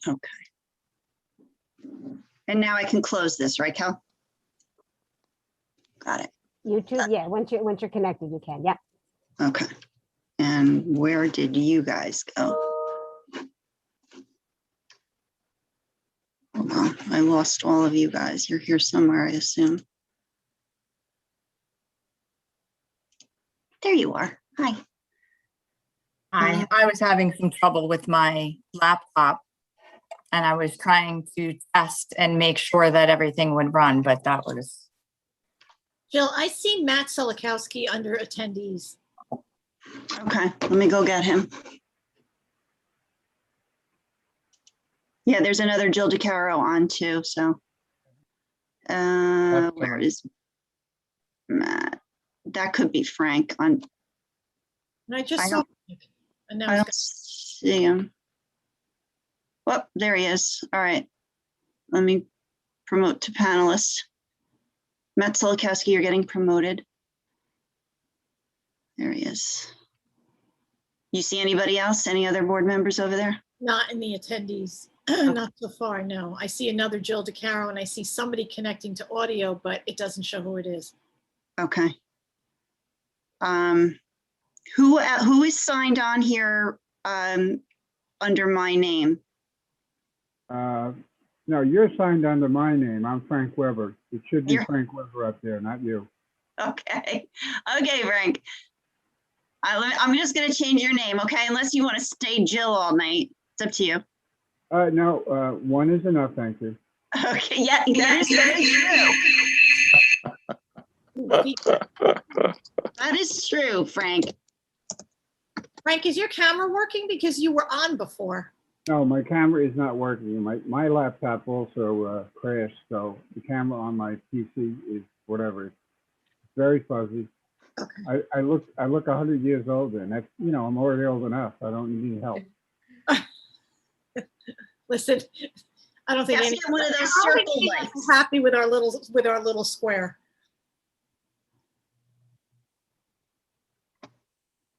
Okay. And now I can close this, right, Cal? Got it. YouTube, yeah, once you're connected, you can, yeah. Okay. And where did you guys go? Hold on, I lost all of you guys. You're here somewhere, I assume. There you are. Hi. I was having some trouble with my laptop and I was trying to test and make sure that everything would run, but that was. Jill, I see Matt Solikowski under attendees. Okay, let me go get him. Yeah, there's another Jill DeCaro on too, so. Where is Matt? That could be Frank on. And I just I saw. don't- And now I he's don't see him. Well, there he is. All right. Let me promote to panelist. Matt Solikowski, you're getting promoted. There he is. You see anybody else? Any other board members over there? not in the attendees, not so far, no. I see another Jill DeCaro and I see somebody connecting to audio, but it doesn't show who it is. Okay. Who is signed on here under my name? No, you're signed under my name. I'm Frank Weber. It should be You're- Frank Weber up there, not you. Okay. Okay, Frank. I'm just going to change your name, okay? Unless you want to stay Jill all night. It's up to you. No, one is enough, thank you. Okay, yeah, that is true. That is true, Frank. Frank, is your camera working? Because you were on before. No, my camera is not working. My laptop also crashed, so the camera on my PC is whatever. It's very fuzzy. Okay. I look 100 years older, and that's, I'm already old enough. I don't need help. Listen, I don't think Yes, any get one of those I don't think circle any of us lights. are happy with our little square.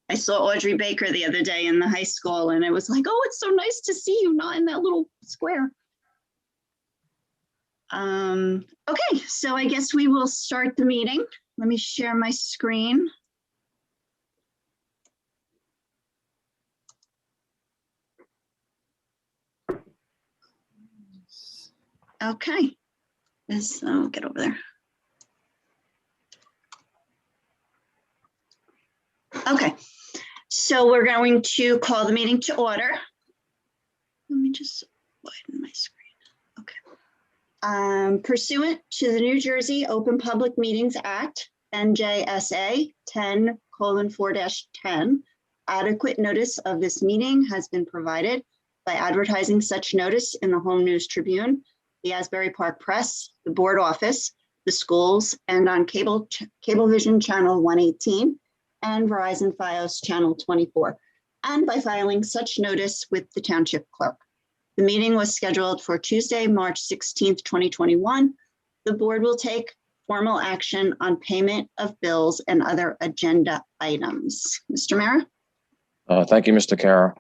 I saw Audrey Baker the other day in the high school, and I was like, oh, it's so nice to see you not in that little square. Okay, so I guess we will start the meeting. Let me share my screen. Okay, I'll get over there. Okay, so we're going to call the meeting to order. Let me just widen my screen. Okay. Pursuant to the New Jersey Open Public Meetings Act, NJSA 10:4-10, adequate notice of this meeting has been provided by advertising such notice in the Home News Tribune, the Asbury Park Press, the board office, the schools, and on Cablevision Channel 118 and Verizon Fios Channel 24, and by filing such notice with the Township Clerk. The meeting was scheduled for Tuesday, March 16th, 2021. The board will take formal action on payment of bills and other agenda items. Mr. Mara? Thank you, Mr. Carroll.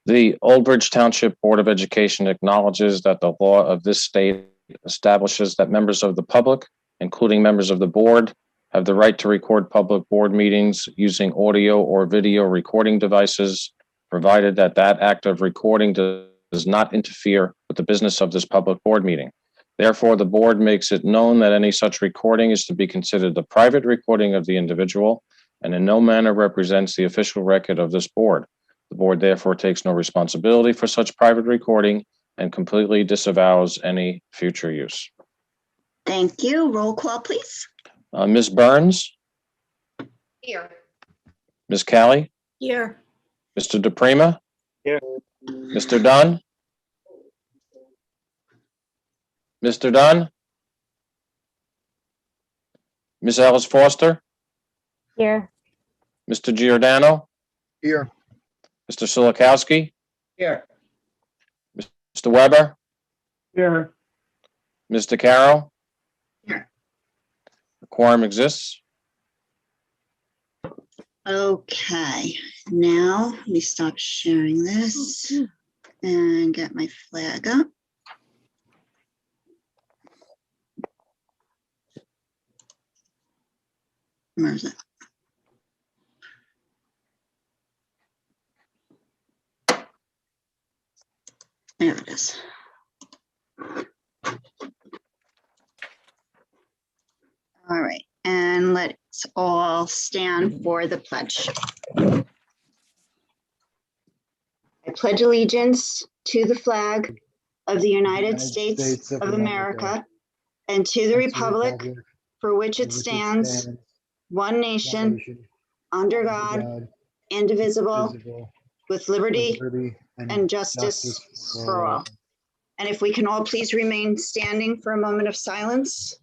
The Old Bridge Township Board of Education acknowledges that the law of this state establishes that members of the public, including members of the board, have the right to record public board meetings using audio or video recording devices, provided that that act of recording does not interfere with the business of this public board meeting. Therefore, the board makes it known that any such recording is to be considered the private recording of the individual and in no manner represents the official record of this board. The board therefore takes no responsibility for such private recording and completely disavows any future use. Thank you. Roll call, please. Ms. Burns? Here. Ms. Callie? Here. Mr. DePrima? Here. Mr. Dunn? Mr. Dunn? Ms. Ellis Foster? Here, Mr. Giordano? Here. Mr. Solikowski? Here. Mr. Weber? Here, Mr. Carroll? Here. The quorum exists. Okay, now let me stop sharing this. and get my flag up. Where is it? There it is. All right, and let's all stand for the pledge. I pledge allegiance to the flag of the United States of America and to the republic for which it stands, one nation, under God, indivisible, with liberty and justice for all. And if we can all please remain standing for a moment of silence.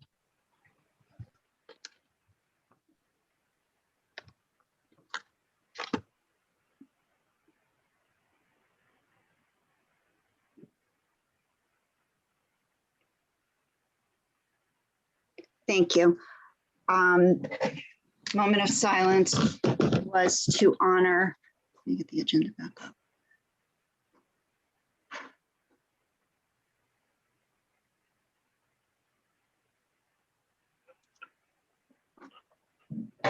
Thank you. Moment of silence was to honor, let me get the agenda back up.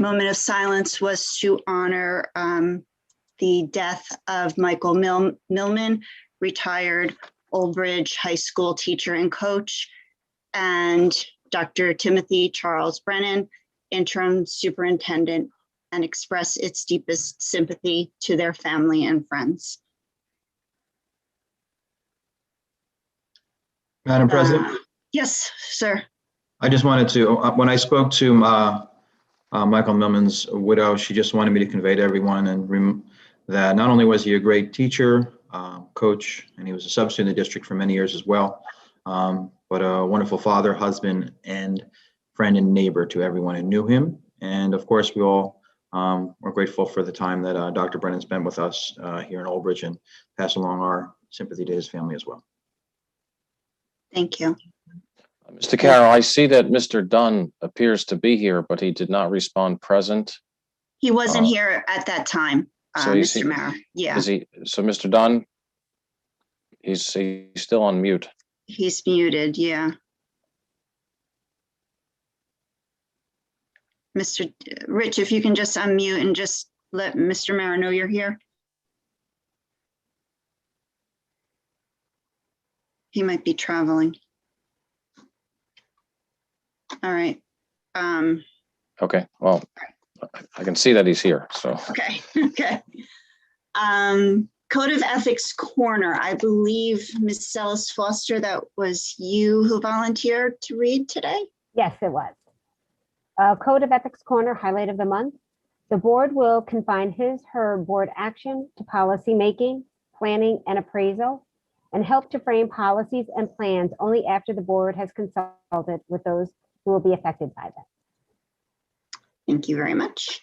Moment of silence was to honor the death of Michael Millman, retired Old Bridge High School teacher and coach, and Dr. Timothy Charles Brennan, interim superintendent, and express its deepest sympathy to their family and friends. Madam President, Yes, sir. I just wanted to, when I spoke to Michael Millman's widow, she just wanted me to convey to everyone that not only was he a great teacher, coach, and he was a substitute in the district for many years as well, but a wonderful father, husband, and friend and neighbor to everyone who knew him. And of course, we all are grateful for the time that Dr. Brennan spent with us here in Old Bridge, and pass along our sympathy to his family as well. Thank you. Mr. Carroll, I see that Mr. Dunn appears to be here, but he did not respond present. He wasn't here at that time, so he's- Mr. Mara. Yeah, Is he? So Mr. Dunn, he's still on mute. he's muted. Yeah. Mr. Rich, if you can just unmute and just let Mr. Mara know you're here. He might be traveling. All right. Okay, well, I can see that he's here, so. Okay, okay. Code of Ethics Corner, I believe, Ms. Sells Foster, that was you who volunteered to read today? Yes, it was. Code of Ethics Corner, highlight of the month. The board will confine his/her board action to policy making, planning, and appraisal, and help to frame policies and plans only after the board has consulted with those who will be affected by them. Thank you very much.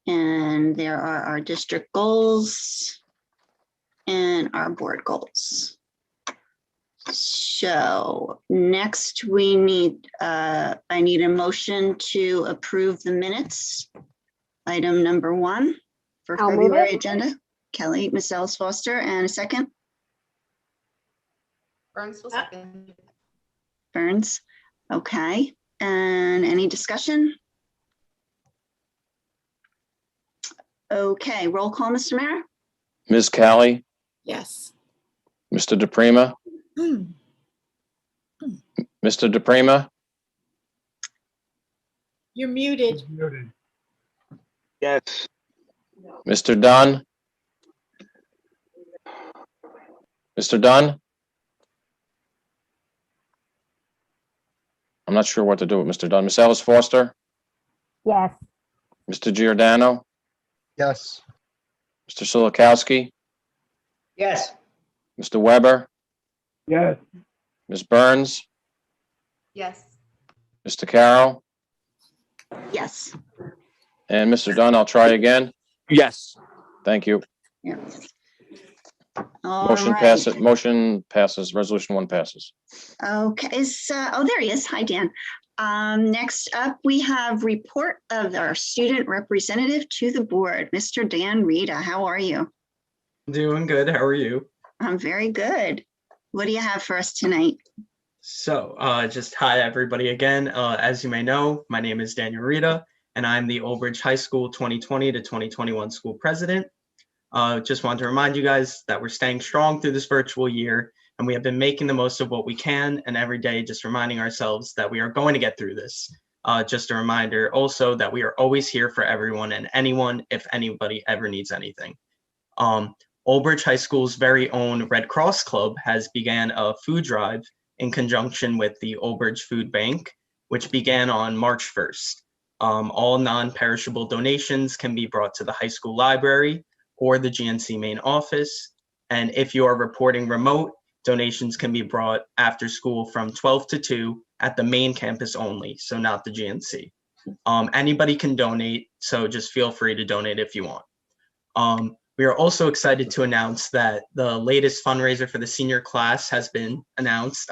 And there are our district goals and our board goals. So next we need, I need a motion to approve the minutes. Item number 1 for I'll move February it. agenda. Kelly, Ms. Ellis Foster, and a second, Burns will second. Burns. Okay, and any discussion? Okay, roll call, Mr. Mayor. Ms. Callie, Yes. Mr. DePrima, Mr. DePrima, You're muted. Muted. Yes. Mr. Dunn. Mr. Dunn? I'm not sure what to do with Mr. Dunn. Ms. Ellis Foster, Yes, Mr. Giordano, Yes. Mr. Silikowski, Yes. Mr. Weber, Yes, Ms. Burns, Yes. Mr. Carroll, Yes. and Mr. Dunn. I'll try again. Yes. Thank you. Yeah. All Motion right. passes. Motion passes. Resolution 1 passes. Okay, oh, there he is. Hi, Dan. Next up, we have report of our student representative to the board, Mr. Dan Rita. How are you? Doing good. How are you? I'm very good. What do you have for us tonight? So, just hi everybody again. As you may know, my name is Daniel Rita, and I'm the Old Bridge High School 2020 to 2021 school president. Just want to remind you guys that we're staying strong through this virtual year, and we have been making the most of what we can, and every day just reminding ourselves that we are going to get through this. Just a reminder also that we are always here for everyone and anyone if anybody ever needs anything. Old Bridge High School's very own Red Cross Club has began a food drive in conjunction with the Old Bridge Food Bank, which began on March 1st. All non-perishable donations can be brought to the high school library or the GNC main office. And if you are reporting remote, donations can be brought after school from 12 to 2 at the main campus only, so not the GNC. Anybody can donate, so just feel free to donate if you want. We are also excited to announce that the latest fundraiser for the senior class has been announced.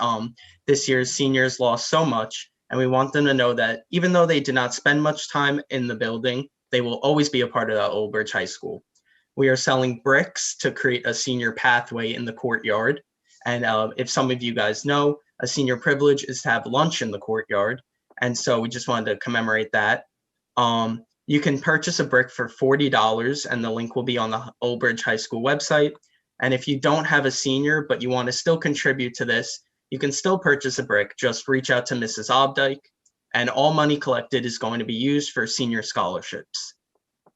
This year's seniors lost so much, and we want them to know that even though they did not spend much time in the building, they will always be a part of Old Bridge High School. We are selling bricks to create a senior pathway in the courtyard. And if some of you guys know, a senior privilege is to have lunch in the courtyard. And so we just wanted to commemorate that. You can purchase a brick for $40, and the link will be on the Old Bridge High School website. And if you don't have a senior, but you want to still contribute to this, you can still purchase a brick. Just reach out to Mrs. Obdike, and all money collected is going to be used for senior scholarships.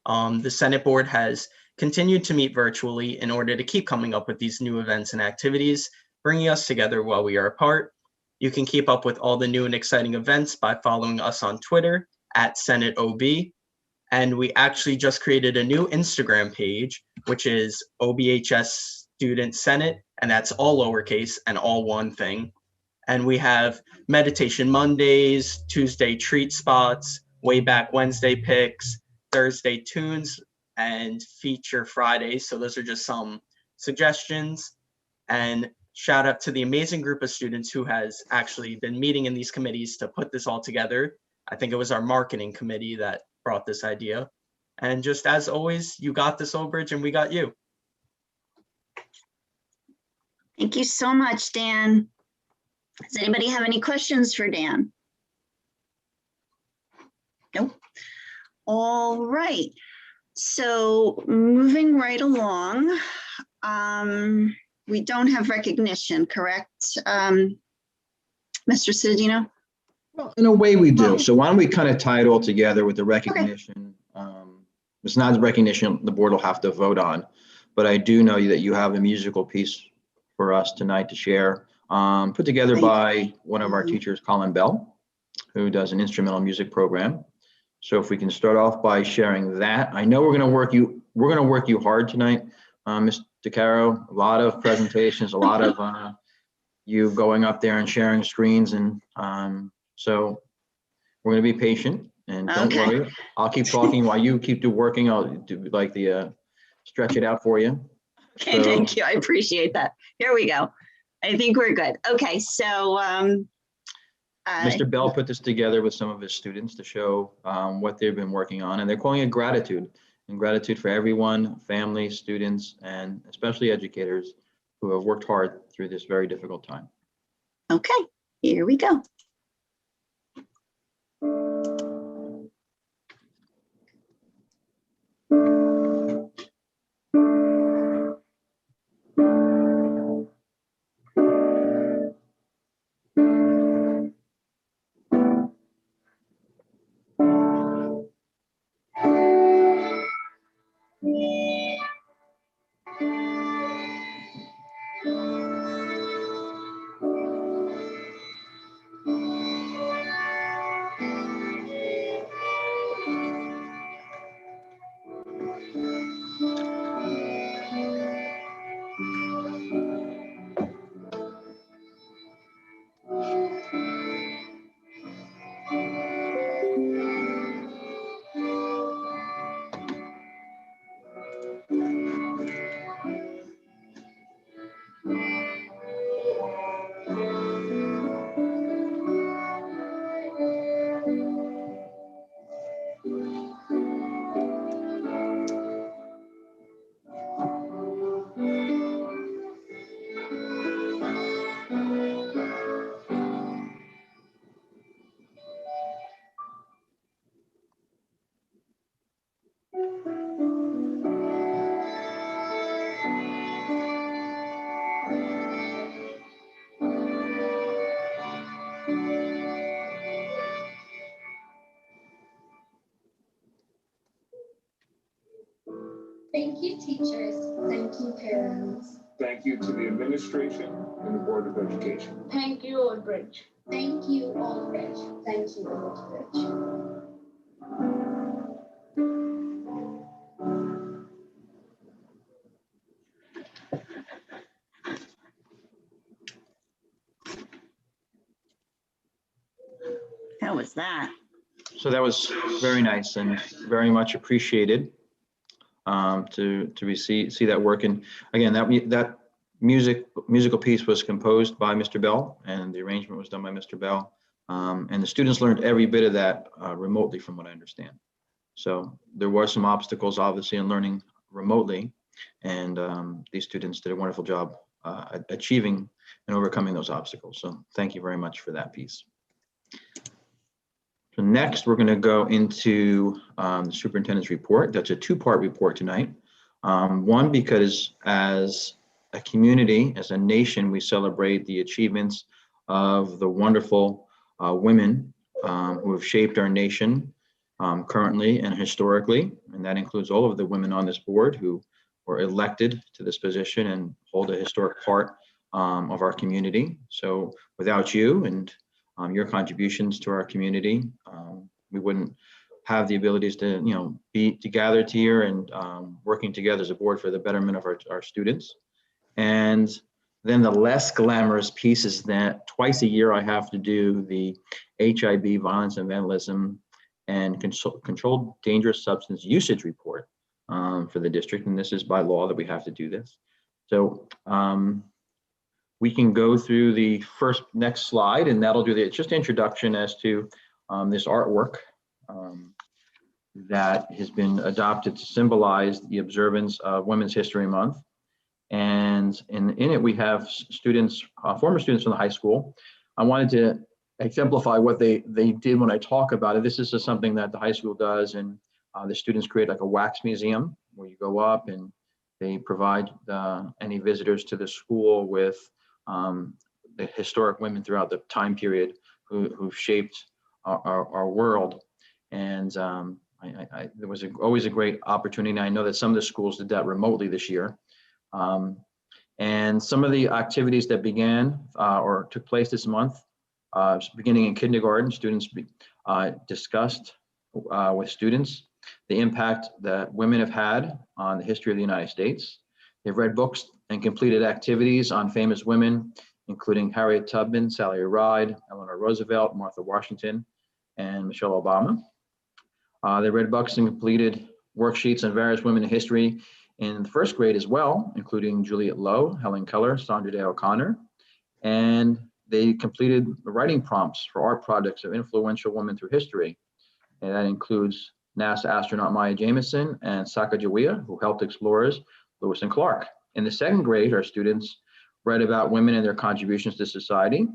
The Senate Board has continued to meet virtually in order to keep coming up with these new events and activities, bringing us together while we are apart. You can keep up with all the new and exciting events by following us on Twitter @SenateOB. And we actually just created a new Instagram page, which is OBHS Student Senate, and that's all lowercase and all one thing. And we have Meditation Mondays, Tuesday Treat Spots, Way Back Wednesday Picks, Thursday Tunes, and Feature Fridays. So those are just some suggestions. And shout out to the amazing group of students who has actually been meeting in these committees to put this all together. I think it was our marketing committee that brought this idea. And just as always, you got this, Old Bridge, and we got you. Thank you so much, Dan. Does anybody have any questions for Dan? Nope. All right. So moving right along, we don't have recognition, correct? Mr. Cedino? Well, in a way we do. So why don't we kind of tie it all together with the recognition? It's not the recognition the board will have to vote on, but I do know that you have a musical piece for us tonight to share, put together by one of our teachers, Colin Bell, who does an instrumental music program. So if we can start off by sharing that. I know we're going to work you hard tonight, Mr. Caro. A lot of presentations, a lot of you going up there and sharing screens, and so we're going to be patient, and don't worry. I'll keep talking while you keep working. I'll do like the stretch it out for you. Okay, so, thank you. I appreciate that. Here we go. I think we're good. Okay, so Mr. Bell put this together with some of his students to show what they've been working on, and they're calling it gratitude. And gratitude for everyone, family, students, and especially educators who have worked hard through this very difficult time. Okay, here we go. Thank you, teachers. Thank you, parents. Thank you to the administration and the Board of Education. Thank you, Old Bridge. Thank you, Old Bridge. Thank you, Old Bridge. How was that? So that was very nice and very much appreciated to see that work. And again, that musical piece was composed by Mr. Bell, and the arrangement was done by Mr. Bell. And the students learned every bit of that remotely, from what I understand. So there were some obstacles, obviously, in learning remotely, and these students did a wonderful job achieving and overcoming those obstacles. So thank you very much for that piece. So next, we're going to go into the superintendent's report. That's a two-part report tonight. One, because as a community, as a nation, we celebrate the achievements of the wonderful women who have shaped our nation currently and historically. And that includes all of the women on this board who were elected to this position and hold a historic part of our community. So without you and your contributions to our community, we wouldn't have the abilities to, be gathered here and working together as a board for the betterment of our students. And then the less glamorous piece is that twice a year I have to do the HIB, violence and vandalism, and controlled dangerous substance usage report for the district. And this is by law that we have to do this. So we can go through the next slide, and that'll do just introduction as to this artwork that has been adopted to symbolize the observance of Women's History Month. And in it, we have students, former students from the high school. I wanted to exemplify what they did when I talk about it. This is just something that the high school does, and the students create like a wax museum where you go up and they provide any visitors to the school with the historic women throughout the time period who shaped our world. And there was always a great opportunity. And I know that some of the schools did that remotely this year. And some of the activities that began or took place this month, beginning in kindergarten, students discussed with students the impact that women have had on the history of the United States. They've read books and completed activities on famous women, including Harriet Tubman, Sally Ride, Eleanor Roosevelt, Martha Washington, and Michelle Obama. They read books and completed worksheets on various women in history in the first grade as well, including Juliet Lowe, Helen Keller, Sandra Day O'Connor. And they completed writing prompts for art projects of influential women through history. And that includes NASA astronaut Maya Jamison and Sacagawea, who helped explorers Lewis and Clark. In the second grade, our students read about women and their contributions to society,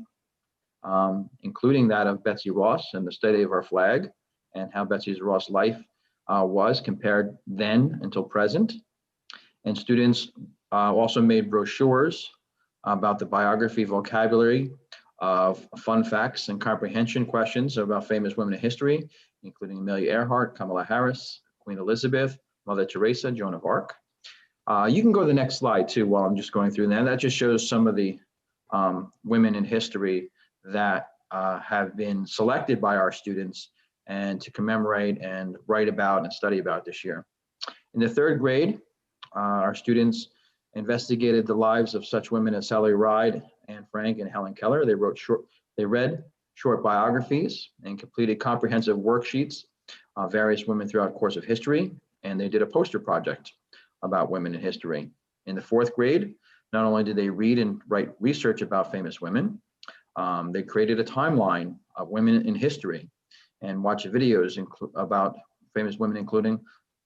including that of Betsy Ross and the study of our flag, and how Betsy Ross' life was compared then until present. And students also made brochures about the biography, vocabulary of fun facts and comprehension questions about famous women in history, including Amelia Earhart, Kamala Harris, Queen Elizabeth, Mother Teresa, Joan of Arc. You can go to the next slide too while I'm just going through that. That just shows some of the women in history that have been selected by our students and to commemorate and write about and study about this year. In the third grade, our students investigated the lives of such women as Sally Ride, Anne Frank, and Helen Keller. They read short biographies and completed comprehensive worksheets of various women throughout the course of history. And they did a poster project about women in history. In the fourth grade, not only did they read and write research about famous women, they created a timeline of women in history and watched videos about famous women, including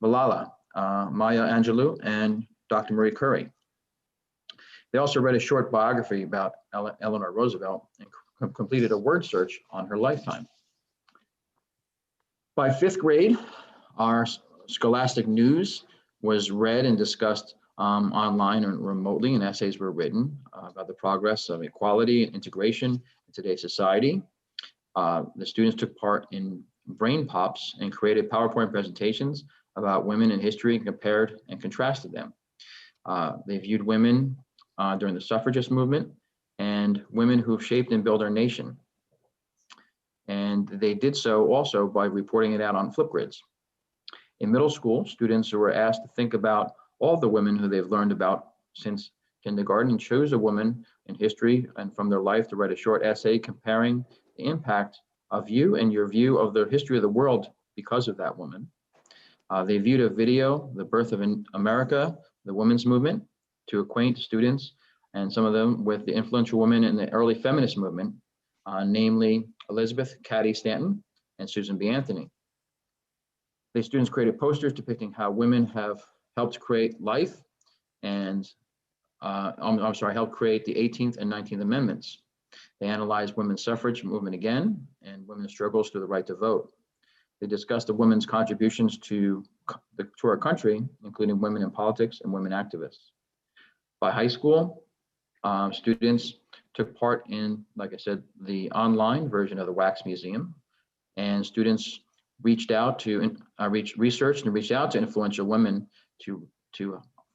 Malala, Maya Angelou, and Dr. Marie Curie. They also read a short biography about Eleanor Roosevelt and completed a word search on her lifetime. By fifth grade, our scholastic news was read and discussed online and remotely, and essays were written about the progress of equality and integration in today's society. The students took part in brain pops and created PowerPoint presentations about women in history and compared and contrasted them. They viewed women during the suffragist movement and women who've shaped and built our nation. And they did so also by reporting it out on Flipgrids. In middle school, students were asked to think about all the women who they've learned about since kindergarten and chose a woman in history and from their life to write a short essay comparing the impact of you and your view of the history of the world because of that woman. They viewed a video, The Birth of America, the women's movement, to acquaint students and some of them with the influential women in the early feminist movement, namely Elizabeth Cady Stanton and Susan B. Anthony. The students created posters depicting how women have helped create life and, helped create the 18th and 19th Amendments. They analyzed women's suffrage movement again and women's struggles to the right to vote. They discussed the women's contributions to our country, including women in politics and women activists. By high school, students took part in, like I said, the online version of the Wax Museum, and students reached out to researched and reached out to influential women to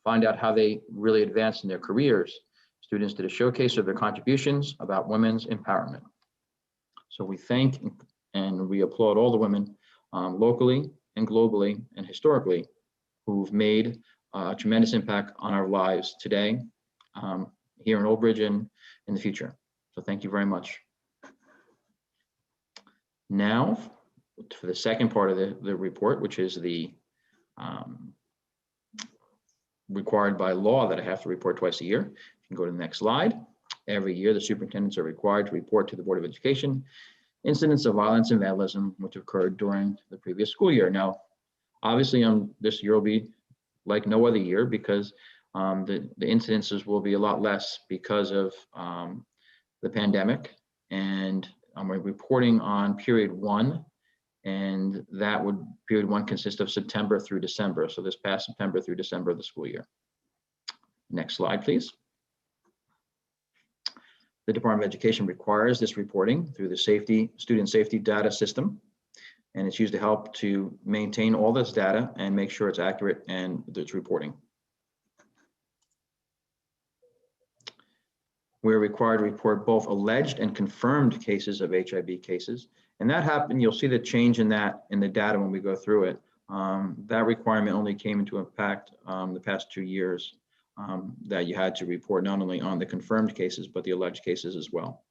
find out how they really advanced in their careers. Students did a showcase of their contributions about women's empowerment. So we thank and we applaud all the women locally and globally and historically who've made a tremendous impact on our lives today, here in Old Bridge and in the future. So thank you very much. Now, for the second part of the report, which is the required by law that I have to report twice a year. You can go to the next slide. Every year, the superintendents are required to report to the Board of Education incidents of violence and vandalism which occurred during the previous school year. Now, obviously, this year will be like no other year because the incidences will be a lot less because of the pandemic. And I'm reporting on period 1, and that period 1 consists of September through December. So this past September through December of the school year. Next slide, please. The Department of Education requires this reporting through the student safety data system, and it's used to help to maintain all this data and make sure it's accurate and it's reporting. We're required to report both alleged and confirmed cases of HIB cases, and that happened. You'll see the change in that in the data when we go through it. That requirement only came into impact the past 2 years. That you had to report not only on the confirmed cases, but the alleged cases as well.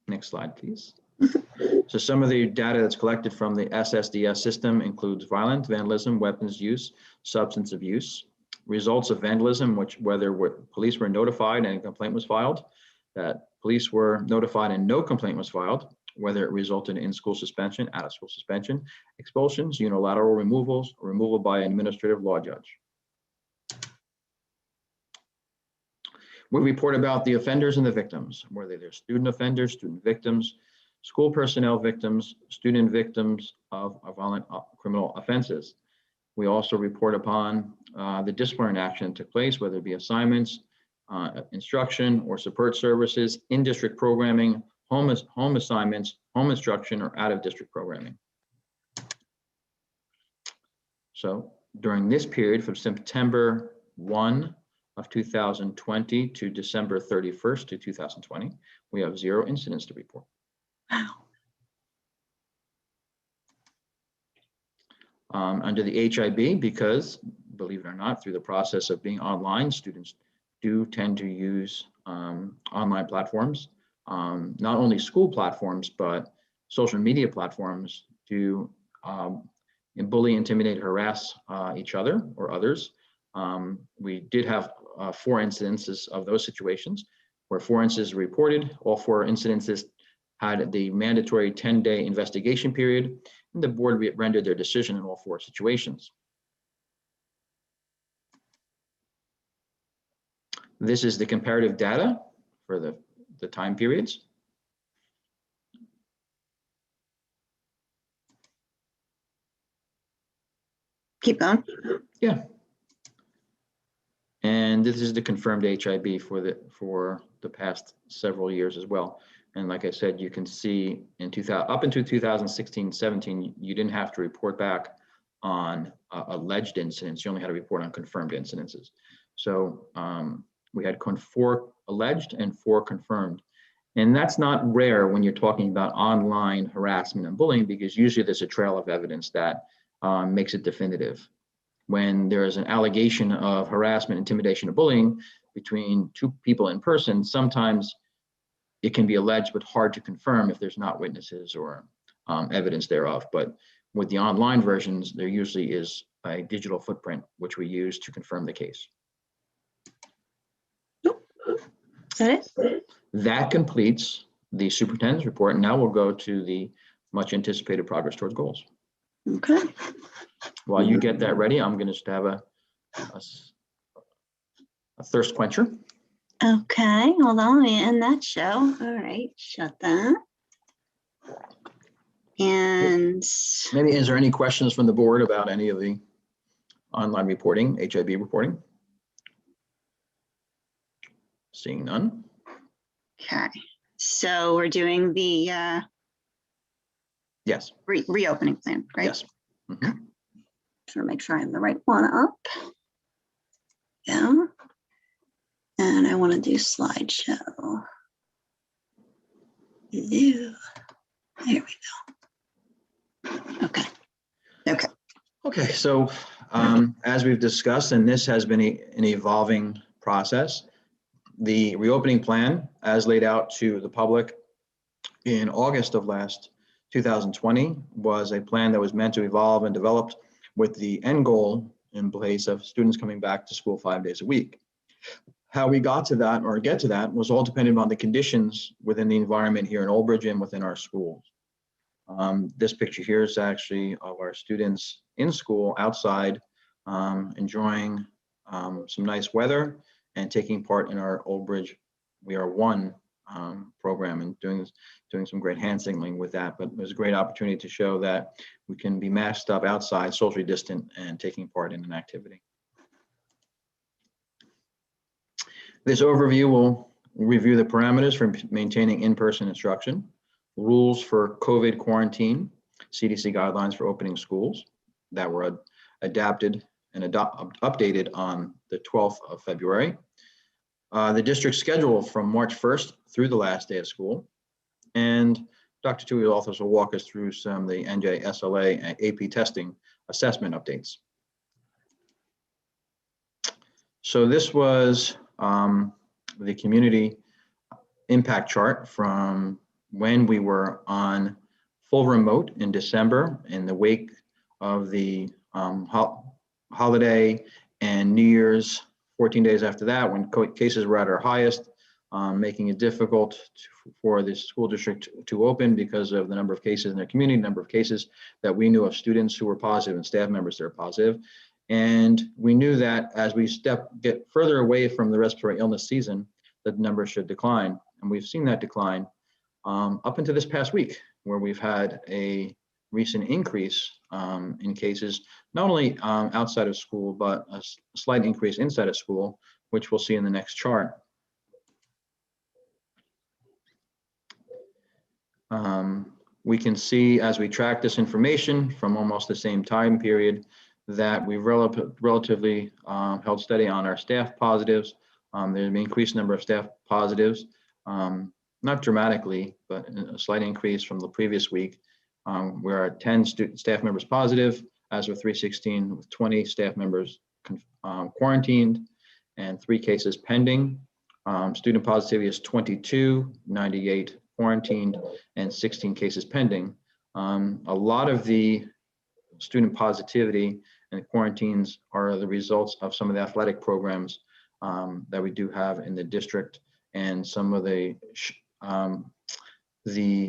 Next slide, please. So some of the data that's collected from the SSDS system includes violence, vandalism, weapons use, substance abuse, results of vandalism, whether police were notified and a complaint was filed, that police were notified and no complaint was filed, whether it resulted in school suspension, out of school suspension, expulsions, unilateral removals, or removal by an administrative law judge. We report about the offenders and the victims, whether they're student offenders, student victims, school personnel victims, student victims of violent criminal offenses. We also report upon the disciplinary action that took place, whether it be assignments, instruction, or support services, in-district programming, home assignments, home instruction, or out-of-district programming. So during this period from September 1 of 2020 to December 31st to 2020, we have 0 incidents to report. Under the HIB, because believe it or not, through the process of being online, students do tend to use online platforms. Not only school platforms, but social media platforms to bully, intimidate, harass each other or others. We did have 4 incidences of those situations where 4 incidents reported. All 4 incidences had the mandatory 10-day investigation period, and the board rendered their decision in all 4 situations. This is the comparative data for the time periods. Keep going. Yeah. And this is the confirmed HIB for the past several years as well. And like I said, you can see in 2000, up into 2016, 17, you didn't have to report back on alleged incidents. You only had to report on confirmed incidences. So we had 4 alleged and 4 confirmed. And that's not rare when you're talking about online harassment and bullying, because usually there's a trail of evidence that makes it definitive. When there is an allegation of harassment, intimidation, or bullying between 2 people in person, sometimes it can be alleged but hard to confirm if there's not witnesses or evidence thereof. But with the online versions, there usually is a digital footprint, which we use to confirm the case. Is that it? That completes the superintendent's report. Now we'll go to the much anticipated progress towards goals. Okay. While you get that ready, I'm going to just have a thirst quencher. Okay, hold on, let me end that show. All right, shut that. And Maybe, is there any questions from the board about any of the online reporting, HIB reporting? Seeing none. okay, so we're doing the Yes. reopening plan, right? Yes. Mhm. Just want to make sure I have the right one up. Yeah. And I want to do slideshow. Ew. There we go. Okay. Okay. Okay, so as we've discussed, and this has been an evolving process, the reopening plan as laid out to the public in August of 2020 was a plan that was meant to evolve and developed with the end goal in place of students coming back to school 5 days a week. How we got to that or get to that was all dependent on the conditions within the environment here in Old Bridge and within our schools. This picture here is actually of our students in school outside, enjoying some nice weather and taking part in our Old Bridge We Are One program and doing some great hand signaling with that. But it was a great opportunity to show that we can be masked up outside, socially distant, and taking part in an activity. This overview will review the parameters for maintaining in-person instruction, rules for COVID quarantine, CDC guidelines for opening schools that were adapted and updated on the 12th of February. The district schedule from March 1st through the last day of school. And Dr. Tui also will walk us through some of the NJSLA and AP testing assessment updates. So this was the community impact chart from when we were on full remote in December in the wake of the holiday and New Year's 14 days after that, when cases were at our highest, making it difficult for the school district to open because of the number of cases in their community, number of cases that we knew of students who were positive and staff members that are positive. And we knew that as we get further away from the respiratory illness season, the numbers should decline. And we've seen that decline up into this past week, where we've had a recent increase in cases, not only outside of school, but a slight increase inside of school, which we'll see in the next chart. We can see as we track this information from almost the same time period that we relatively held steady on our staff positives. There's an increased number of staff positives, not dramatically, but a slight increase from the previous week. We're at 10 staff members positive as of 3/16, with 20 staff members quarantined and 3 cases pending. Student positivity is 22, 98 quarantined, and 16 cases pending. A lot of the student positivity and quarantines are the results of some of the athletic programs that we do have in the district, and some of the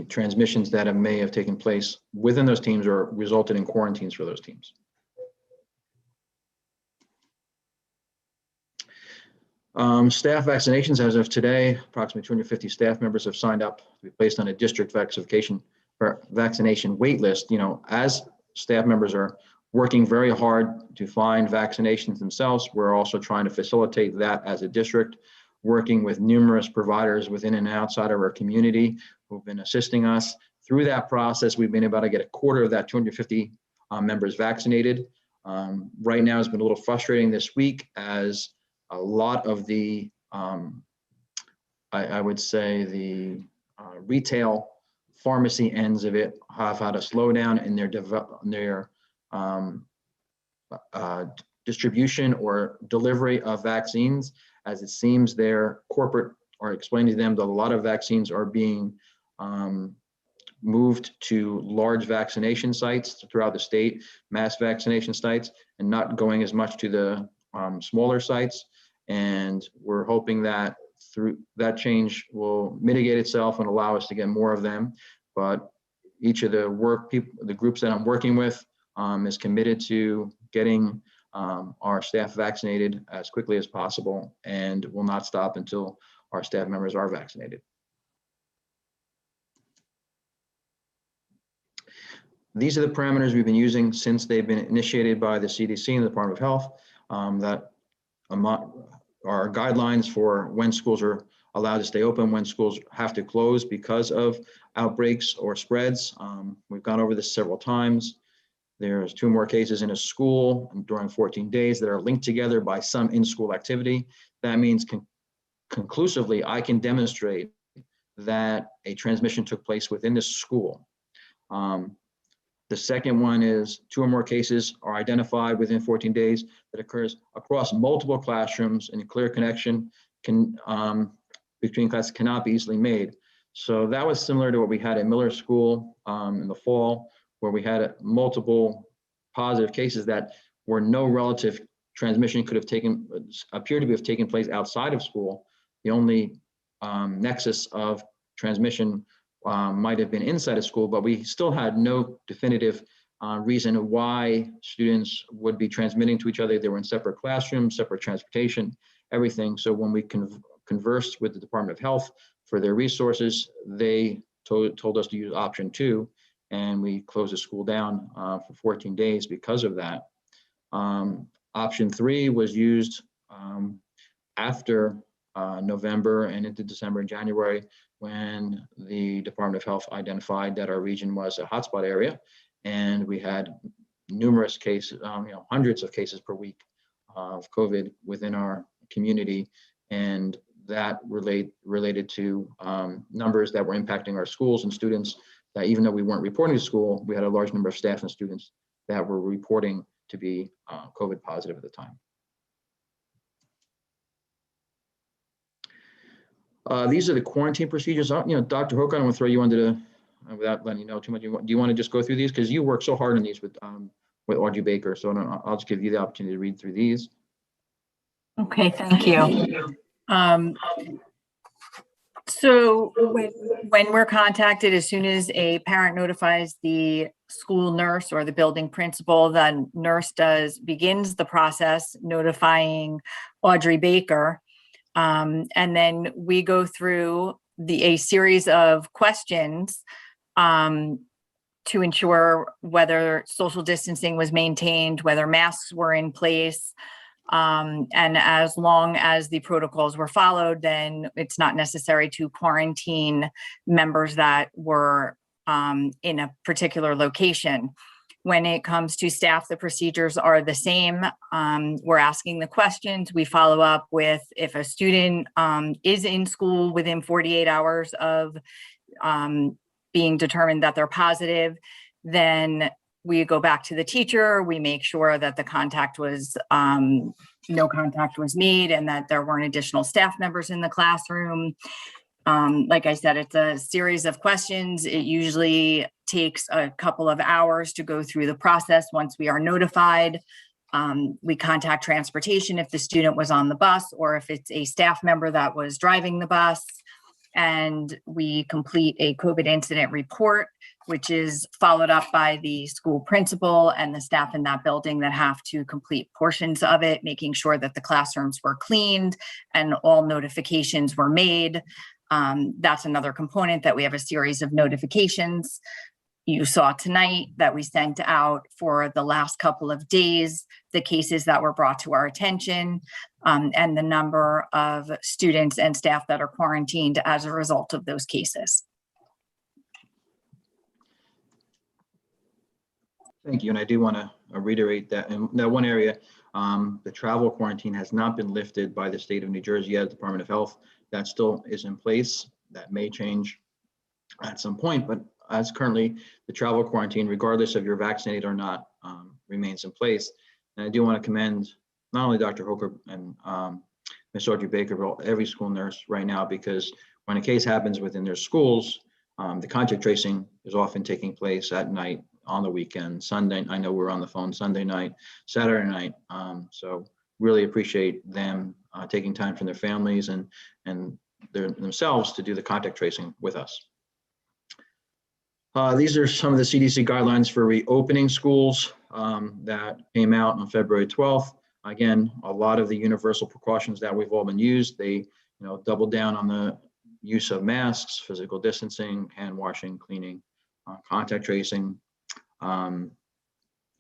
transmissions that may have taken place within those teams or resulted in quarantines for those teams. Staff vaccinations, as of today, approximately 250 staff members have signed up to be placed on a district vaccination wait list. You know, as staff members are working very hard to find vaccinations themselves, we're also trying to facilitate that as a district. working with numerous providers within and outside of our community who've been assisting us. Through that process, we've been able to get a quarter of that 250 members vaccinated. Right now, it's been a little frustrating this week as a lot of the, I would say the retail pharmacy ends of it have had a slowdown in their distribution or delivery of vaccines, as it seems their corporate are explaining to them that a lot of vaccines are being moved to large vaccination sites throughout the state, mass vaccination sites, and not going as much to the smaller sites. And we're hoping that through that change will mitigate itself and allow us to get more of them. But each of the groups that I'm working with is committed to getting our staff vaccinated as quickly as possible, and will not stop until our staff members are vaccinated. These are the parameters we've been using since they've been initiated by the CDC and the Department of Health, that are guidelines for when schools are allowed to stay open, when schools have to close because of outbreaks or spreads. We've gone over this several times. There's 2 more cases in a school during 14 days that are linked together by some in-school activity. That means conclusively, I can demonstrate that a transmission took place within the school. The second one is 2 or more cases are identified within 14 days that occurs across multiple classrooms, and a clear connection between classes cannot be easily made. So that was similar to what we had at Miller School in the fall, where we had multiple positive cases that were no relative transmission appeared to have taken place outside of school. The only nexus of transmission might have been inside of school, but we still had no definitive reason why students would be transmitting to each other. They were in separate classrooms, separate transportation, everything. So when we conversed with the Department of Health for their resources, they told us to use option 2, and we closed the school down for 14 days because of that. Option 3 was used after November and into December and January, when the Department of Health identified that our region was a hotspot area, and we had numerous cases, hundreds of cases per week of COVID within our community, and that related to numbers that were impacting our schools and students, that even though we weren't reporting to school, we had a large number of staff and students that were reporting to be COVID positive at the time. These are the quarantine procedures. Dr. Hook, I don't want to throw you under the, without letting you know too much. Do you want to just go through these? Because you work so hard on these with Audrey Baker. So I'll just give you the opportunity to read through these. Okay, thank you. So when we're contacted, as soon as a parent notifies the school nurse or the building principal, the nurse begins the process notifying Audrey Baker. And then we go through a series of questions to ensure whether social distancing was maintained, whether masks were in place. And as long as the protocols were followed, then it's not necessary to quarantine members that were in a particular location. When it comes to staff, the procedures are the same. We're asking the questions. We follow up with if a student is in school within 48 hours of being determined that they're positive, then we go back to the teacher. We make sure that the contact was, no contact was made, and that there weren't additional staff members in the classroom. Like I said, it's a series of questions. It usually takes a couple of hours to go through the process. Once we are notified, we contact transportation if the student was on the bus, or if it's a staff member that was driving the bus, and we complete a COVID incident report, which is followed up by the school principal and the staff in that building that have to complete portions of it, making sure that the classrooms were cleaned and all notifications were made. That's another component, that we have a series of notifications. You saw tonight that we sent out for the last couple of days, the cases that were brought to our attention, and the number of students and staff that are quarantined as a result of those cases. Thank you. And I do want to reiterate that in that one area, the travel quarantine has not been lifted by the state of New Jersey yet, Department of Health. That still is in place. That may change at some point, but as currently the travel quarantine, regardless of you're vaccinated or not, remains in place. And I do want to commend not only Dr. Hoker and Ms. Audrey Baker, but every school nurse right now, because when a case happens within their schools, the contact tracing is often taking place at night, on the weekend, Sunday. I know we're on the phone Sunday night, Saturday night. So really appreciate them taking time from their families and themselves to do the contact tracing with us. These are some of the CDC guidelines for reopening schools that came out on February 12th. Again, a lot of the universal precautions that we've all been used, they doubled down on the use of masks, physical distancing, hand washing, cleaning, contact tracing.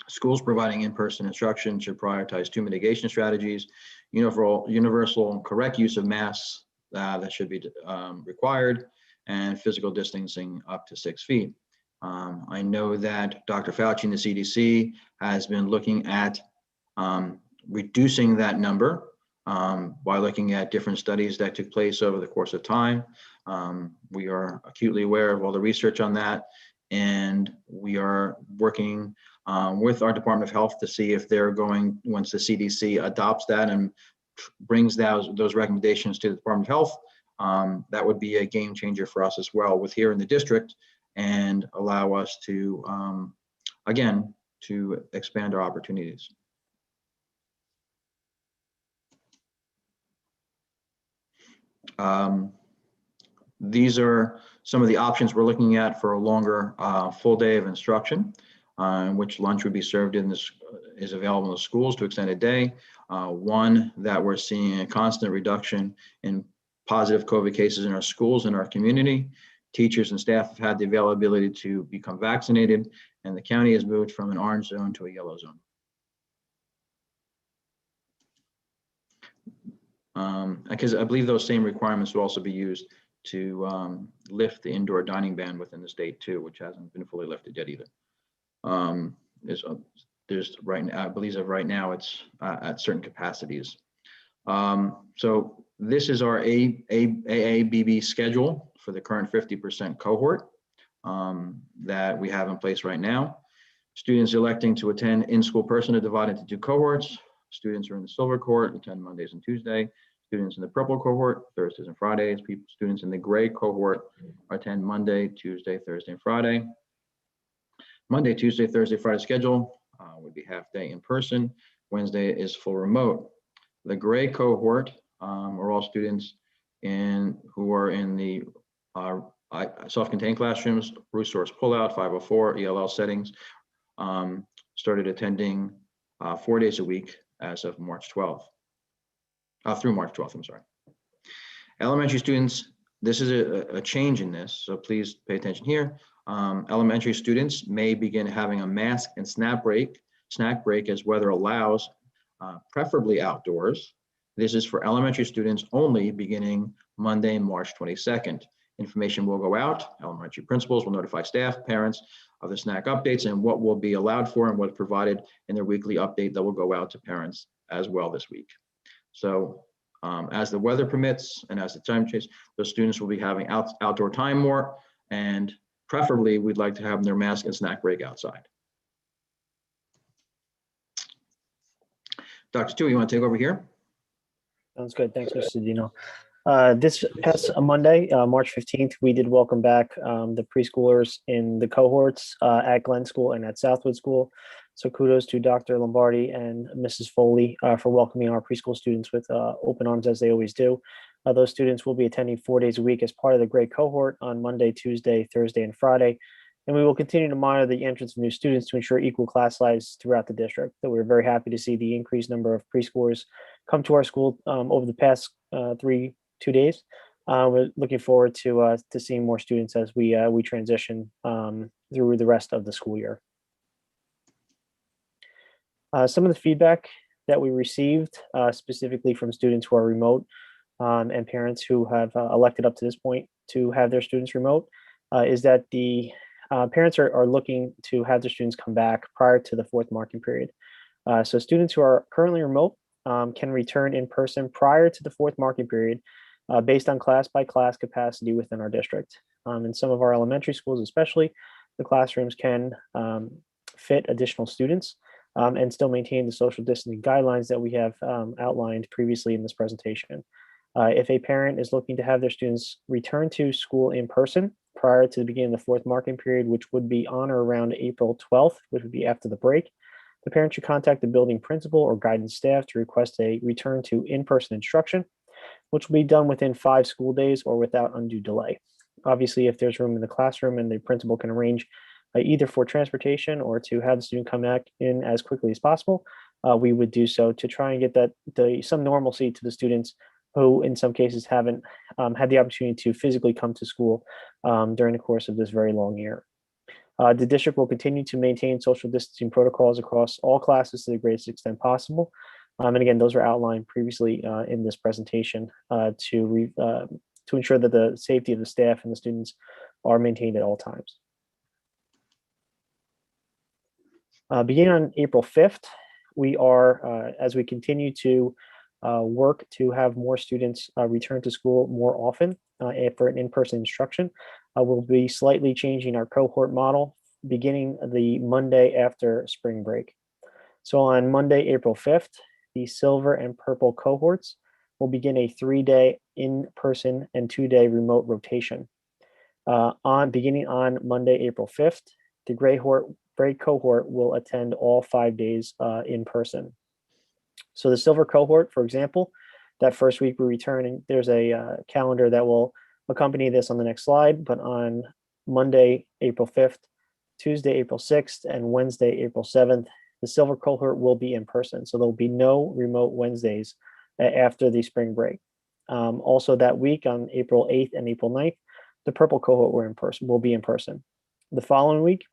Schools providing in-person instruction should prioritize 2 mitigation strategies: universal and correct use of masks that should be required, and physical distancing up to 6 feet. I know that Dr. Fauci and the CDC has been looking at reducing that number by looking at different studies that took place over the course of time. We are acutely aware of all the research on that, and we are working with our Department of Health to see if they're going, once the CDC adopts that and brings those recommendations to the Department of Health, that would be a game changer for us as well with here in the district, and allow us to, again, to expand our opportunities. These are some of the options we're looking at for a longer full day of instruction, in which lunch would be served in this is available in the schools to extended day. One, that we're seeing a constant reduction in positive COVID cases in our schools and our community. Teachers and staff have had the availability to become vaccinated, and the county has moved from an orange zone to a yellow zone. Because I believe those same requirements will also be used to lift the indoor dining ban within the state too, which hasn't been fully lifted yet either. There's right now, I believe right now it's at certain capacities. So this is our AABB schedule for the current 50% cohort that we have in place right now. Students electing to attend in-school person are divided into 2 cohorts. Students who are in the silver cohort attend Mondays and Tuesdays. Students in the purple cohort, Thursdays and Fridays. Students in the gray cohort attend Monday, Tuesday, Thursday, and Friday. Monday, Tuesday, Thursday, Friday schedule would be half day in person. Wednesday is full remote. The gray cohort are all students who are in the self-contained classrooms, resource pullout, 504, ELL settings, started attending 4 days a week as of March 12th. Through March 12th, I'm sorry. Elementary students, this is a change in this, so please pay attention here. Elementary students may begin having a mask and snack break as weather allows, preferably outdoors. This is for elementary students only beginning Monday, March 22nd. Information will go out. Elementary principals will notify staff, parents of the snack updates and what will be allowed for and what's provided in their weekly update that will go out to parents as well this week. So as the weather permits and as the time changes, those students will be having outdoor time more, and preferably we'd like to have their mask and snack break outside. Dr. Tu, you want to take over here? Sounds good. Thanks, Mr. Dino. This past Monday, March 15th, we did welcome back the preschoolers in the cohorts at Glen School and at Southwood School. So kudos to Dr. Lombardi and Mrs. Foley for welcoming our preschool students with open arms, as they always do. Those students will be attending 4 days a week as part of the gray cohort on Monday, Tuesday, Thursday, and Friday. And we will continue to monitor the entrance of new students to ensure equal class size throughout the district. So we're very happy to see the increased number of preschoolers come to our school over the past 2 days. We're looking forward to seeing more students as we transition through the rest of the school year. Some of the feedback that we received specifically from students who are remote and parents who have elected up to this point to have their students remote is that the parents are looking to have their students come back prior to the fourth marking period. So students who are currently remote can return in person prior to the fourth marking period based on class by class capacity within our district. In some of our elementary schools especially, the classrooms can fit additional students and still maintain the social distancing guidelines that we have outlined previously in this presentation. If a parent is looking to have their students return to school in person prior to the beginning of the fourth marking period, which would be on or around April 12th, which would be after the break, the parent should contact the building principal or guidance staff to request a return to in-person instruction, which will be done within 5 school days or without undue delay. Obviously, if there's room in the classroom and the principal can arrange either for transportation or to have the student come back in as quickly as possible, we would do so to try and get some normalcy to the students who in some cases haven't had the opportunity to physically come to school during the course of this very long year. The district will continue to maintain social distancing protocols across all classes to the greatest extent possible. And again, those were outlined previously in this presentation to ensure that the safety of the staff and the students are maintained at all times. Beginning on April 5th, we are, as we continue to work to have more students return to school more often for an in-person instruction, we'll be slightly changing our cohort model beginning the Monday after spring break. So on Monday, April 5th, the silver and purple cohorts will begin a 3-day in-person and 2-day remote rotation. Beginning on Monday, April 5th, the gray cohort will attend all 5 days in person. So the silver cohort, for example, that first week we're returning, there's a calendar that will accompany this on the next slide, but on Monday, April 5th, Tuesday, April 6th, and Wednesday, April 7th, the silver cohort will be in person. So there'll be no remote Wednesdays after the spring break. Also that week on April 8th and April 9th, the purple cohort will be in person. The following week,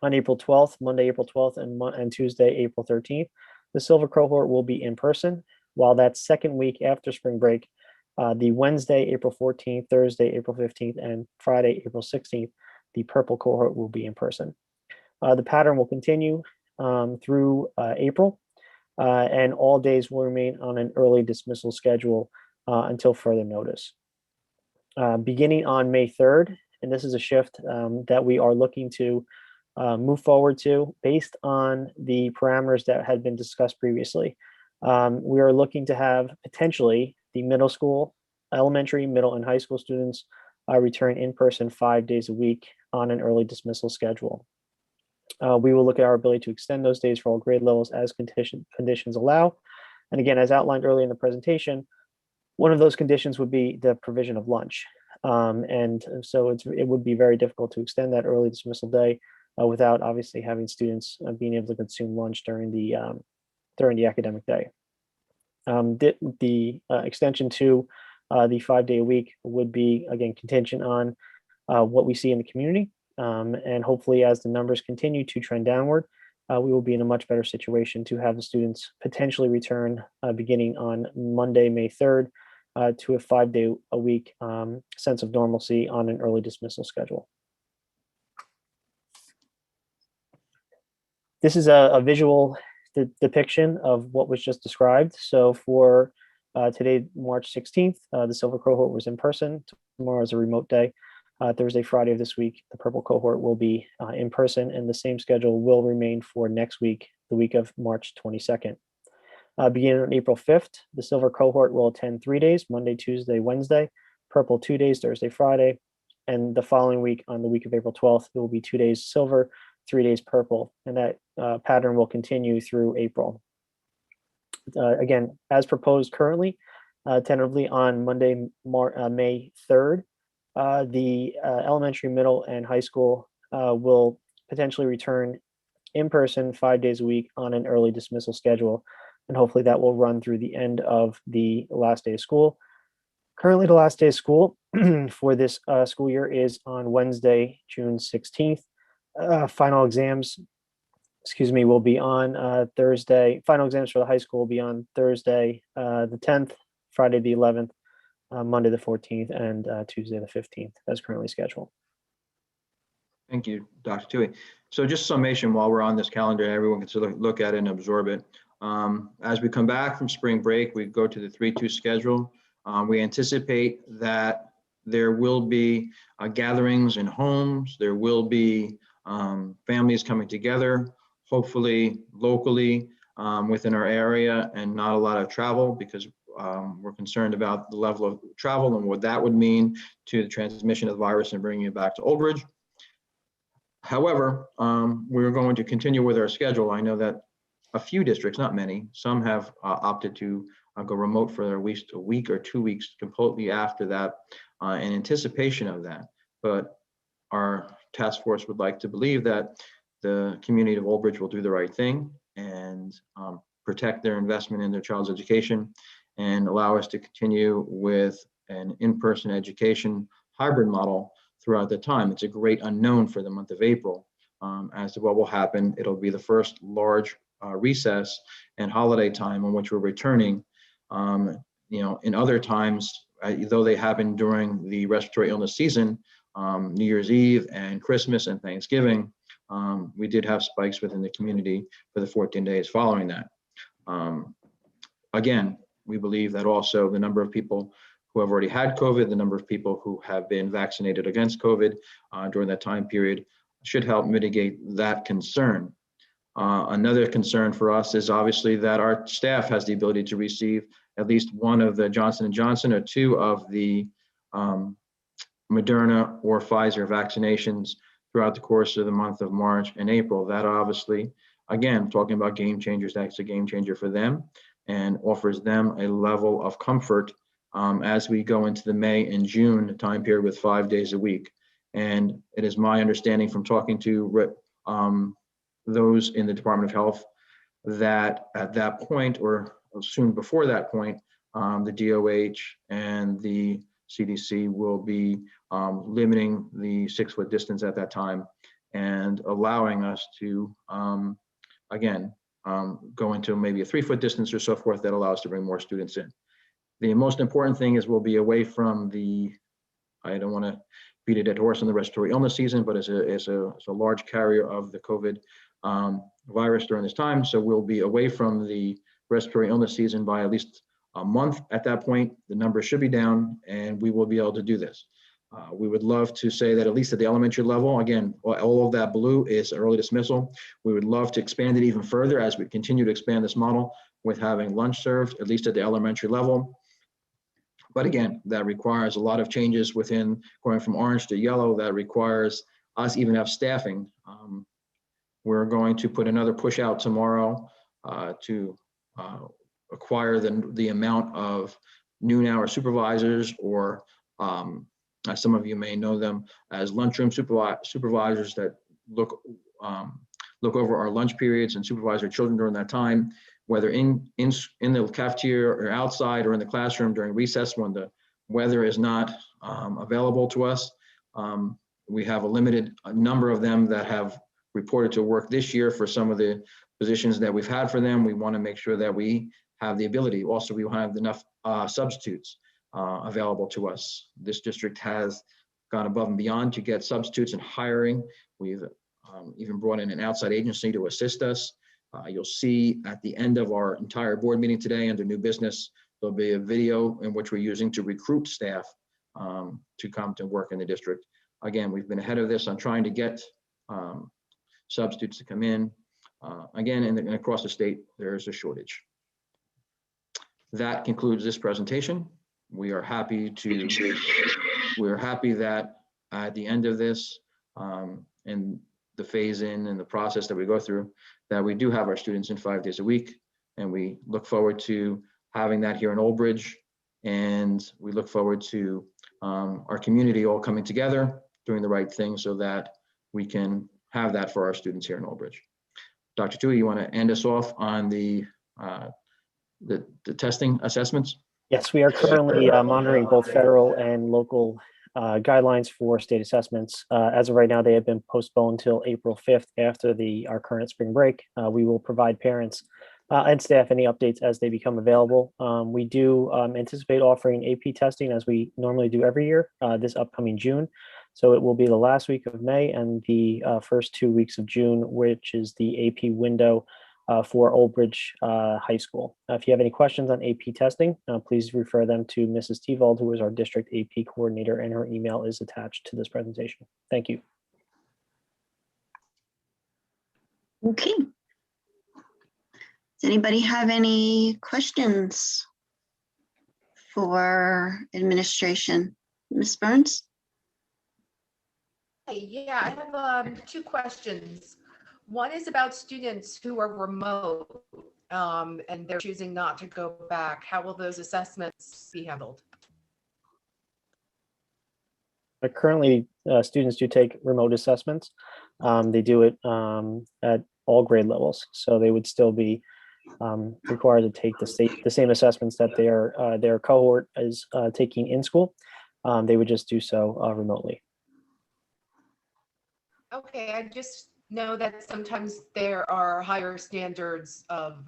on April 12th, Monday, April 12th, and Tuesday, April 13th, the silver cohort will be in person, while that second week after spring break, the Wednesday, April 14th, Thursday, April 15th, and Friday, April 16th, the purple cohort will be in person. The pattern will continue through April, and all days will remain on an early dismissal schedule until further notice. Beginning on May 3rd, and this is a shift that we are looking to move forward to based on the parameters that had been discussed previously. We are looking to have potentially the middle school, elementary, middle, and high school students return in person 5 days a week on an early dismissal schedule. We will look at our ability to extend those days for all grade levels as conditions allow. And again, as outlined earlier in the presentation, one of those conditions would be the provision of lunch. And so it would be very difficult to extend that early dismissal day without obviously having students being able to consume lunch during the academic day. The extension to the 5-day a week would be, again, contingent on what we see in the community. And hopefully as the numbers continue to trend downward, we will be in a much better situation to have the students potentially return beginning on Monday, May 3rd, to a 5-day a week sense of normalcy on an early dismissal schedule. This is a visual depiction of what was just described. So for today, March 16th, the silver cohort was in person. Tomorrow is a remote day. Thursday, Friday of this week, the purple cohort will be in person, and the same schedule will remain for next week, the week of March 22nd. Beginning on April 5th, the silver cohort will attend 3 days, Monday, Tuesday, Wednesday, purple 2 days, Thursday, Friday, and the following week, on the week of April 12th, it will be 2 days silver, 3 days purple, and that pattern will continue through April. Again, as proposed currently, tentatively on Monday, May 3rd, the elementary, middle, and high school will potentially return in person 5 days a week on an early dismissal schedule, and hopefully that will run through the end of the last day of school. Currently, the last day of school for this school year is on Wednesday, June 16th. Final exams, will be on Thursday. Final exams for the high school will be on Thursday, the 10th, Friday, the 11th, Monday, the 14th, and Tuesday, the 15th, as currently scheduled. Thank you, Dr. Tui. So just summation while we're on this calendar, everyone can sort of look at it and absorb it. As we come back from spring break, we go to the 3-2 schedule. We anticipate that there will be gatherings in homes. There will be families coming together, hopefully locally within our area, and not a lot of travel, because we're concerned about the level of travel and what that would mean to the transmission of the virus and bringing it back to Old Bridge. However, we're going to continue with our schedule. I know that a few districts, not many, some have opted to go remote for at least a week or 2 weeks completely after that in anticipation of that. But our task force would like to believe that the community of Old Bridge will do the right thing and protect their investment in their child's education and allow us to continue with an in-person education hybrid model throughout the time. It's a great unknown for the month of April as to what will happen. It'll be the first large recess and holiday time on which we're returning. In other times, though they happen during the respiratory illness season, New Year's Eve and Christmas and Thanksgiving, we did have spikes within the community for the 14 days following that. Again, we believe that also the number of people who have already had COVID, the number of people who have been vaccinated against COVID during that time period should help mitigate that concern. Another concern for us is obviously that our staff has the ability to receive at least one of the Johnson & Johnson or 2 of the Moderna or Pfizer vaccinations throughout the course of the month of March and April. That obviously, again, talking about game changers, that's a game changer for them and offers them a level of comfort as we go into the May and June time period with 5 days a week. And it is my understanding from talking to those in the Department of Health that at that point, or soon before that point, the DOH and the CDC will be limiting the 6-foot distance at that time and allowing us to, again, go into maybe a 3-foot distance or so forth that allows us to bring more students in. The most important thing is we'll be away from the, I don't want to beat a dead horse in the respiratory illness season, but as a large carrier of the COVID virus during this time. So we'll be away from the respiratory illness season by at least a month. At that point, the numbers should be down and we will be able to do this. We would love to say that at least at the elementary level, again, all of that blue is early dismissal. We would love to expand it even further as we continue to expand this model with having lunch served, at least at the elementary level. But again, that requires a lot of changes within going from orange to yellow. That requires us even have staffing. We're going to put another push out tomorrow to acquire the amount of noon hour supervisors, or as some of you may know them as lunchroom supervisors that look over our lunch periods and supervise our children during that time, whether in the cafeteria or outside or in the classroom during recess when the weather is not available to us. We have a limited number of them that have reported to work this year for some of the positions that we've had for them. We want to make sure that we have the ability. Also, we have enough substitutes available to us. This district has gone above and beyond to get substitutes and hiring. We've even brought in an outside agency to assist us. You'll see at the end of our entire board meeting today under new business, there'll be a video in which we're using to recruit staff to come to work in the district. Again, we've been ahead of this on trying to get substitutes to come in. Again, and across the state, there's a shortage. That concludes this presentation. We are happy that at the end of this and the phase in and the process that we go through, that we do have our students in 5 days a week. And we look forward to having that here in Old Bridge. And we look forward to our community all coming together, doing the right thing so that we can have that for our students here in Old Bridge. Dr. Tui, you want to end us off on the testing assessments? Yes, we are currently monitoring both federal and local guidelines for state assessments. As of right now, they have been postponed till April 5th after our current spring break. We will provide parents and staff any updates as they become available. We do anticipate offering AP testing as we normally do every year this upcoming June. So it will be the last week of May and the first 2 weeks of June, which is the AP window for Old Bridge High School. If you have any questions on AP testing, please refer them to Mrs. Tevald, who is our district AP coordinator, and her email is attached to this presentation. Thank you. Okay. Does anybody have any questions for administration? Ms. Burns? Hey, yeah, I have 2 questions. One is about students who are remote and they're choosing not to go back. How will those assessments be handled? Currently, students do take remote assessments. They do it at all grade levels, so they would still be required to take the same assessments that their cohort is taking in school. They would just do so remotely. Okay, I just know that sometimes there are higher standards of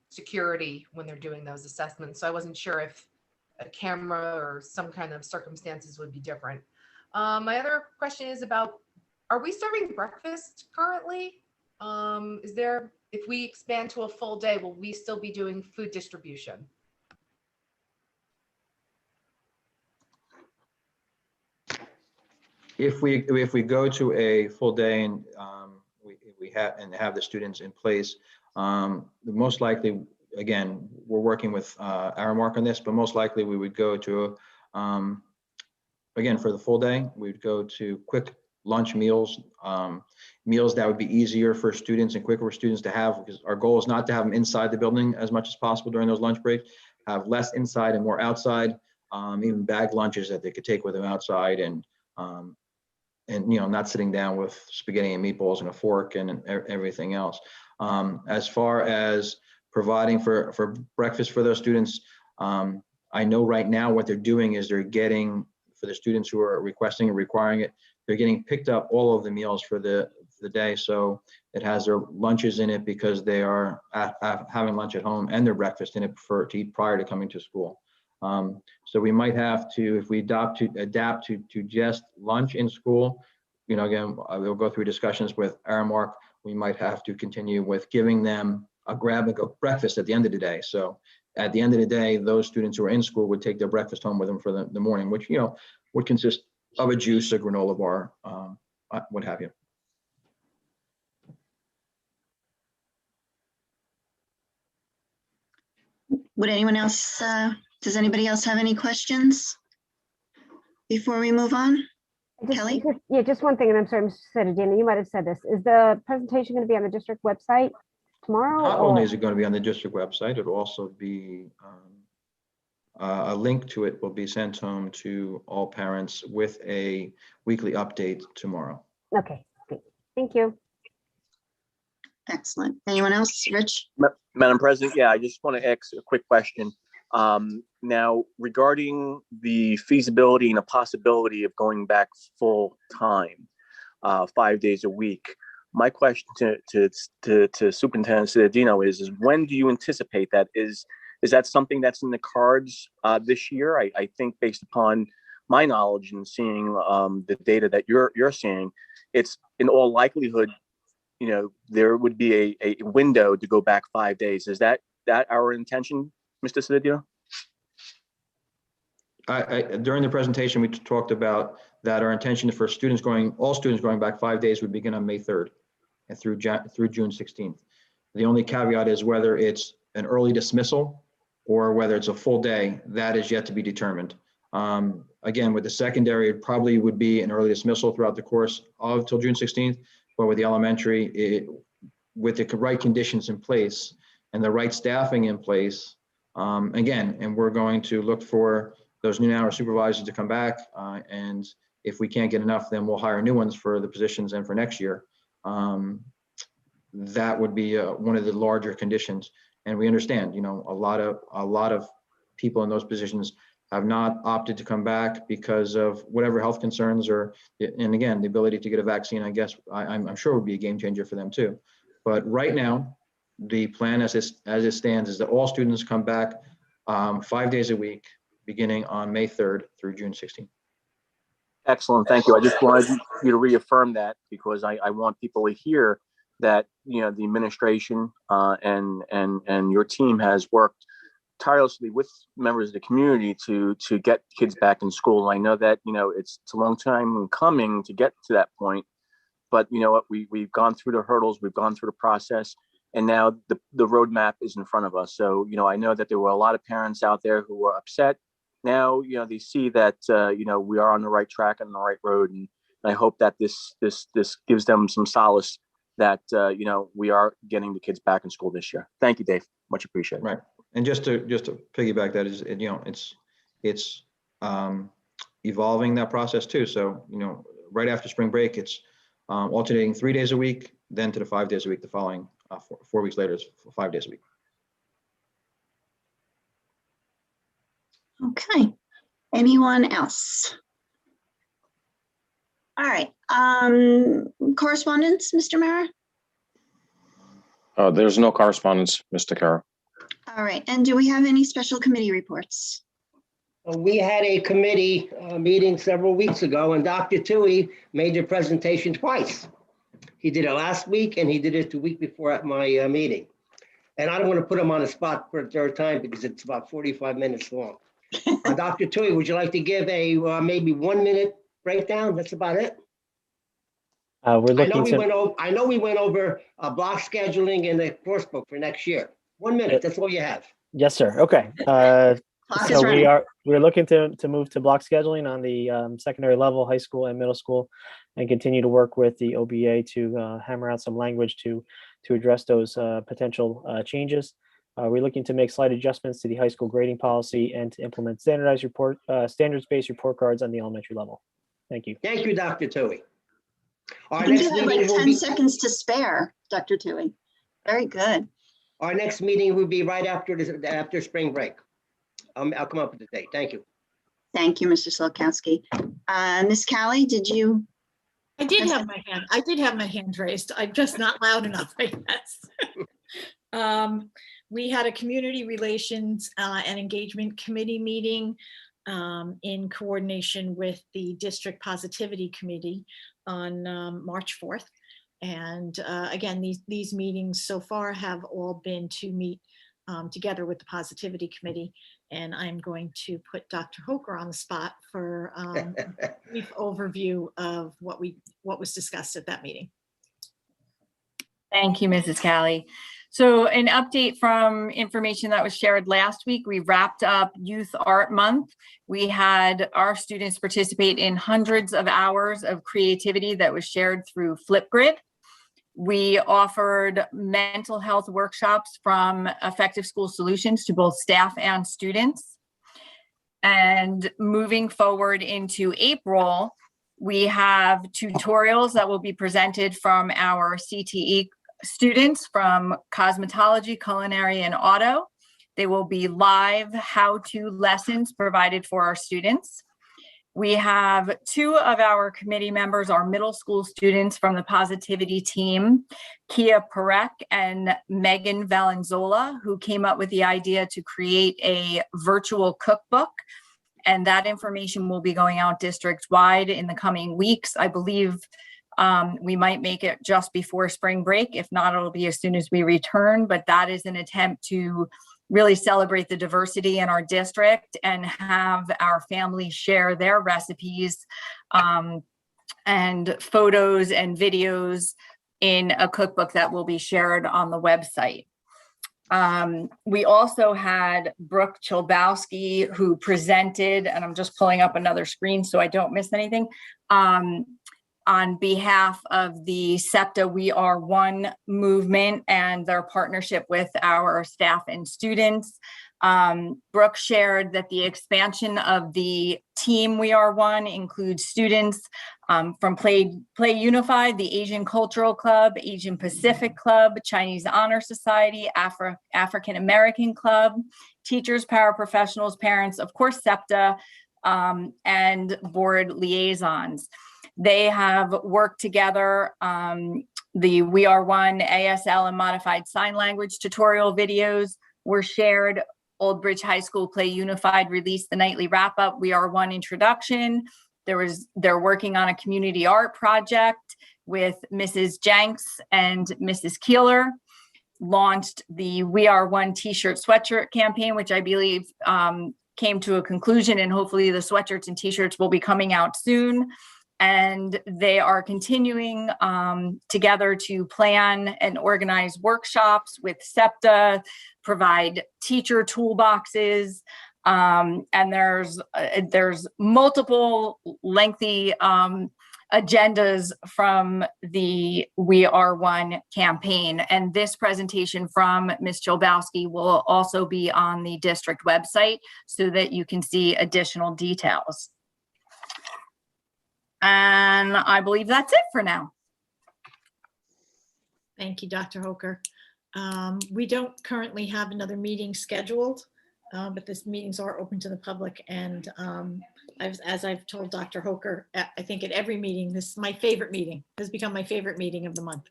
security when they're doing those assessments. So I wasn't sure if a camera or some kind of circumstances would be different. My other question is about, are we serving breakfast currently? If we expand to a full day, will we still be doing food distribution? If we go to a full day and we have the students in place, most likely, again, we're working with Aramark on this, but most likely we would go to again, for the full day, we'd go to quick lunch meals, meals that would be easier for students and quicker for students to have, because our goal is not to have them inside the building as much as possible during those lunch breaks, have less inside and more outside, even bag lunches that they could take with them outside, and not sitting down with spaghetti and meatballs and a fork and everything else. As far as providing for breakfast for those students, I know right now what they're doing is they're getting, for the students who are requesting and requiring it, they're getting picked up all of the meals for the day. So it has their lunches in it because they are having lunch at home, and their breakfast in it to eat prior to coming to school. So we might have to, if we adapt to just lunch in school, again, we'll go through discussions with Aramark. We might have to continue with giving them a grab-and-go breakfast at the end of the day. So at the end of the day, those students who are in school would take their breakfast home with them for the morning, which, would consist of a juice, a granola bar, what have you. Would anyone else, does anybody else have any questions before we move on? Kelly? Yeah, just one thing, and I'm sorry, Mr. Sedadina, you might have said this. Is the presentation going to be on the district website tomorrow? Not only is it going to be on the district website, it'll also be a link to it will be sent home to all parents with a weekly update tomorrow. Okay, thank you. Excellent. Anyone else? Rich? Madam President, yeah, I just want to ask a quick question. Now, regarding the feasibility and a possibility of going back full time, 5 days a week, my question to Superintendent Sedadino is when do you anticipate that? Is that something that's in the cards this year? I think based upon my knowledge and seeing the data that you're seeing, it's in all likelihood, there would be a window to go back 5 days. Is that our intention, Mr. Sedadino? During the presentation, we talked about that our intention for all students going back 5 days would begin on May 3rd and through June 16th. The only caveat is whether it's an early dismissal or whether it's a full day. That is yet to be determined. Again, with the secondary, it probably would be an early dismissal throughout the course of till June 16th, but with the elementary, with the right conditions in place and the right staffing in place, again, and we're going to look for those new hour supervisors to come back, and if we can't get enough, then we'll hire new ones for the positions and for next year. That would be one of the larger conditions. And we understand, a lot of people in those positions have not opted to come back because of whatever health concerns and again, the ability to get a vaccine, I guess, I'm sure would be a game changer for them too. But right now, the plan as it stands is that all students come back 5 days a week, beginning on May 3rd through June 16th. Excellent. Thank you. I just wanted you to reaffirm that because I want people to hear that, the administration and your team has worked tirelessly with members of the community to get kids back in school. And I know that, it's a long time coming to get to that point, but you know what, we've gone through the hurdles, we've gone through the process, and now the roadmap is in front of us. So, I know that there were a lot of parents out there who were upset. Now, they see that, we are on the right track and the right road. And I hope that this gives them some solace that, we are getting the kids back in school this year. Thank you, Dave. Much appreciated. Right. And just to piggyback that is, it's evolving that process too. So, right after spring break, it's alternating 3 days a week, then to the 5 days a week, the following 4 weeks later is 5 days a week. Okay. Anyone else? All right. Correspondence, Mr. Mara? There's no correspondence, Mr. Kara. All right. And do we have any special committee reports? We had a committee meeting several weeks ago, and Dr. Tui made the presentation twice. He did it last week, and he did it the week before at my meeting. And I don't want to put him on the spot for a third time because it's about 45 minutes long. Dr. Tui, would you like to give a maybe 1 minute breakdown? That's about it. We're looking I know we went over block scheduling and the course book for next year. 1 minute, that's all you have. Yes, sir. Okay. So we're looking to move to block scheduling on the secondary level, high school and middle school, and continue to work with the OBA to hammer out some language to address those potential changes. We're looking to make slight adjustments to the high school grading policy and to implement standards-based report cards on the elementary level. Thank you. Thank you, Dr. Tui. Our You next have meeting like will 10 be seconds to spare, Dr. Tui. Very good. Our next meeting will be right after spring break. I'll come up with the date. Thank you. Thank you, Mr. Solkowski. Ms. Callie, did you? I did have my hand raised. I'm just not loud enough, I guess. We had a community relations and engagement committee meeting in coordination with the district positivity committee on March 4th. And again, these meetings so far have all been to meet together with the positivity committee. And I'm going to put Dr. Hoker on the spot for a brief overview of what was discussed at that meeting. Thank you, Mrs. Callie. So an update from information that was shared last week, we wrapped up Youth Art Month. We had our students participate in hundreds of hours of creativity that was shared through Flipgrid. We offered mental health workshops from Effective School Solutions to both staff and students. And moving forward into April, we have tutorials that will be presented from our CTE students from cosmetology, culinary, and auto. They will be live how-to lessons provided for our students. We have 2 of our committee members, our middle school students from the positivity team, Kia Perek and Megan Valenzola, who came up with the idea to create a virtual cookbook. And that information will be going out district-wide in the coming weeks. I believe we might make it just before spring break. If not, it'll be as soon as we return, but that is an attempt to really celebrate the diversity in our district and have our families share their recipes and photos and videos in a cookbook that will be shared on the website. We also had Brooke Chilbowski, who presented, and I'm just pulling up another screen so I don't miss anything, on behalf of the SEPTA We Are One movement and their partnership with our staff and students. Brooke shared that the expansion of the team We Are One includes students from Play Unified, the Asian Cultural Club, Asian Pacific Club, Chinese Honor Society, African American Club, teachers, paraprofessionals, parents, of course, SEPTA, and board liaisons. They have worked together. The We Are One ASL and modified sign language tutorial videos were shared. Old Bridge High School Play Unified released the nightly wrap up We Are One introduction. They're working on a community art project with Mrs. Jenks and Mrs. Keeler. Launched the We Are One t-shirt sweatshirt campaign, which I believe came to a conclusion, and hopefully the sweatshirts and t-shirts will be coming out soon. And they are continuing together to plan and organize workshops with SEPTA, provide teacher toolboxes, and there's multiple lengthy agendas from the We Are One campaign. And this presentation from Ms. Chobowski will also be on the district website so that you can see additional details. And I believe that's it for now. Thank you, Dr. Hoker. We don't currently have another meeting scheduled, but these meetings are open to the public. And as I've told Dr. Hoker, I think at every meeting, this is my favorite meeting, has become my favorite meeting of the month.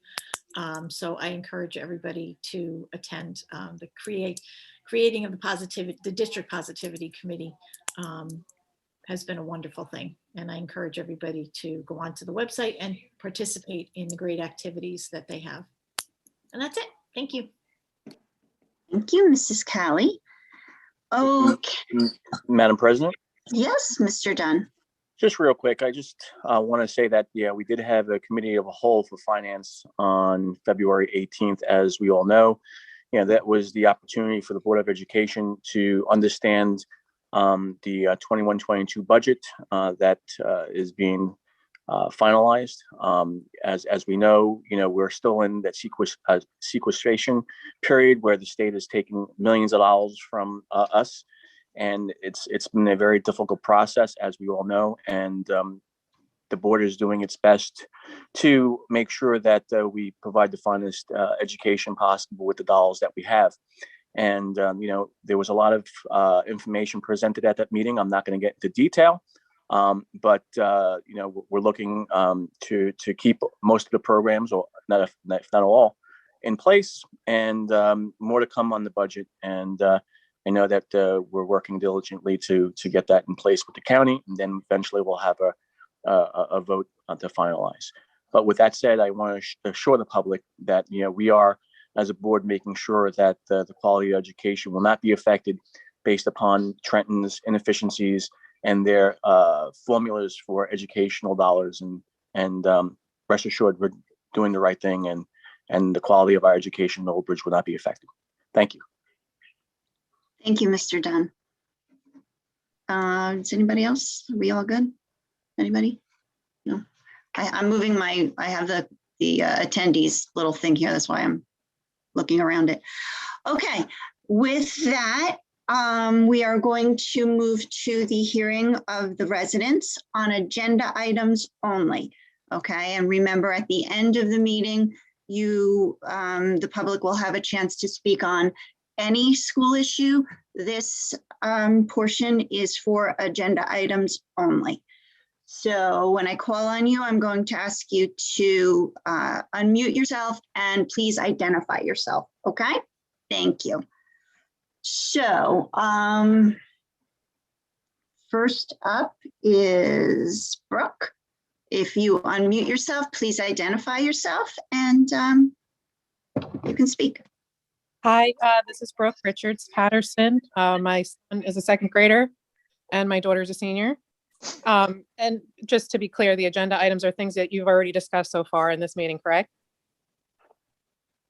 So I encourage everybody to attend. The creating of the District Positivity Committee has been a wonderful thing. And I encourage everybody to go onto the website and participate in the great activities that they have. And that's it. Thank you. Thank you, Mrs. Callie. Okay. Madam President, Yes, Mr. Dunn. just real quick, I just want to say that, yeah, we did have a committee of a whole for finance on February 18th, as we all know. You know, that was the opportunity for the Board of Education to understand the 21-22 budget that is being finalized. As we know, we're still in that sequestration period where the state is taking millions of dollars from us, and it's been a very difficult process, as we all know. And the board is doing its best to make sure that we provide the finest education possible with the dollars that we have. And, there was a lot of information presented at that meeting. I'm not going to get into detail, but, we're looking to keep most of the programs, or if not all, in place, and more to come on the budget. And I know that we're working diligently to get that in place with the county, and then eventually we'll have a vote to finalize. But with that said, I want to assure the public that, we are, as a board, making sure that the quality of education will not be affected based upon Trenton's inefficiencies and their formulas for educational dollars. And rest assured, we're doing the right thing, and the quality of our education in Old Bridge will not be affected. Thank you. Thank you, Mr. Dunn. Is anybody else? Are we all good? Anybody? No. I'm moving I have the attendees little thing here. That's why I'm looking around it. Okay, with that, we are going to move to the hearing of the residents on agenda items only. Okay, and remember, at the end of the meeting, the public will have a chance to speak on any school issue. This portion is for agenda items only. So when I call on you, I'm going to ask you to unmute yourself and please identify yourself. Okay, thank you. So first up is Brooke. If you unmute yourself, please identify yourself and you can speak. Hi, this is Brooke Richards Patterson. My son is a second grader and my daughter's a senior. And just to be clear, the agenda items are things that you've already discussed so far in this meeting, correct?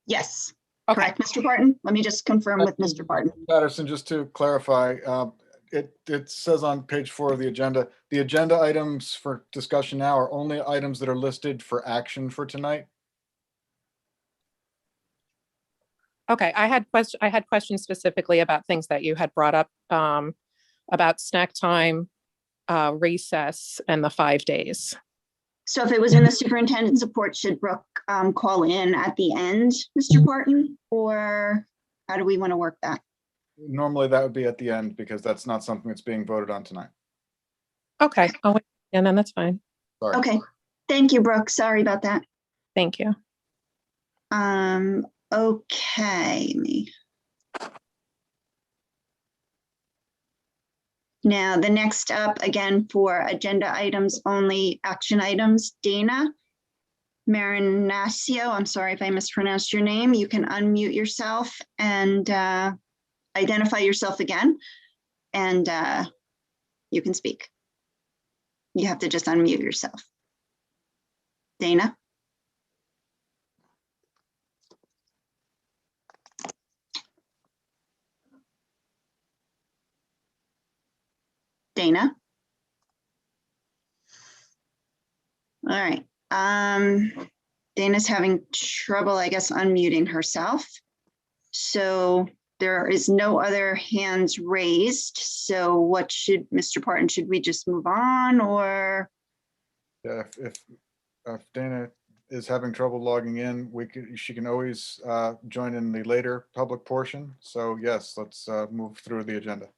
Yes, okay. Correct. Mr. Barton, let me just confirm with Mr. Barton. Patterson, just to clarify, it says on page 4 of the agenda items for discussion now are only items that are listed for action for tonight. Okay, I had questions specifically about things that you had brought up, about snack time, recess, and the 5 days. So if it was in the superintendent's report, should Brooke call in at the end, Mr. Parton? Or how do we want to work that? Normally that would be at the end because that's not something that's being voted on tonight. Okay, I'll wait, and then that's fine. Sorry. Okay, thank you, Brooke. Sorry about that. Thank you. Okay. Now, the next up, again, for agenda items only, action items, Dana Marinaccio, I'm sorry if I mispronounced your name. You can unmute yourself and identify yourself again, and you can speak. You have to just unmute yourself. Dana? Dana? All right. Dana's having trouble, I guess, unmuting herself. So there is no other hands raised. So what should, Mr. Parton, should we just move on or? Yeah, if Dana is having trouble logging in, she can always join in the later public portion. So yes, let's move through the agenda.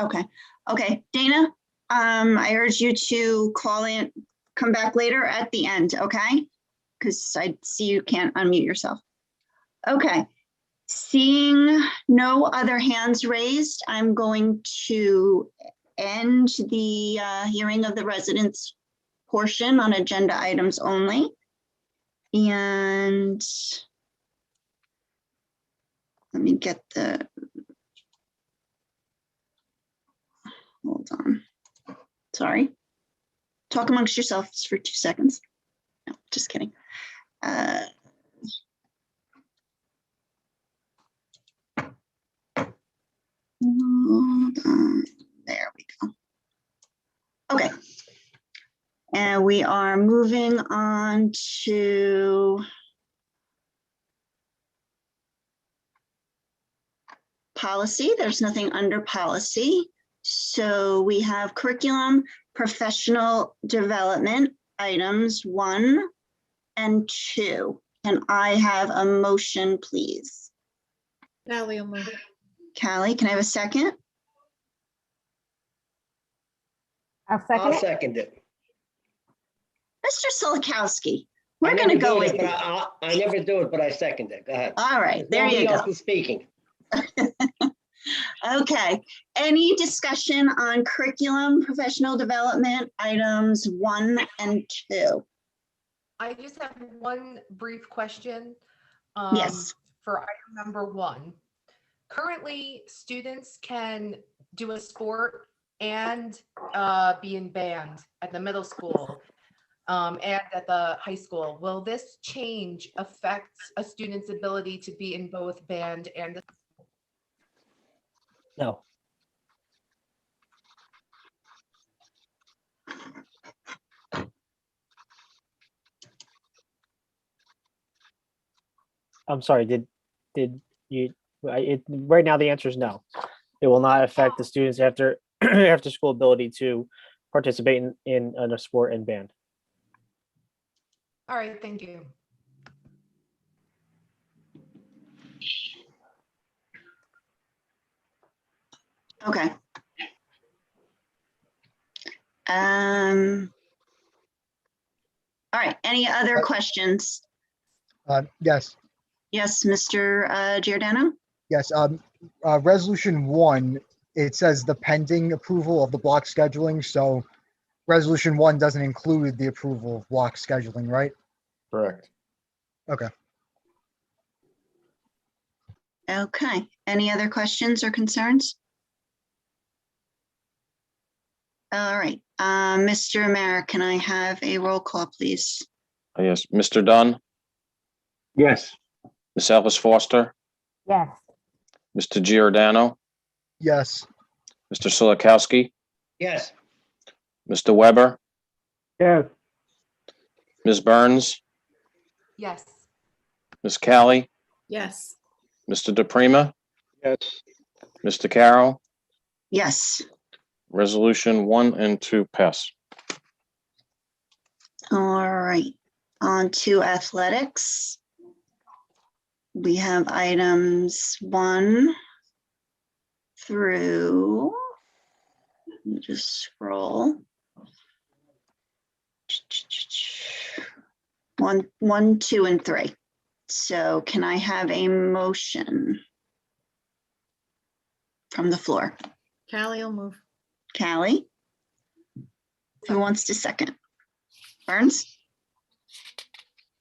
Okay. Okay, Dana, I urge you to call in, come back later at the end, okay? Because I see you can't unmute yourself. Okay. Seeing no other hands raised, I'm going to end the hearing of the residents portion on agenda items only. And let me get the, hold on. Sorry. Talk amongst yourselves for 2 seconds. No, just kidding. Hold on. There we go. Okay. And we are moving on to policy. There's nothing under policy. So we have curriculum, professional development, items 1 and 2. Can I have a motion, please? Callie will move. Callie, can I have a second? I'll second I'll it. second it. Mr. Solikowski, I we're never going to go do with it, but I never do it, but I second it. Go ahead. All right, there Nobody you else go. is speaking. Okay, any discussion on curriculum, professional development, items 1 and 2? I just have one brief question. Yes. For item number 1. Currently, students can do a sport and be in band at the middle school and at the high school. Will this change affect a student's ability to be in both band and? No. I'm sorry, did you, right now the answer is no. It will not affect the students after after school ability to participate in a sport and band. All right, thank you. Okay. All right, any other questions? Yes, Yes, Mr. Giordano? yes. Resolution 1, it says the pending approval of the block scheduling. So resolution 1 doesn't include the approval of block scheduling, right? Correct. Okay. Okay, any other questions or concerns? All right, Mr. Mayor, can I have a roll call, please? Yes, Mr. Dunn, Yes. Ms. Elvis Foster, Yes. Mr. Giordano, Yes. Mr. Solikowski, Yes. Mr. Weber, Yes. Ms. Burns, Yes. Ms. Callie, Yes. Mr. DePrima, Yes. Mr. Carroll, Yes. resolution 1 and 2 pass. All right, on to athletics. We have items 1 through, let me just scroll. 1, 2, and 3. So can I have a motion from the floor? Callie will move. Callie? Who wants to second? Burns?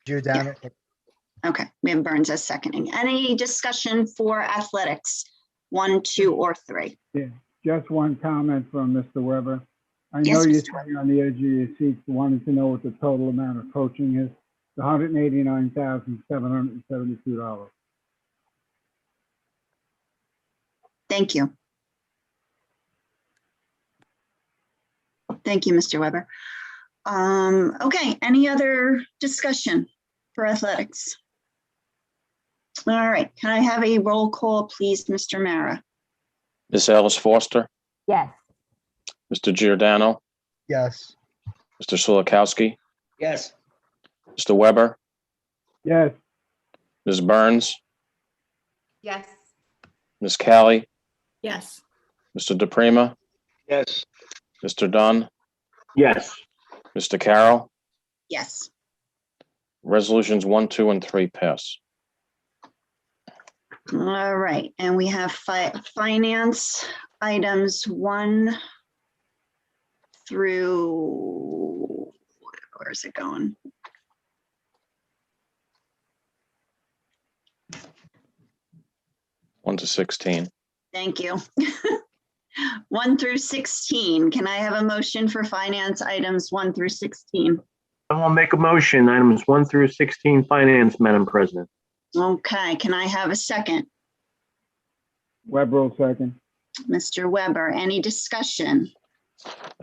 Giordano. Okay, we have Burns as seconding. Any discussion for athletics? 1, 2, or 3? Yeah, just one comment from Mr. Weber. I Yes, know you're Mr. Weber. sitting on the edge of your seats, wanting to know what the total amount of coaching is. It's $189,772. Thank you. Thank you, Mr. Weber. Okay, any other discussion for athletics? All right, can I have a roll call, please, Mr. Mara? Ms. Ellis Foster, Yes. Mr. Giordano, Yes. Mr. Sulikowski, Yes. Mr. Weber, Yes. Ms. Burns, Yes. Ms. Callie, Yes. Mr. DePrima, Yes. Mr. Dunn, Yes. Mr. Carroll, Yes. resolutions 1, 2, and 3 pass. All right, and we have finance items 1 through, where's it going? One to 16. Thank you. 1 through 16. Can I have a motion for finance items 1 through 16? I'll make a motion, items 1 through 16, finance, Madam President. Okay, can I have a second? Weber will second. Mr. Weber, any discussion?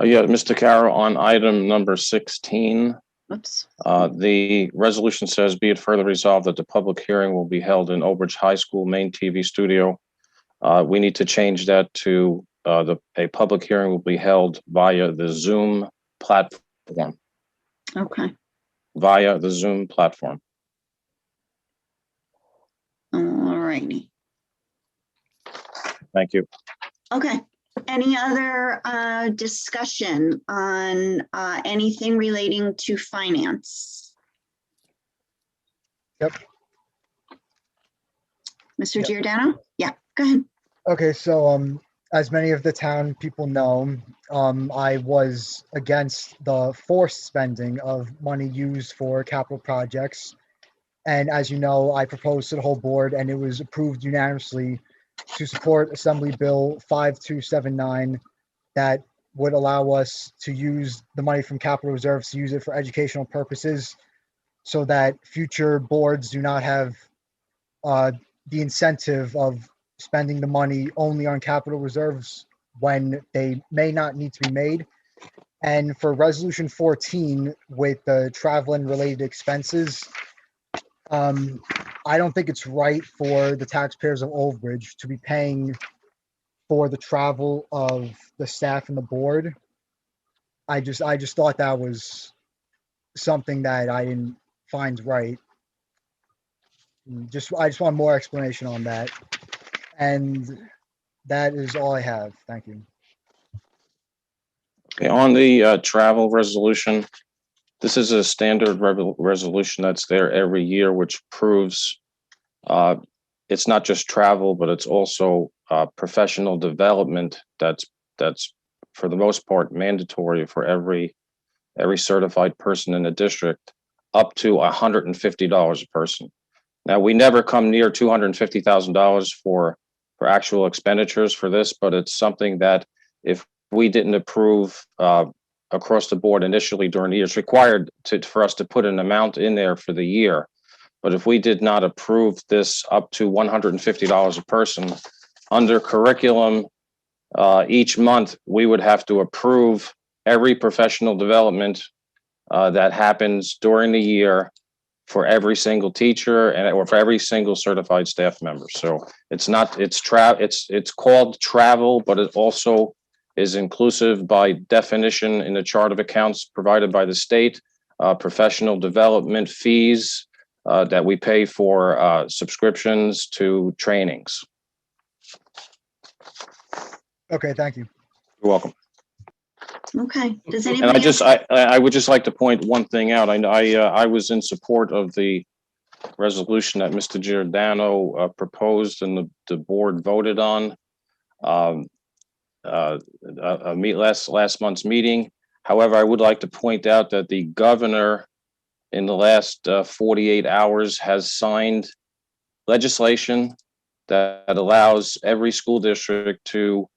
Yeah, Mr. Carroll, on item number 16, Oops. the resolution says, be it further resolved that the public hearing will be held in Old Bridge High School main TV studio. We need to change that to a public hearing will be held via the Zoom platform. Okay. Via the Zoom platform. All righty. Thank you. Okay. Any other discussion on anything relating to finance? Yep. Mr. Yep. Giordano? Yeah, go ahead. Okay, so as many of the town people know, I was against the forced spending of money used for capital projects. And as you know, I proposed to the whole board and it was approved unanimously to support Assembly Bill 5279 that would allow us to use the money from capital reserves to use it for educational purposes so that future boards do not have the incentive of spending the money only on capital reserves when they may not need to be made. And for resolution 14 with the travel and related expenses, I don't think it's right for the taxpayers of Old Bridge to be paying for the travel of the staff and the board. I just thought that was something that I didn't find right. I just want more explanation on that. And that is all I have. Thank you. Okay, on the travel resolution, this is a standard resolution that's there every year, which proves it's not just travel, but it's also professional development that's for the most part mandatory for every certified person in the district, up to $150 a person. Now, we never come near $250,000 for actual expenditures for this, but it's something that if we didn't approve across the board initially during the year, it's required for us to put an amount in there for the year. But if we did not approve this up to $150 a person under curriculum each month, we would have to approve every professional development that happens during the year for every single teacher or for every single certified staff member. So it's called travel, but it also is inclusive by definition in the chart of accounts provided by the state, professional development fees that we pay for subscriptions to trainings. Okay, thank you. You're welcome. Okay, does And anybody else? I would just like to point one thing out. I was in support of the resolution that Mr. Giordano proposed and the board voted on last month's meeting. However, I would like to point out that the governor in the last 48 hours has signed legislation that allows every school district to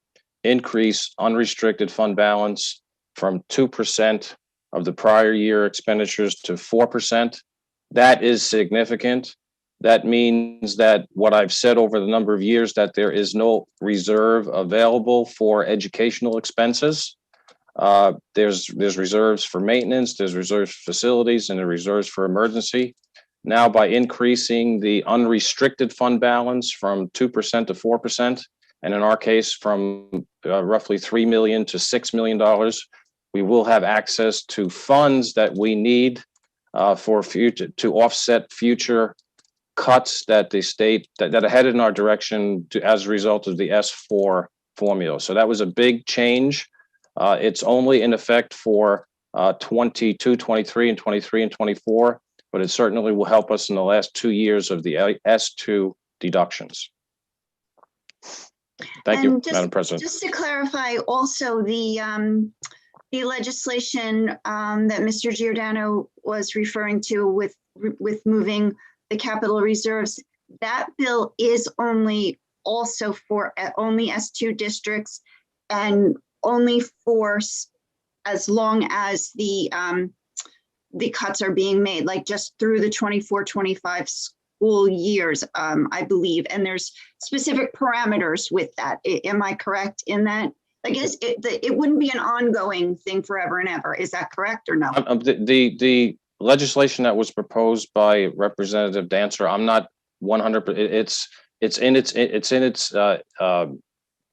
increase unrestricted fund balance from 2% of the prior year expenditures to 4%. That is significant. That means that what I've said over the number of years, that there is no reserve available for educational expenses. There's reserves for maintenance, there's reserves for facilities, and there are reserves for emergency. Now, by increasing the unrestricted fund balance from 2% to 4%, and in our case, from roughly $3 million to $6 million, we will have access to funds that we need for future to offset future cuts that the state that are headed in our direction as a result of the S4 formula. So that was a big change. It's only in effect for 22, 23, and 23 and 24, but it certainly will help us in the last 2 years of the S2 deductions. Thank you, Madam President. Just to clarify, also the legislation that Mr. Giordano was referring to with moving the capital reserves, that bill is only also for only S2 districts and only for as long as the cuts are being made, like just through the 24-25 school years, I believe. And there's specific parameters with that. Am I correct in that? I guess it wouldn't be an ongoing thing forever and ever. Is that correct or no? The legislation that was proposed by Representative Dancer, I'm not 100%. It's in its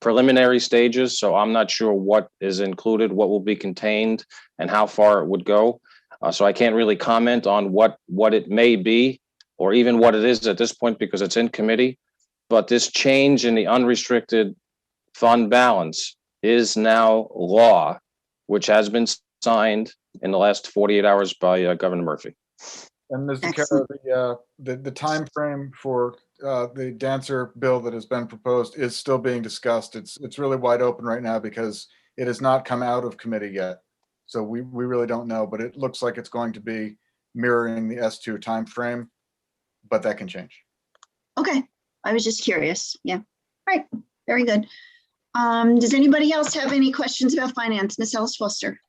preliminary stages, so I'm not sure what is included, what will be contained, and how far it would go. So I can't really comment on what it may be, or even what it is at this point, because it's in committee. But this change in the unrestricted fund balance is now law, which has been signed in the last 48 hours by Governor Murphy. And Mr. Carroll, the time frame for the Dancer bill that has been proposed is still being discussed. It's really wide open right now because it has not come out of committee yet. So we really don't know, but it looks like it's going to be mirroring the S2 time frame, but that can change. Okay, I was just curious. Yeah, all right, very good. Does anybody else have any questions about finance? Ms. Ellis Foster.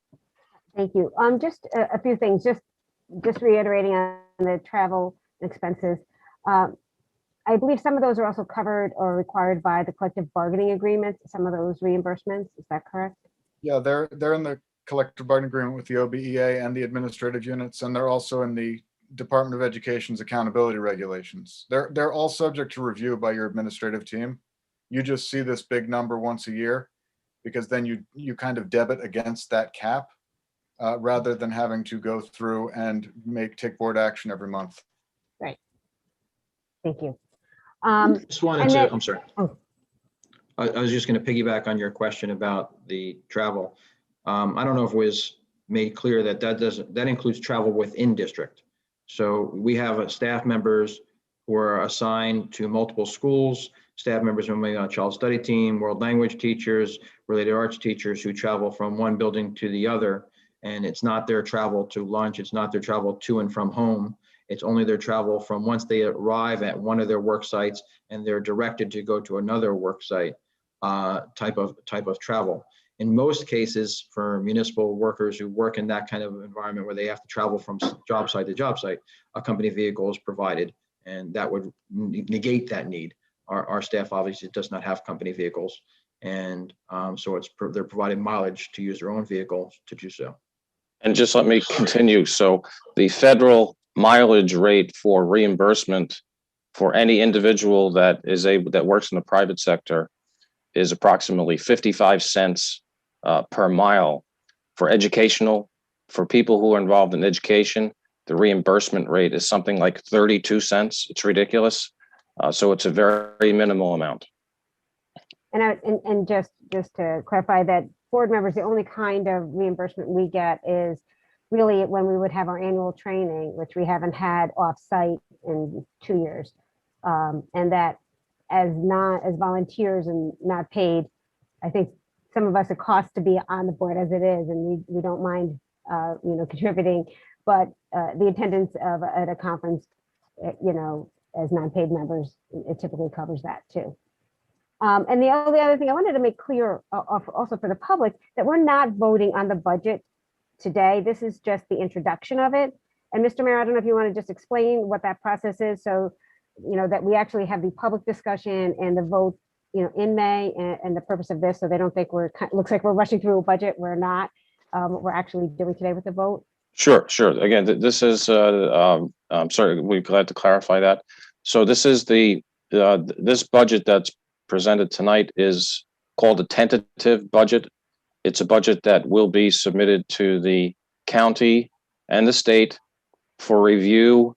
Thank you. Just a few things, just reiterating on the travel expenses. I believe some of those are also covered or required by the collective bargaining agreements, some of those reimbursements. Is that correct? Yeah, they're in the collective bargaining agreement with the OBEA and the administrative units, and they're also in the Department of Education's accountability regulations. They're all subject to review by your administrative team. You just see this big number once a year because then you kind of debit against that cap rather than having to go through and take board action every month. Right. Thank you. Just wanted to, I'm sorry. Oh. I was just going to piggyback on your question about the travel. I don't know if it was made clear that includes travel within district. So we have staff members who are assigned to multiple schools, staff members who may be on a child study team, world language teachers, related arts teachers who travel from one building to the other. And it's not their travel to lunch. It's not their travel to and from home. It's only their travel from once they arrive at one of their work sites and they're directed to go to another work site type of travel. In most cases, for municipal workers who work in that kind of environment where they have to travel from job site to job site, a company vehicle is provided, and that would negate that need. Our staff obviously does not have company vehicles, and so they're provided mileage to use their own vehicle to do so. And just let me continue. So the federal mileage rate for reimbursement for any individual that works in the private sector is approximately 55 cents per mile. For educational, for people who are involved in education, the reimbursement rate is something like 32 cents. It's ridiculous. So it's a very minimal amount. And just to clarify that board members, the only kind of reimbursement we get is really when we would have our annual training, which we haven't had off-site in 2 years. And that as volunteers and not paid, I think some of us, it costs to be on the board as it is, and we don't mind, contributing, but the attendance at a conference, as non-paid members, it typically covers that too. And the other thing I wanted to make clear also for the public, that we're not voting on the budget today. This is just the introduction of it. And Mr. Mayor, I don't know if you want to just explain what that process is, so that we actually have the public discussion and the vote in May, and the purpose of this, so they don't think looks like we're rushing through a budget. We're not. What we're actually doing today with the vote. Sure. Again, this is, I'm sorry, we're glad to clarify that. So this is this budget that's presented tonight is called a tentative budget. It's a budget that will be submitted to the county and the state for review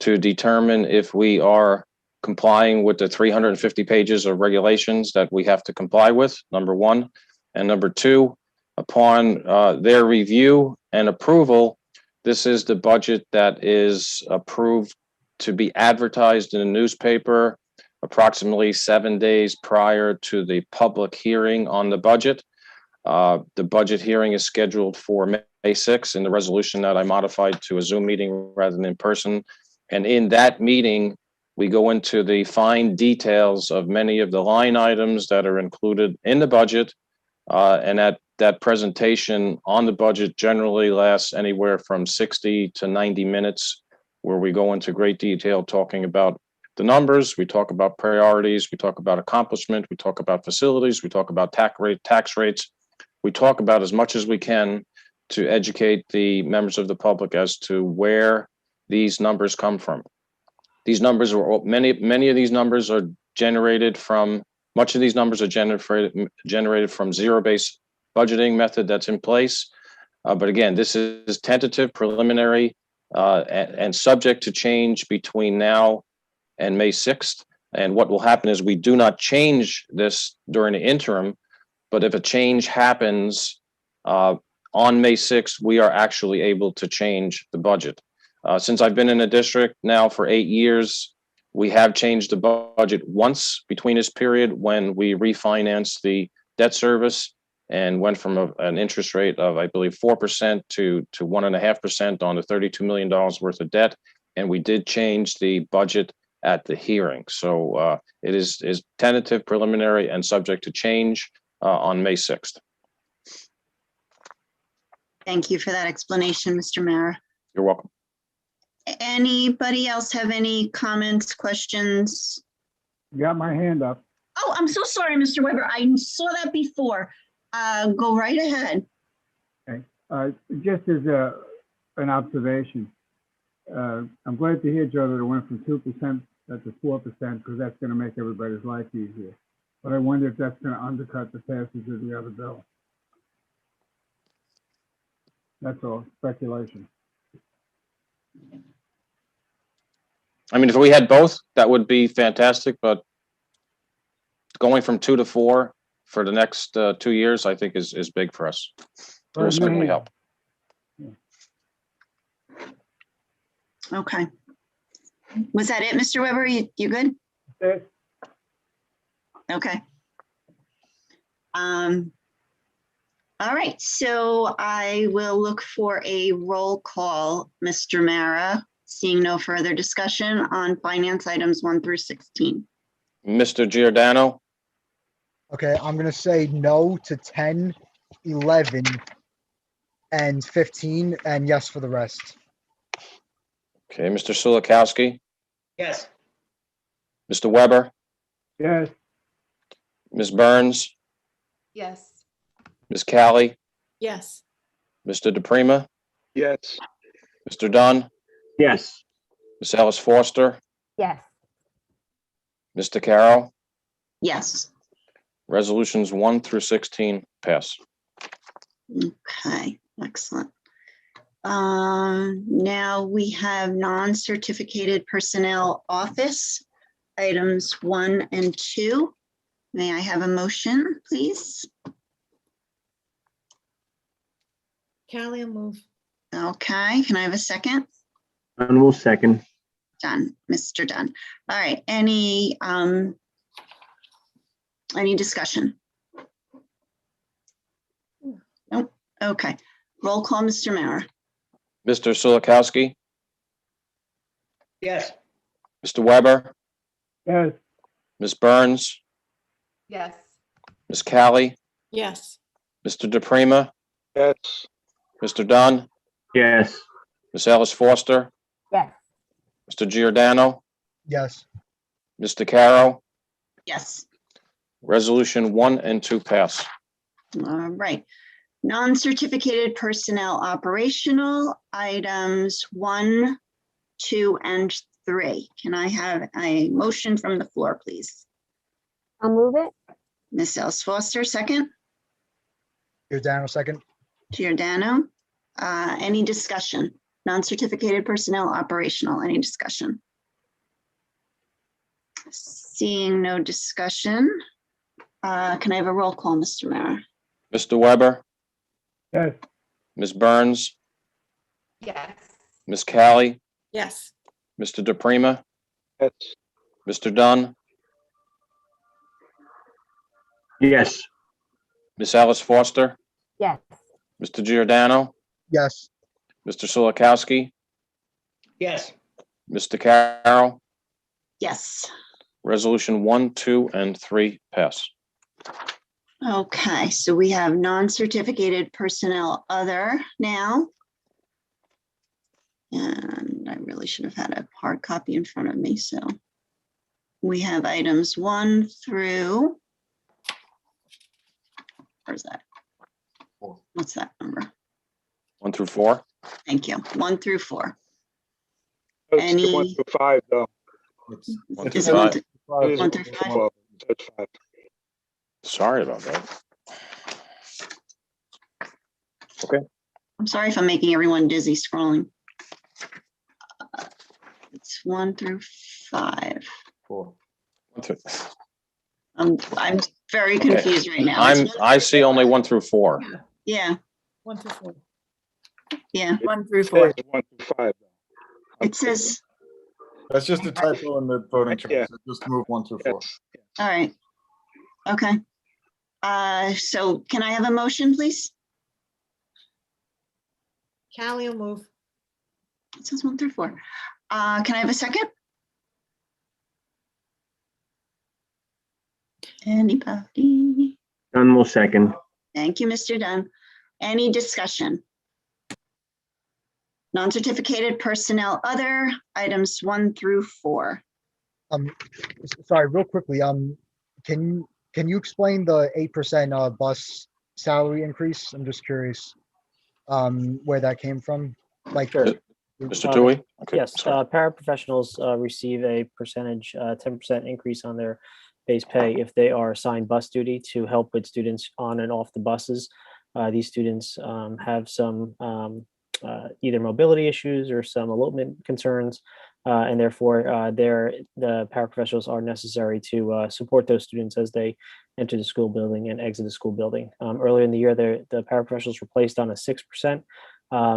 to determine if we are complying with the 350 pages of regulations that we have to comply with, number one. And number two, upon their review and approval, this is the budget that is approved to be advertised in a newspaper approximately 7 days prior to the public hearing on the budget. The budget hearing is scheduled for May 6th in the resolution that I modified to a Zoom meeting rather than in person. And in that meeting, we go into the fine details of many of the line items that are included in the budget. And that presentation on the budget generally lasts anywhere from 60 to 90 minutes, where we go into great detail talking about the numbers, we talk about priorities, we talk about accomplishment, we talk about facilities, we talk about tax rates. We talk about as much as we can to educate the members of the public as to where these numbers come from. These numbers are many of these numbers are generated from much of these numbers are generated from zero-based budgeting method that's in place. But again, this is tentative, preliminary, and subject to change between now and May 6th. And what will happen is we do not change this during the interim, but if a change happens on May 6th, we are actually able to change the budget. Since I've been in the district now for 8 years, we have changed the budget once between this period when we refinanced the debt service and went from an interest rate of, I believe, 4% to 1.5% on the $32 million worth of debt. And we did change the budget at the hearing. So it is tentative, preliminary, and subject to change on May 6th. Thank you for that explanation, Mr. Mara. You're welcome. Anybody else have any comments, questions? Got my hand up. Oh, I'm so sorry, Mr. Weber. I saw that before. Go right ahead. Okay. Just as an observation, I'm glad to hear, Joe, that it went from 2% to 4%, because that's going to make everybody's life easier. But I wonder if that's going to undercut the passage of the other bill. That's all speculation. I mean, if we had both, that would be fantastic, but going from 2 to 4 for the next 2 years, I think is big for us. It will certainly help. Okay. Was that it, Mr. Weber? You good? Okay. Okay. All right, so I will look for a roll call, Mr. Mara, seeing no further discussion on finance items 1 through 16. Mr. Giordano? Okay, I'm going to say no to 10, 11, and 15, and yes for the rest. Okay, Mr. Sulikowski? Yes. Mr. Weber? Yes. Ms. Burns? Yes. Ms. Callie? Yes. Mr. DePrima? Yes. Mr. Dunn? Yes. Ms. Ellis Foster, Yes. Mr. Carroll. Yes. Resolutions 1 through 16 pass. Okay, excellent. Now we have non-certificated personnel office, items 1 and 2. May I have a motion, please? Callie will move. Okay, can I have a second? Dunn will second. Done, Mr. Dunn. All right, any discussion? Nope, okay. Roll call, Mr. Mara. Mr. Sulikowski, Yes. Mr. Weber, Yes. Ms. Burns, Yes. Ms. Callie, Yes. Mr. DePrima, Yes. Mr. Dunn, Yes. Ms. Ellis Foster, Yes. Mr. Giordano, Yes. Mr. Carroll. Yes. Resolution 1 and 2 pass. All right. Non-certificated personnel operational items 1, 2, and 3. Can I have a motion from the floor, please? I'll move it. Ms. Ellis Foster, second. Giordano, second. Giordano. Any discussion? Non-certificated personnel operational, any discussion? Seeing no discussion, can I have a roll call, Mr. Mara? Mr. Weber, Yes. Ms. Burns, Yes. Ms. Callie, Yes. Mr. DePrima, Yes. Mr. Dunn, Yes. Ms. Ellis Foster, Yes. Mr. Giordano, Yes. Mr. Sulikowski, Yes. Mr. Carroll. Yes. Resolution 1, 2, and 3 pass. Okay, so we have non-certificated personnel other now. And I really should have had a hard copy in front of me, so. We have items 1 through. Where's that? What's that number? 1 through 4. Thank you. 1 through 4. It's Any- 1 through 5, though. It's 1 Is through it 1 5. through It is 1 through 5? It's 5. Sorry about that. Okay. I'm sorry if I'm making everyone dizzy scrolling. It's 1 through 5. 4. 1 through. I'm very confused right now. I see only 1 through 4. Yeah, 1 through 4. yeah. 1 through 4. It's 1 through 5. It says, That's just a typo in the voting chart. Yeah. So just move 1 through 4. all right. Okay. So can I have a motion, please? Callie will move. It says 1 through 4. Can I have a second? Anybody? Dunn will second. Thank you, Mr. Dunn. Any discussion? Non-certificated personnel other, items 1 through 4. Sorry, real quickly, can you explain the 8% bus salary increase? I'm just curious, where that came from? Like, Sure. Mr. Tui? Okay, Yes, sorry. paraprofessionals receive a percentage, 10% increase on their base pay if they are assigned bus duty to help with students on and off the buses. These students have some either mobility issues or some elopement concerns, and therefore the paraprofessionals are necessary to support those students as they enter the school building and exit the school building. Earlier in the year, the paraprofessionals were placed on a 6%.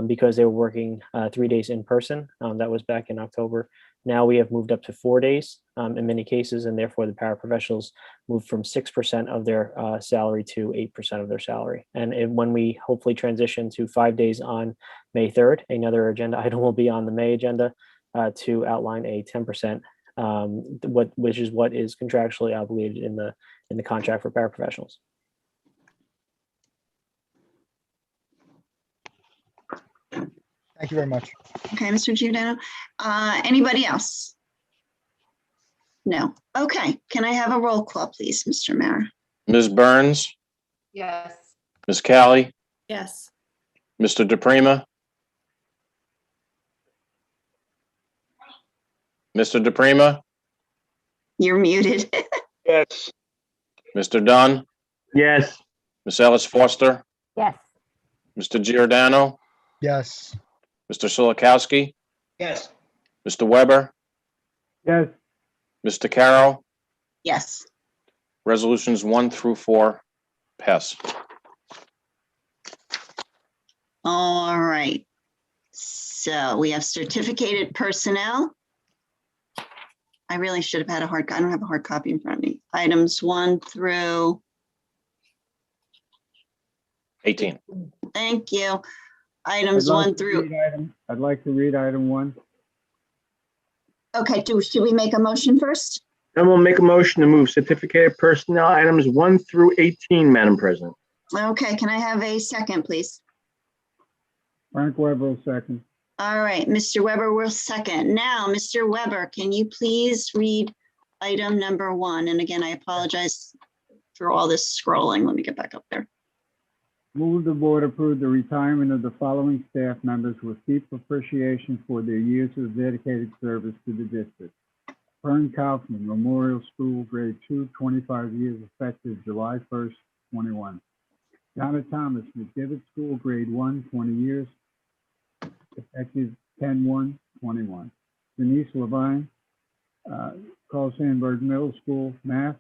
Because they were working 3 days in person. That was back in October. Now we have moved up to 4 days in many cases, and therefore the paraprofessionals moved from 6% of their salary to 8% of their salary. And when we hopefully transition to 5 days on May 3rd, another agenda item will be on the May agenda to outline a 10%, which is what is contractually obligated in the contract for paraprofessionals. thank you very much. Okay, Mr. Giordano. Anybody else? No. Okay, can I have a roll call, please, Mr. Mayor? Ms. Burns, Yes. Ms. Callie, Yes. Mr. DePrima, Mr. DePrima, You're muted. Yes. Mr. Dunn, Yes. Ms. Ellis Foster, Yes. Mr. Giordano, Yes. Mr. Silikowski, Yes. Mr. Weber, Yes. Mr. Carroll. Yes. Resolutions 1 through 4 pass. All right. So we have certificated personnel. I really should have had I don't have a hard copy in front of me. Items 1 through, 18. thank you. Items 1 through, I'd like to read item 1. okay, should we make a motion first? Then we'll make a motion to move certificated personnel items 1 through 18, Madam President. Okay, can I have a second, please? Frank Weber will second. All right, Mr. Weber will second. Now, Mr. Weber, can you please read item number 1? And again, I apologize for all this scrolling. Let me get back up there. Move the board approve the retirement of the following staff members with deep appreciation for their years of dedicated service to the district. Fern Kaufman, Memorial School, grade 2, 25 years, effective July 1st, 21. Donna Thomas, McDivitt School, grade 1, 20 years, effective 10/1/21. Denise Levine, Carl Sandburg Middle School, math,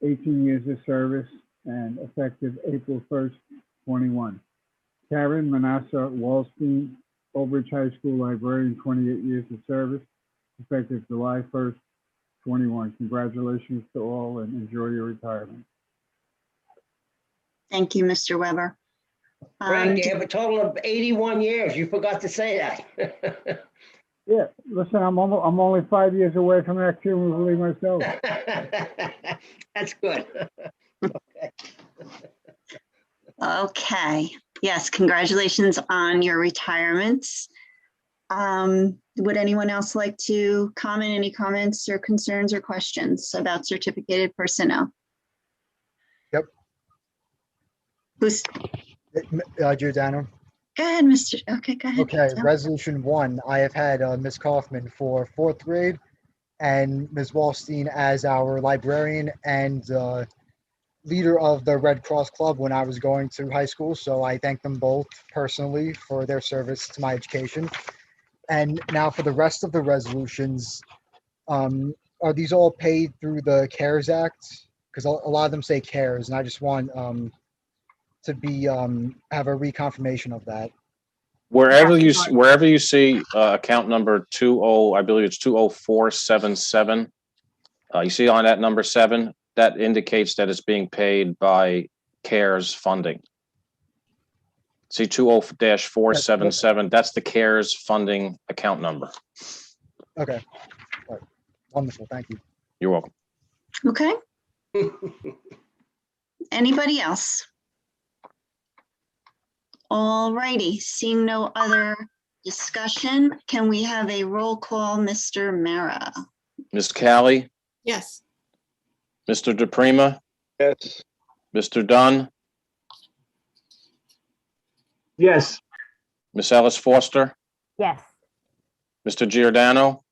18 years of service and effective April 1st, 21. Karen Manasseh Wallstein, Old Bridge High School librarian, 28 years of service, effective July 1st, 21. Congratulations to all and enjoy your retirement. Thank you, Mr. Weber. Frank, you have a total of 81 years. You forgot to say that. Yeah, listen, I'm only 5 years away from that cumulatively myself. That's good. Okay. Okay, yes, congratulations on your retirements. Would anyone else like to comment? Any comments or concerns or questions about certificated personnel? Yep. Who's, Giordano. go ahead, Mr. Okay, go ahead. Okay, Tim. resolution 1, I have had Ms. Kaufman for 4th grade and Ms. Wallstein as our librarian and leader of the Red Cross Club when I was going to high school. So I thank them both personally for their service to my education. And now for the rest of the resolutions, are these all paid through the CARES Act? Because a lot of them say CARES, and I just want to be have a reconfirmation of that. Wherever you see account number 20, I believe it's 20477. You see on that number 7, that indicates that it's being paid by CARES funding. See 20-477, that's the CARES funding account number. Okay. All right. Wonderful. Thank you. You're welcome. Okay. Anybody else? All righty, seeing no other discussion, can we have a roll call, Mr. Mara? Ms. Callie, Yes. Mr. DePrima, Yes. Mr. Dunn, Yes. Ms. Ellis Foster, Yes. Mr. Giordano,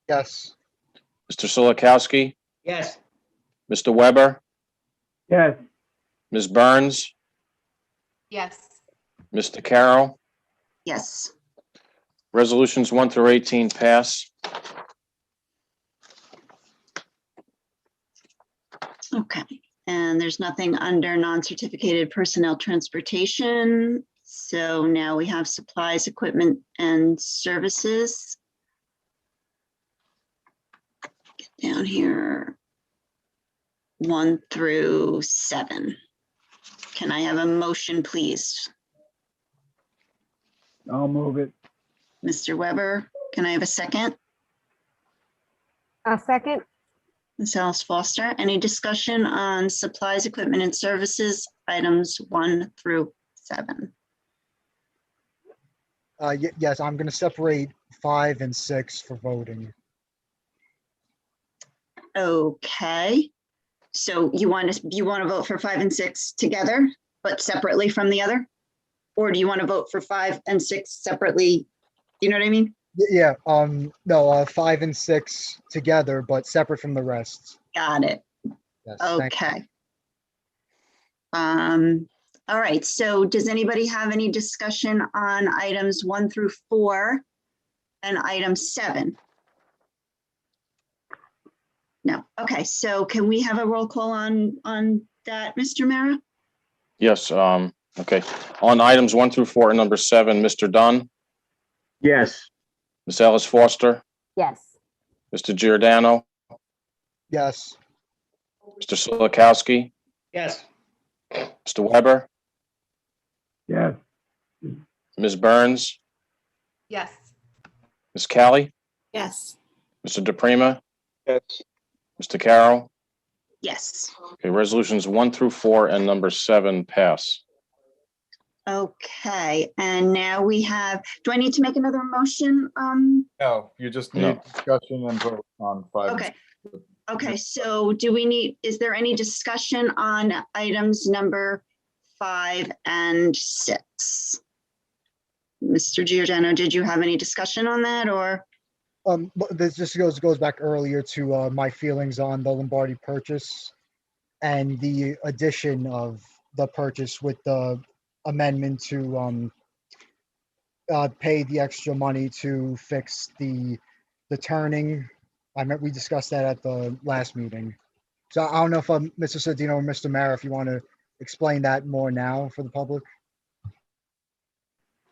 Yes. Mr. Silikowski, Yes. Mr. Weber, Yes. Ms. Burns, Yes. Mr. Carroll. Yes. Resolutions 1 through 18 pass. Okay, and there's nothing under non-certificated personnel transportation. So now we have supplies, equipment, and services. Get down here. 1 through 7. Can I have a motion, please? I'll move it. Mr. Weber, can I have a second? A second. Ms. Ellis Foster, any discussion on supplies, equipment, and services, items 1 through 7? Yes, I'm going to separate 5 and 6 for voting. Okay, so you want to vote for 5 and 6 together, but separately from the other? Or do you want to vote for 5 and 6 separately? Do you know what I mean? Yeah, no, 5 and 6 together, but separate from the rest. Got it. Yes, thank Okay. All right, so does anybody have any discussion on items 1 through 4 and item 7? No. Okay, so can we have a roll call on that, Mr. Mara? Yes, okay. On items 1 through 4 and number 7, Mr. Dunn, Yes. Ms. Ellis Foster, Yes. Mr. Giordano, Yes. Mr. Silikowski, Yes. Mr. Weber, Yes. Ms. Burns, Yes. Ms. Kelly, Yes. Mr. DePrima, Yes. Mr. Carroll. Yes. Okay, resolutions 1 through 4 and number 7 pass. Okay, and now we have, do I need to make another motion? No, you just No. need discussion and vote on 5. and Okay. Okay, so do we need, is there any discussion on items number 5 and 6? Mr. Giordano, did you have any discussion on that or? But this just goes back earlier to my feelings on the Lombardi purchase and the addition of the purchase with the amendment to pay the extra money to fix the turning. We discussed that at the last meeting. So I don't know if Mr. Sedino or Mr. Mara, if you want to explain that more now for the public.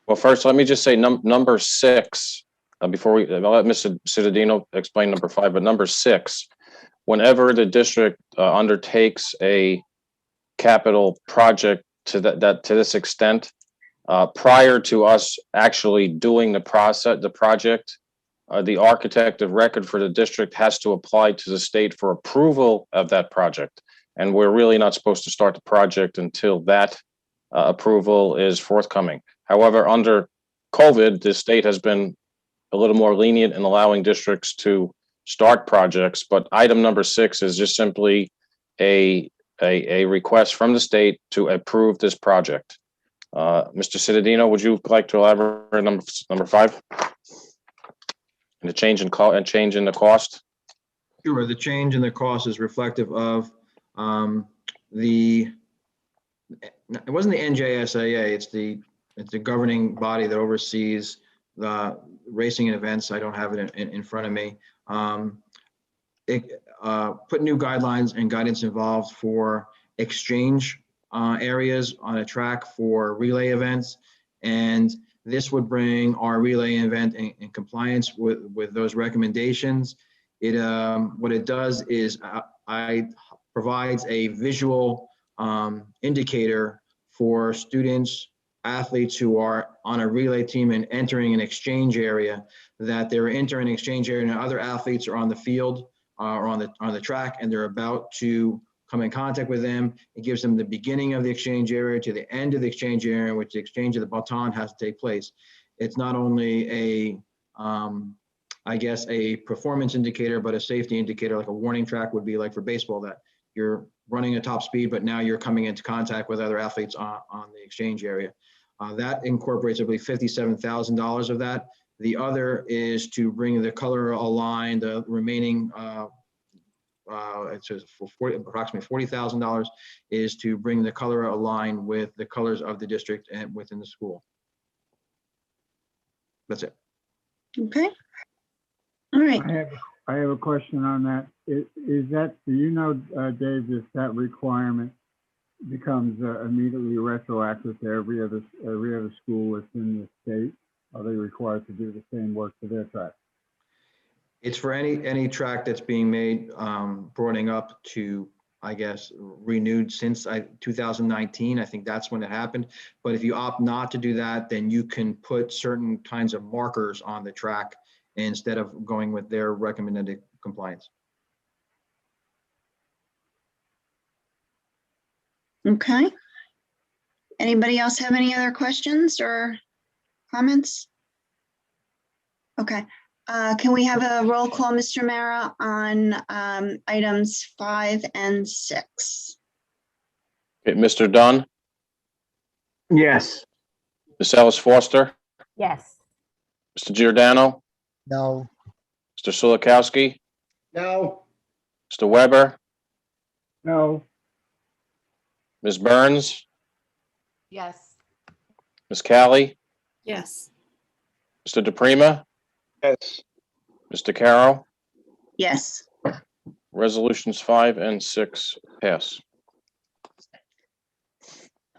Well, first, let me just say number 6, before I'll let Mr. Cittadino explain number 5, but number 6, whenever the district undertakes a capital project to this extent, prior to us actually doing the project, the architect of record for the district has to apply to the state for approval of that project. And we're really not supposed to start the project until that approval is forthcoming. However, under COVID, the state has been a little more lenient in allowing districts to start projects, but item number 6 is just simply a request from the state to approve this project. Mr. Cittadino, would you like to elaborate on number 5? And the change in the cost? Sure, the change in the cost is reflective of it wasn't the NJSAA, it's the governing body that oversees the racing and events. I don't have it in front of me. It put new guidelines and guidance involved for exchange areas on a track for relay events. And this would bring our relay event in compliance with those recommendations. What it does is I provides a visual indicator for students, athletes who are on a relay team and entering an exchange area, that they're entering an exchange area and other athletes are on the field or on the track and they're about to come in contact with them. It gives them the beginning of the exchange area to the end of the exchange area in which the exchange of the baton has to take place. It's not only I guess a performance indicator, but a safety indicator, like a warning track would be like for baseball, that you're running at top speed, but now you're coming into contact with other athletes on the exchange area. That incorporates, I believe, $57,000 of that. The other is to bring the color align, the remaining, it says for approximately $40,000 is to bring the color align with the colors of the district and within the school. That's it. Okay. All right. I have a question on that. Is that, do you know, Dave, if that requirement becomes immediately retroactive to every other school within the state? Are they required to do the same work to their track? It's for any track that's being made, broadening up to, I guess, renewed since 2019. I think that's when it happened. But if you opt not to do that, then you can put certain kinds of markers on the track instead of going with their recommended compliance. Okay. Anybody else have any other questions or comments? Okay. Can we have a roll call, Mr. Mara, on items 5 and 6? Okay, Mr. Dunn, Yes. Ms. Ellis Foster, Yes. Mr. Giordano, No. Mr. Sulikowski, No. Mr. Weber, No. Ms. Burns, Yes. Ms. Callie, Yes. Mr. DePrima, Yes. Mr. Carroll. Yes. Resolutions 5 and 6 pass.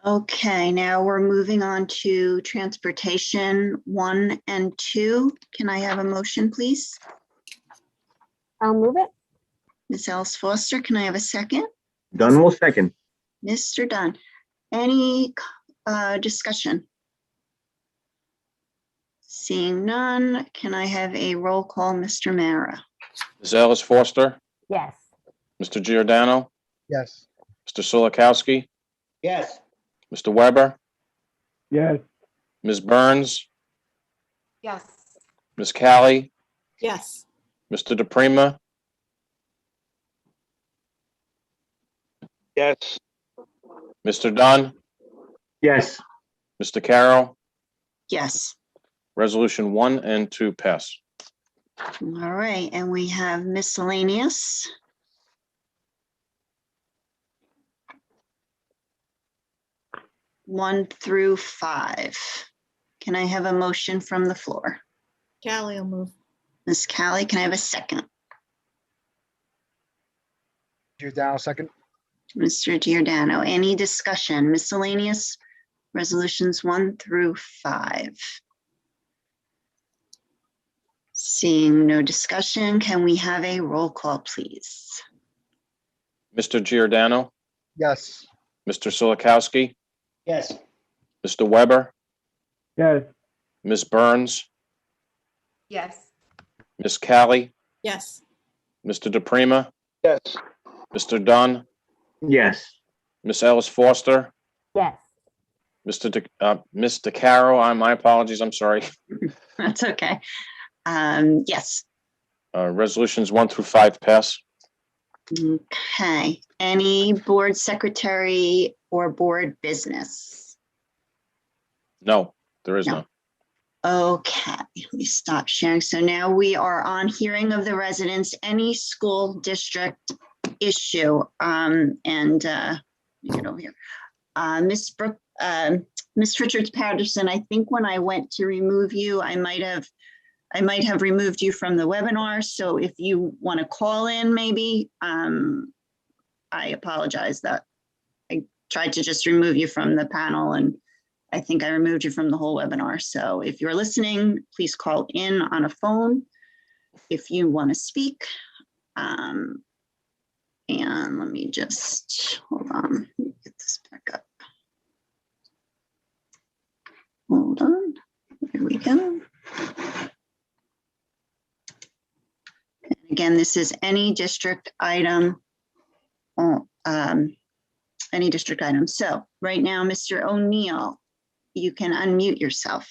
Okay, now we're moving on to transportation 1 and 2. Can I have a motion, please? I'll move it. Ms. Ellis Foster, can I have a second? Dunn will second. Mr. Dunn, any discussion? Seeing none, can I have a roll call, Mr. Mara? Ms. Ellis Foster, Yes. Mr. Giordano, Yes. Mr. Sulikowski, Yes. Mr. Weber, Yes. Ms. Burns, Yes. Ms. Callie, Yes. Mr. DePrima, Yes. Mr. Dunn, Yes. Mr. Carroll. Yes. Resolution 1 and 2 pass. All right, and we have miscellaneous. One through 5. Can I have a motion from the floor? Callie will move. Ms. Callie, can I have a second? Giordano, second. Mr. Giordano, any discussion? Miscellaneous resolutions 1 through 5. Seeing no discussion, can we have a roll call, please? Mr. Giordano, Yes. Mr. Sulikowski, Yes. Mr. Weber, Yes. Ms. Burns, Yes. Ms. Callie, Yes. Mr. DePrima, Yes. Mr. Dunn, Yes. Ms. Ellis Foster, Yes. Ms. DeCaro, my apologies, I'm sorry. That's okay. Yes. Resolutions 1 through 5 pass. Okay. Any board secretary or board business? No, there is No. none. Okay, let me stop sharing. So now we are on hearing of the residents, any school district issue. Let me get over here. Miss Richards Patterson, I think when I went to remove you, I might have removed you from the webinar. So if you want to call in, maybe, I apologize that I tried to just remove you from the panel, and I think I removed you from the whole webinar. So if you're listening, please call in on a phone if you want to speak. And let me just, hold on, let me get this back up. Hold on, here we go. And again, this is any district item. Any district item. So right now, Mr. O'Neill, you can unmute yourself.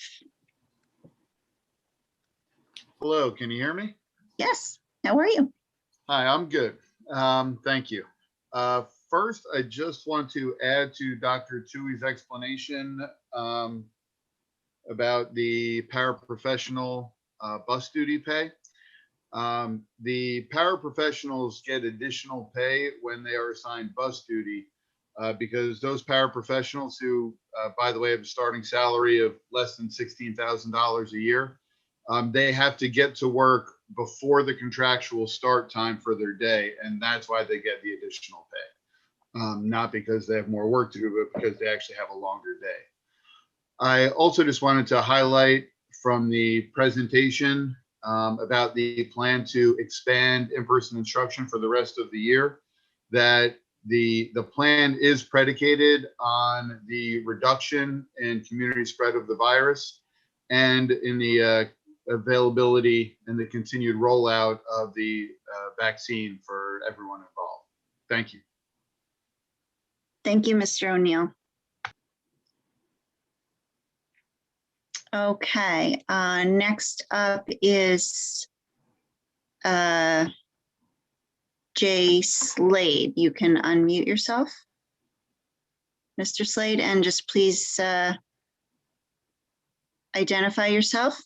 Hello, can you hear me? Yes, how are you? Hi, I'm good. Thank you. First, I just want to add to Dr. Tui's explanation about the paraprofessional bus duty pay. The paraprofessionals get additional pay when they are assigned bus duty because those paraprofessionals who, by the way, have a starting salary of less than $16,000 a year, they have to get to work before the contractual start time for their day, and that's why they get the additional pay. Not because they have more work to do, but because they actually have a longer day. I also just wanted to highlight from the presentation about the plan to expand in-person instruction for the rest of the year, that the plan is predicated on the reduction in community spread of the virus and in the availability and the continued rollout of the vaccine for everyone involved. Thank you. Thank you, Mr. O'Neill. Okay, next up is Jay Slade. You can unmute yourself, Mr. Slade, and just please identify yourself.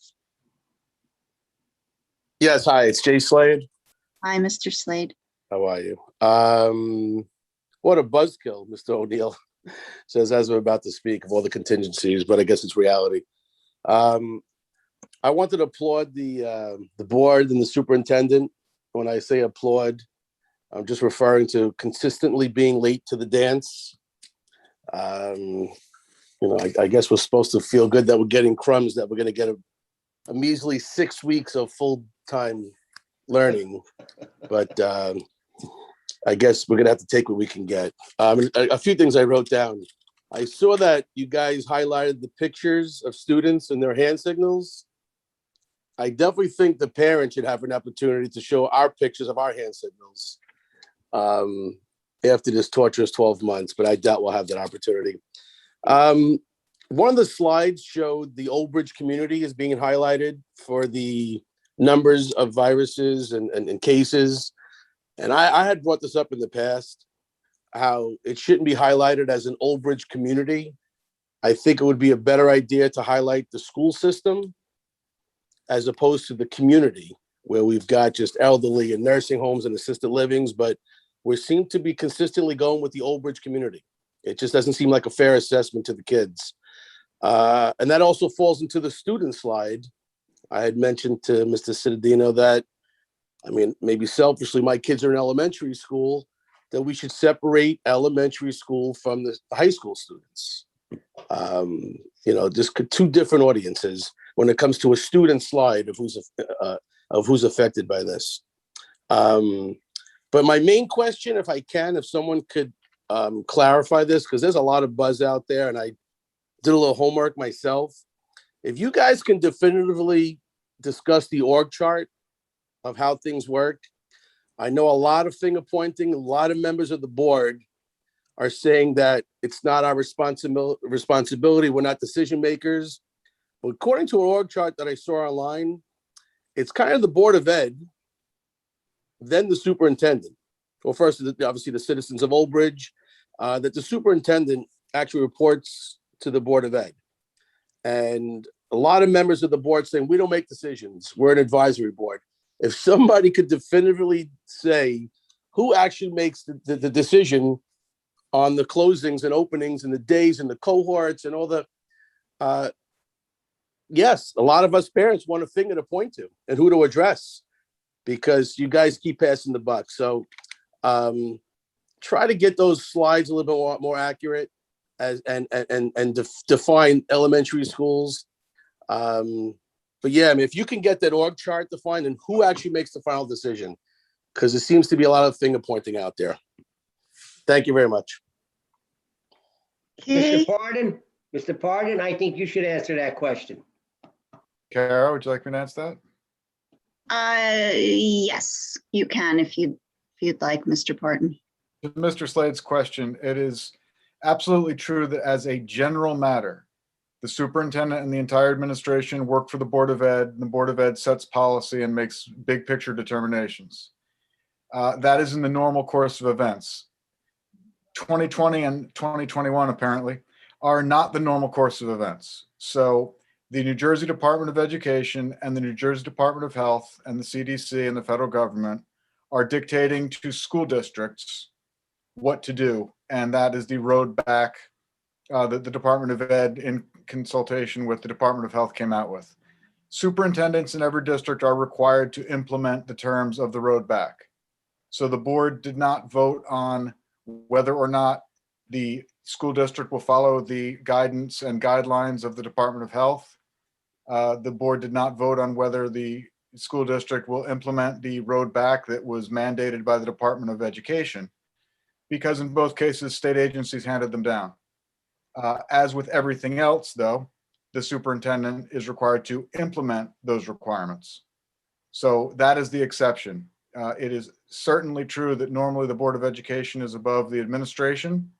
Yes, hi, it's Jay Slade. Hi, Mr. Slade. How are you? What a buzzkill, Mr. O'Neill says as I'm about to speak of all the contingencies, but I guess it's reality. I wanted to applaud the board and the superintendent. When I say applaud, I'm just referring to consistently being late to the dance. I guess we're supposed to feel good that we're getting crumbs, that we're going to get a measly 6 weeks of full-time learning, but I guess we're going to have to take what we can get. A few things I wrote down. I saw that you guys highlighted the pictures of students and their hand signals. I definitely think the parents should have an opportunity to show our pictures of our hand signals after this torturous 12 months, but I doubt we'll have that opportunity. One of the slides showed the Old Bridge community is being highlighted for the numbers of viruses and cases. And I had brought this up in the past, how it shouldn't be highlighted as an Old Bridge community. I think it would be a better idea to highlight the school system as opposed to the community, where we've got just elderly and nursing homes and assisted livings, but we seem to be consistently going with the Old Bridge community. It just doesn't seem like a fair assessment to the kids. And that also falls into the student slide. I had mentioned to Mr. Cittadino that, I mean, maybe selfishly, my kids are in elementary school, that we should separate elementary school from the high school students. Just two different audiences when it comes to a student slide of who's affected by this. But my main question, if I can, if someone could clarify this, because there's a lot of buzz out there, and I did a little homework myself. If you guys can definitively discuss the org chart of how things work, I know a lot of finger pointing, a lot of members of the board are saying that it's not our responsibility, we're not decision makers. But according to an org chart that I saw online, it's kind of the Board of Ed, then the superintendent. Well, first, obviously the citizens of Old Bridge, that the superintendent actually reports to the Board of Ed. And a lot of members of the board saying, we don't make decisions, we're an advisory board. If somebody could definitively say who actually makes the decision on the closings and openings and the days and the cohorts and all the, yes, a lot of us parents want a finger to point to and who to address, because you guys keep passing the buck. So try to get those slides a little bit more accurate and define elementary schools. But yeah, I mean, if you can get that org chart defined and who actually makes the final decision, because there seems to be a lot of finger pointing out there. Thank you very much. Mr. Pardon, I think you should answer that question. Kara, would you like me to answer that? Yes, you can if you'd like, Mr. Pardon. To Mr. Slade's question, it is absolutely true that as a general matter, the superintendent and the entire administration work for the Board of Ed, and the Board of Ed sets policy and makes big picture determinations. That is in the normal course of events. 2020 and 2021 apparently are not the normal course of events. So the New Jersey Department of Education and the New Jersey Department of Health and the CDC and the federal government are dictating to school districts what to do. And that is the road back that the Department of Ed, in consultation with the Department of Health, came out with. Superintendents in every district are required to implement the terms of the road back. So the board did not vote on whether or not the school district will follow the guidance and guidelines of the Department of Health. The board did not vote on whether the school district will implement the road back that was mandated by the Department of Education, because in both cases, state agencies handed them down. As with everything else, though, the superintendent is required to implement those requirements. So that is the exception. It is certainly true that normally the Board of Education is above the administration.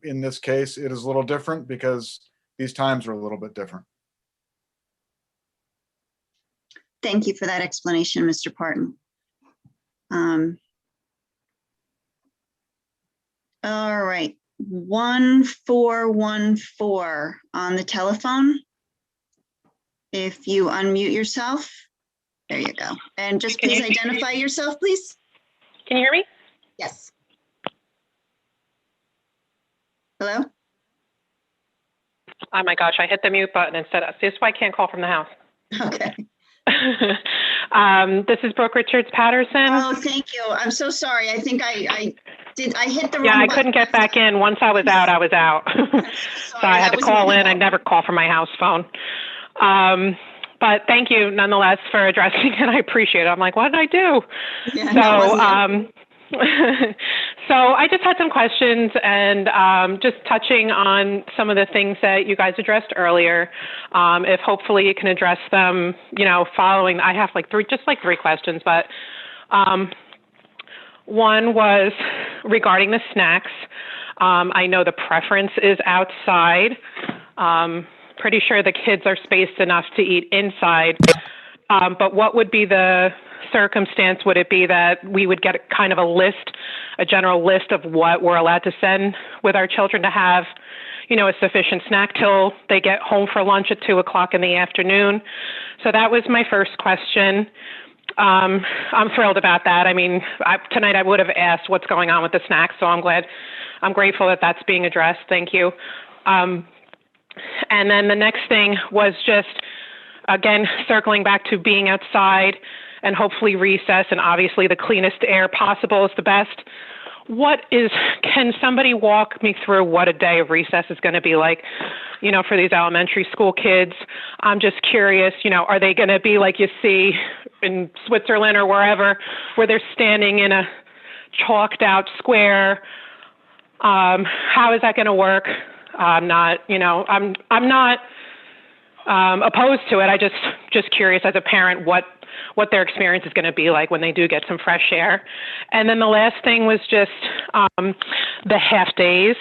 In this case, it is a little different because these times are a little bit different. Thank you for that explanation, Mr. Parton. All right, 1414 on the telephone. If you unmute yourself There you go. And just Can please you- identify yourself, please. Can you hear me? Yes. Hello? Oh my gosh, I hit the mute button instead. This is why I can't call from the house. Okay. This is Brooke Richards Patterson. Oh, thank you. I'm so sorry. I think I hit the wrong Yeah, I button. couldn't get back in. Once I was out, I was out. So I had to call in. I never call from my house phone. But thank you nonetheless for addressing it. I appreciate it. I'm like, what did I do? Yeah, So, no, it wasn't so I just had some questions and just touching on some of the things that you guys addressed earlier. If hopefully you can address them, following. I have like three questions, but one was regarding the snacks. I know the preference is outside. Pretty sure the kids are spaced enough to eat inside. But what would be the circumstance? Would it be that we would get kind of a general list of what we're allowed to send with our children to have, a sufficient snack till they get home for lunch at 2:00 in the afternoon? So that was my first question. I'm thrilled about that. I mean, tonight I would have asked what's going on with the snacks, so I'm grateful that that's being addressed. Thank you. And then the next thing was just, again, circling back to being outside and hopefully recess, and obviously the cleanest air possible is the best. Can somebody walk me through what a day of recess is going to be like, for these elementary school kids? I'm just curious, are they going to be like you see in Switzerland or wherever, where they're standing in a chalked out square? How is that going to work? I'm not opposed to it. I just curious as a parent what their experience is going to be like when they do get some fresh air. And then the last thing was just the half days.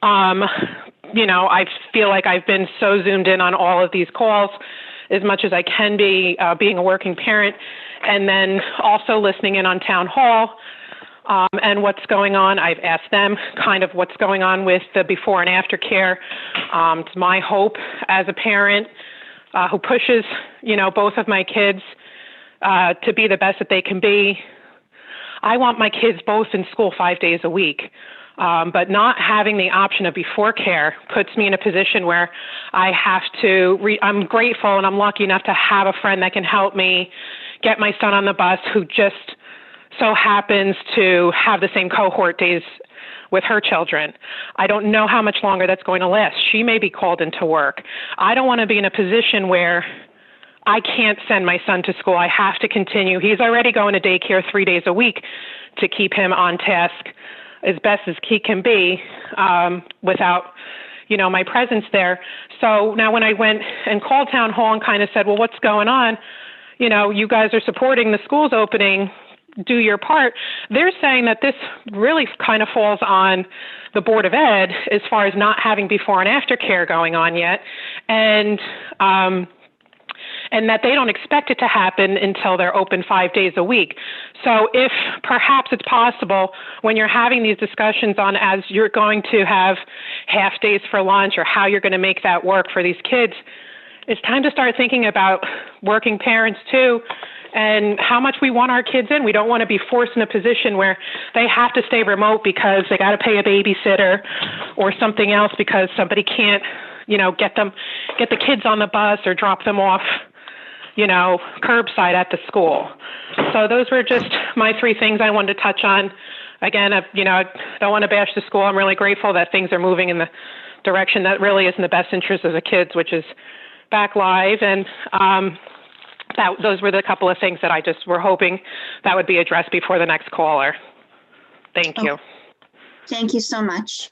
I feel like I've been so zoomed in on all of these calls as much as I can be, being a working parent, and then also listening in on town hall. And what's going on. I've asked them kind of what's going on with the before and after care. It's my hope as a parent who pushes, both of my kids to be the best that they can be. I want my kids both in school 5 days a week. But not having the option of before care puts me in a position where I have to, I'm grateful and I'm lucky enough to have a friend that can help me get my son on the bus, who just so happens to have the same cohort days with her children. I don't know how much longer that's going to last. She may be called into work. I don't want to be in a position where I can't send my son to school. I have to continue. He's already going to daycare 3 days a week to keep him on task as best as he can be without, my presence there. So now when I went and called town hall and kind of said, well, what's going on? You guys are supporting the schools opening. Do your part. They're saying that this really kind of falls on the Board of Ed as far as not having before and after care going on yet. And that they don't expect it to happen until they're open 5 days a week. So if perhaps it's possible when you're having these discussions on as you're going to have half days for lunch or how you're going to make that work for these kids, it's time to start thinking about working parents too, and how much we want our kids in. We don't want to be forced in a position where they have to stay remote because they got to pay a babysitter or something else because somebody can't, get the kids on the bus or drop them off, curbside at the school. So those were just my three things I wanted to touch on. Again, I don't want to bash the school. I'm really grateful that things are moving in the direction that really is in the best interest of the kids, which is back live. And those were the couple of things that I just were hoping that would be addressed before the next caller. Thank you. Thank you so much.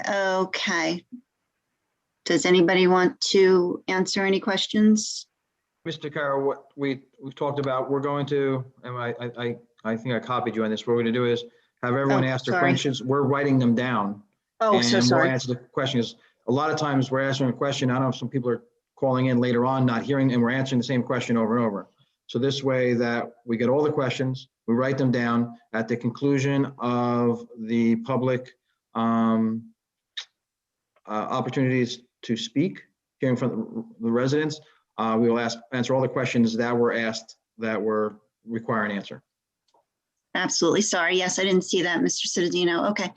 Okay. Does anybody want to answer any questions? Mr. Carroll, what we've talked about, we're going to, and I think I copied you on this. What we're going to do is have everyone ask their questions. We're writing them down. Oh, so sorry. We'll answer the questions. A lot of times we're answering a question. I don't know if some people are calling in later on, not hearing, and we're answering the same question over and over. So this way that we get all the questions, we write them down at the conclusion of the public opportunities to speak. hearing from the residents. We will answer all the questions that were asked that were require an answer. Absolutely. Sorry. Yes, I didn't see that, Mr. Cittadino. Okay.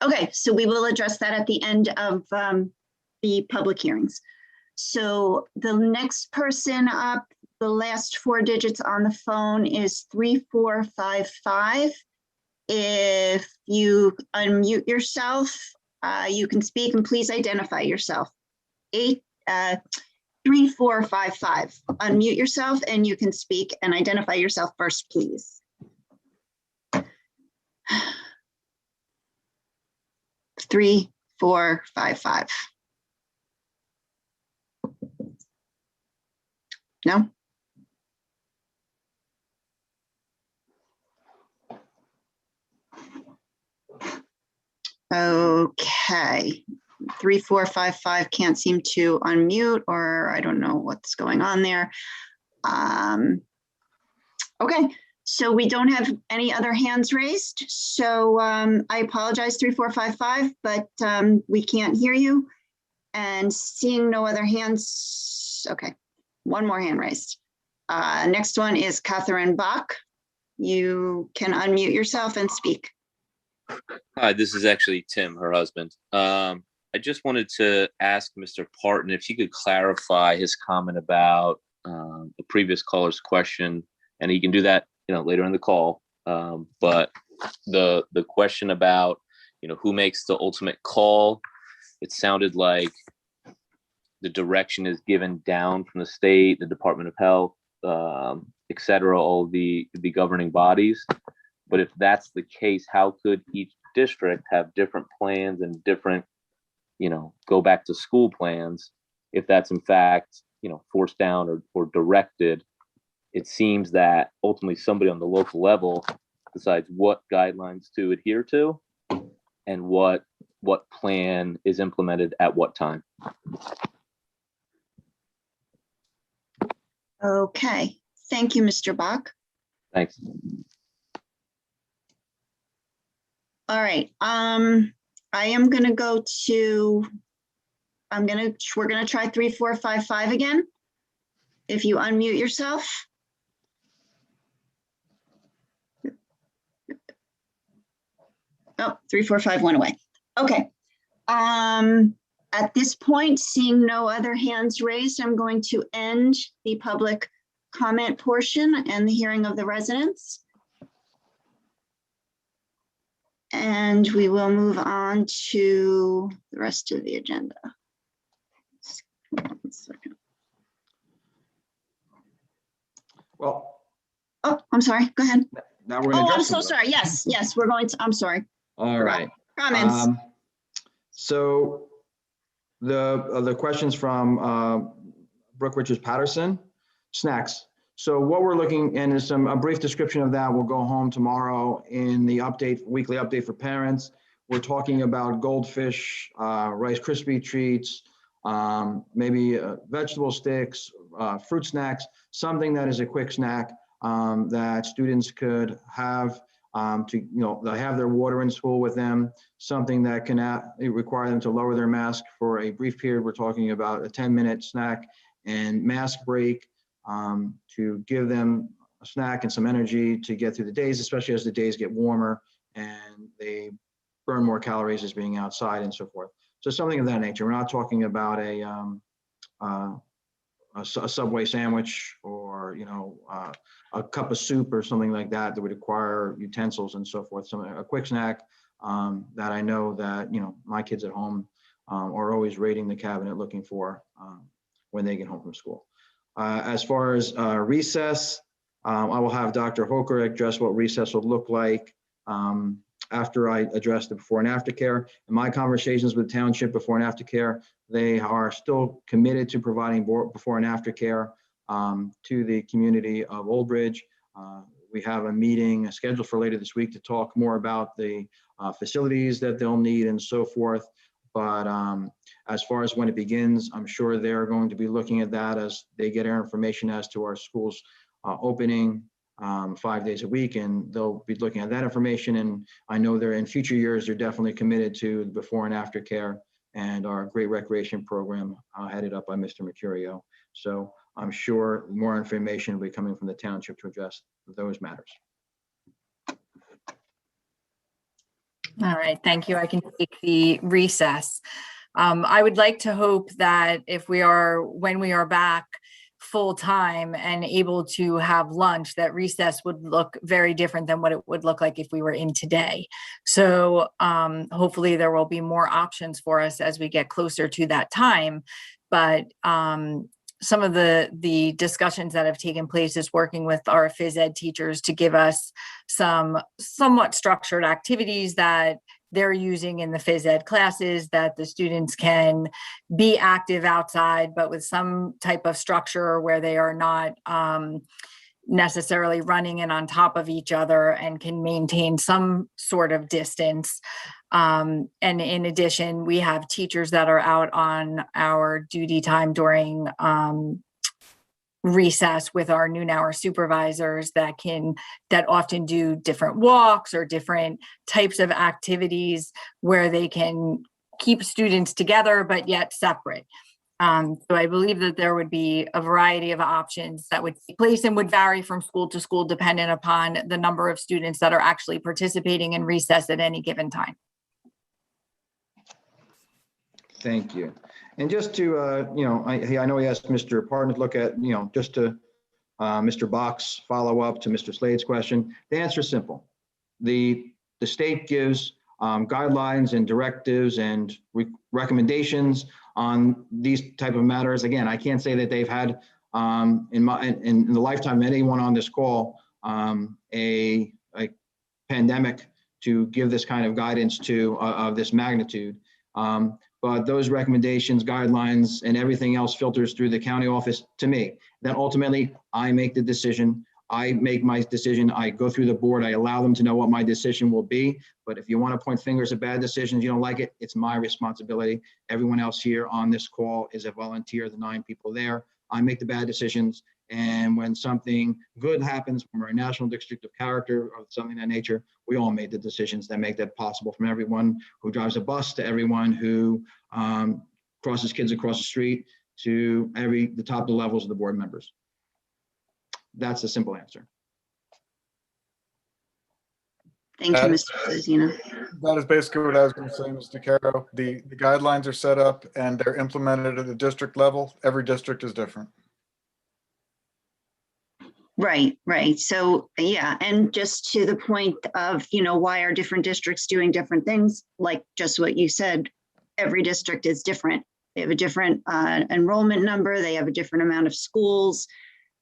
Okay, so we will address that at the end of the public hearings. So the next person up, the last 4 digits on the phone is 3455. If you unmute yourself, you can speak and please identify yourself. 3455. Unmute yourself and you can speak and identify yourself first, please. 3455. No? Okay. 3455 can't seem to unmute, or I don't know what's going on there. Okay, so we don't have any other hands raised. So I apologize, 3455, but we can't hear you. And seeing no other hands, okay, one more hand raised. Next one is Catherine Bach. You can unmute yourself and speak. Hi, this is actually Tim, her husband. I just wanted to ask Mr. Parton if he could clarify his comment about the previous caller's question, and he can do that, later in the call. But the question about, who makes the ultimate call, it sounded like the direction is given down from the state, the Department of Health, et cetera, all the governing bodies. But if that's the case, how could each district have different plans and different, go back to school plans if that's in fact, forced down or directed? It seems that ultimately somebody on the local level decides what guidelines to adhere to and what plan is implemented at what time. Okay, thank you, Mr. Bach. Thanks. All right, I am gonna go to, we're gonna try 3455 again. If you unmute yourself. Oh, 345 went away. Okay. At this point, seeing no other hands raised, I'm going to end the public comment portion and the hearing of the residents. And we will move on to the rest of the agenda. One second. Well. Oh, I'm sorry. Go ahead. Now we're going to. Oh, I'm so sorry. Yes, we're going to. I'm sorry. All right. Comments. So the questions from Brooke Richards Patterson, snacks. So what we're looking, and is a brief description of that will go home tomorrow in the weekly update for parents. We're talking about goldfish, Rice Krispie treats, maybe vegetable sticks, fruit snacks, something that is a quick snack that students could have they have their water in school with them, something that can require them to lower their mask for a brief period. We're talking about a 10-minute snack and mask break to give them a snack and some energy to get through the days, especially as the days get warmer and they burn more calories as being outside and so forth. So something of that nature. We're not talking about a Subway sandwich or a cup of soup or something like that would require utensils and so forth. So a quick snack that I know that my kids at home are always raiding the cabinet looking for when they get home from school. As far as recess, I will have Dr. Hoker address what recess will look like after I address the before and after care. In my conversations with Township before and after care, they are still committed to providing before and after care to the community of Old Bridge. We have a meeting scheduled for later this week to talk more about the facilities that they'll need and so forth. But as far as when it begins, I'm sure they're going to be looking at that as they get our information as to our schools opening 5 days a week, and they'll be looking at that information. And I know they're in future years, they're definitely committed to the before and after care and our great recreation program headed up by Mr. Mercurio. So I'm sure more information will be coming from the township to address those matters. All right, thank you. I can take the recess. I would like to hope that when we are back full-time and able to have lunch, that recess would look very different than what it would look like if we were in today. So hopefully there will be more options for us as we get closer to that time. But some of the discussions that have taken place is working with our phys ed teachers to give us some somewhat structured activities that they're using in the phys ed classes, that the students can be active outside, but with some type of structure where they are not necessarily running in on top of each other and can maintain some sort of distance. And in addition, we have teachers that are out on our duty time during recess with our noon hour supervisors that often do different walks or different types of activities where they can keep students together, but yet separate. So I believe that there would be a variety of options that would take place and would vary from school to school dependent upon the number of students that are actually participating in recess at any given time. Thank you. And just to, I know he asked Mr. Parton to look at, just to Mr. Box follow up to Mr. Slade's question. The answer is simple. The state gives guidelines and directives and recommendations on these type of matters. Again, I can't say that they've had in the lifetime of anyone on this call a pandemic to give this kind of guidance to of this magnitude. But those recommendations, guidelines, and everything else filters through the county office to me. Then ultimately, I make the decision. I make my decision. I go through the board. I allow them to know what my decision will be. But if you want to point fingers at bad decisions, you don't like it, it's my responsibility. Everyone else here on this call is a volunteer, the 9 people there. I make the bad decisions. And when something good happens, when we're a national district of character or something of that nature, we all made the decisions that make that possible, from everyone who drives a bus to everyone who crosses kids across the street to the top levels of the board members. That's the simple answer. Thank you, Mr. Zazina. That is basically what I was going to say, Mr. Caro. The guidelines are set up and they're implemented at the district level. Every district is different. Right. So yeah, and just to the point of, why are different districts doing different things, like just what you said, every district is different. They have a different enrollment number. They have a different amount of schools.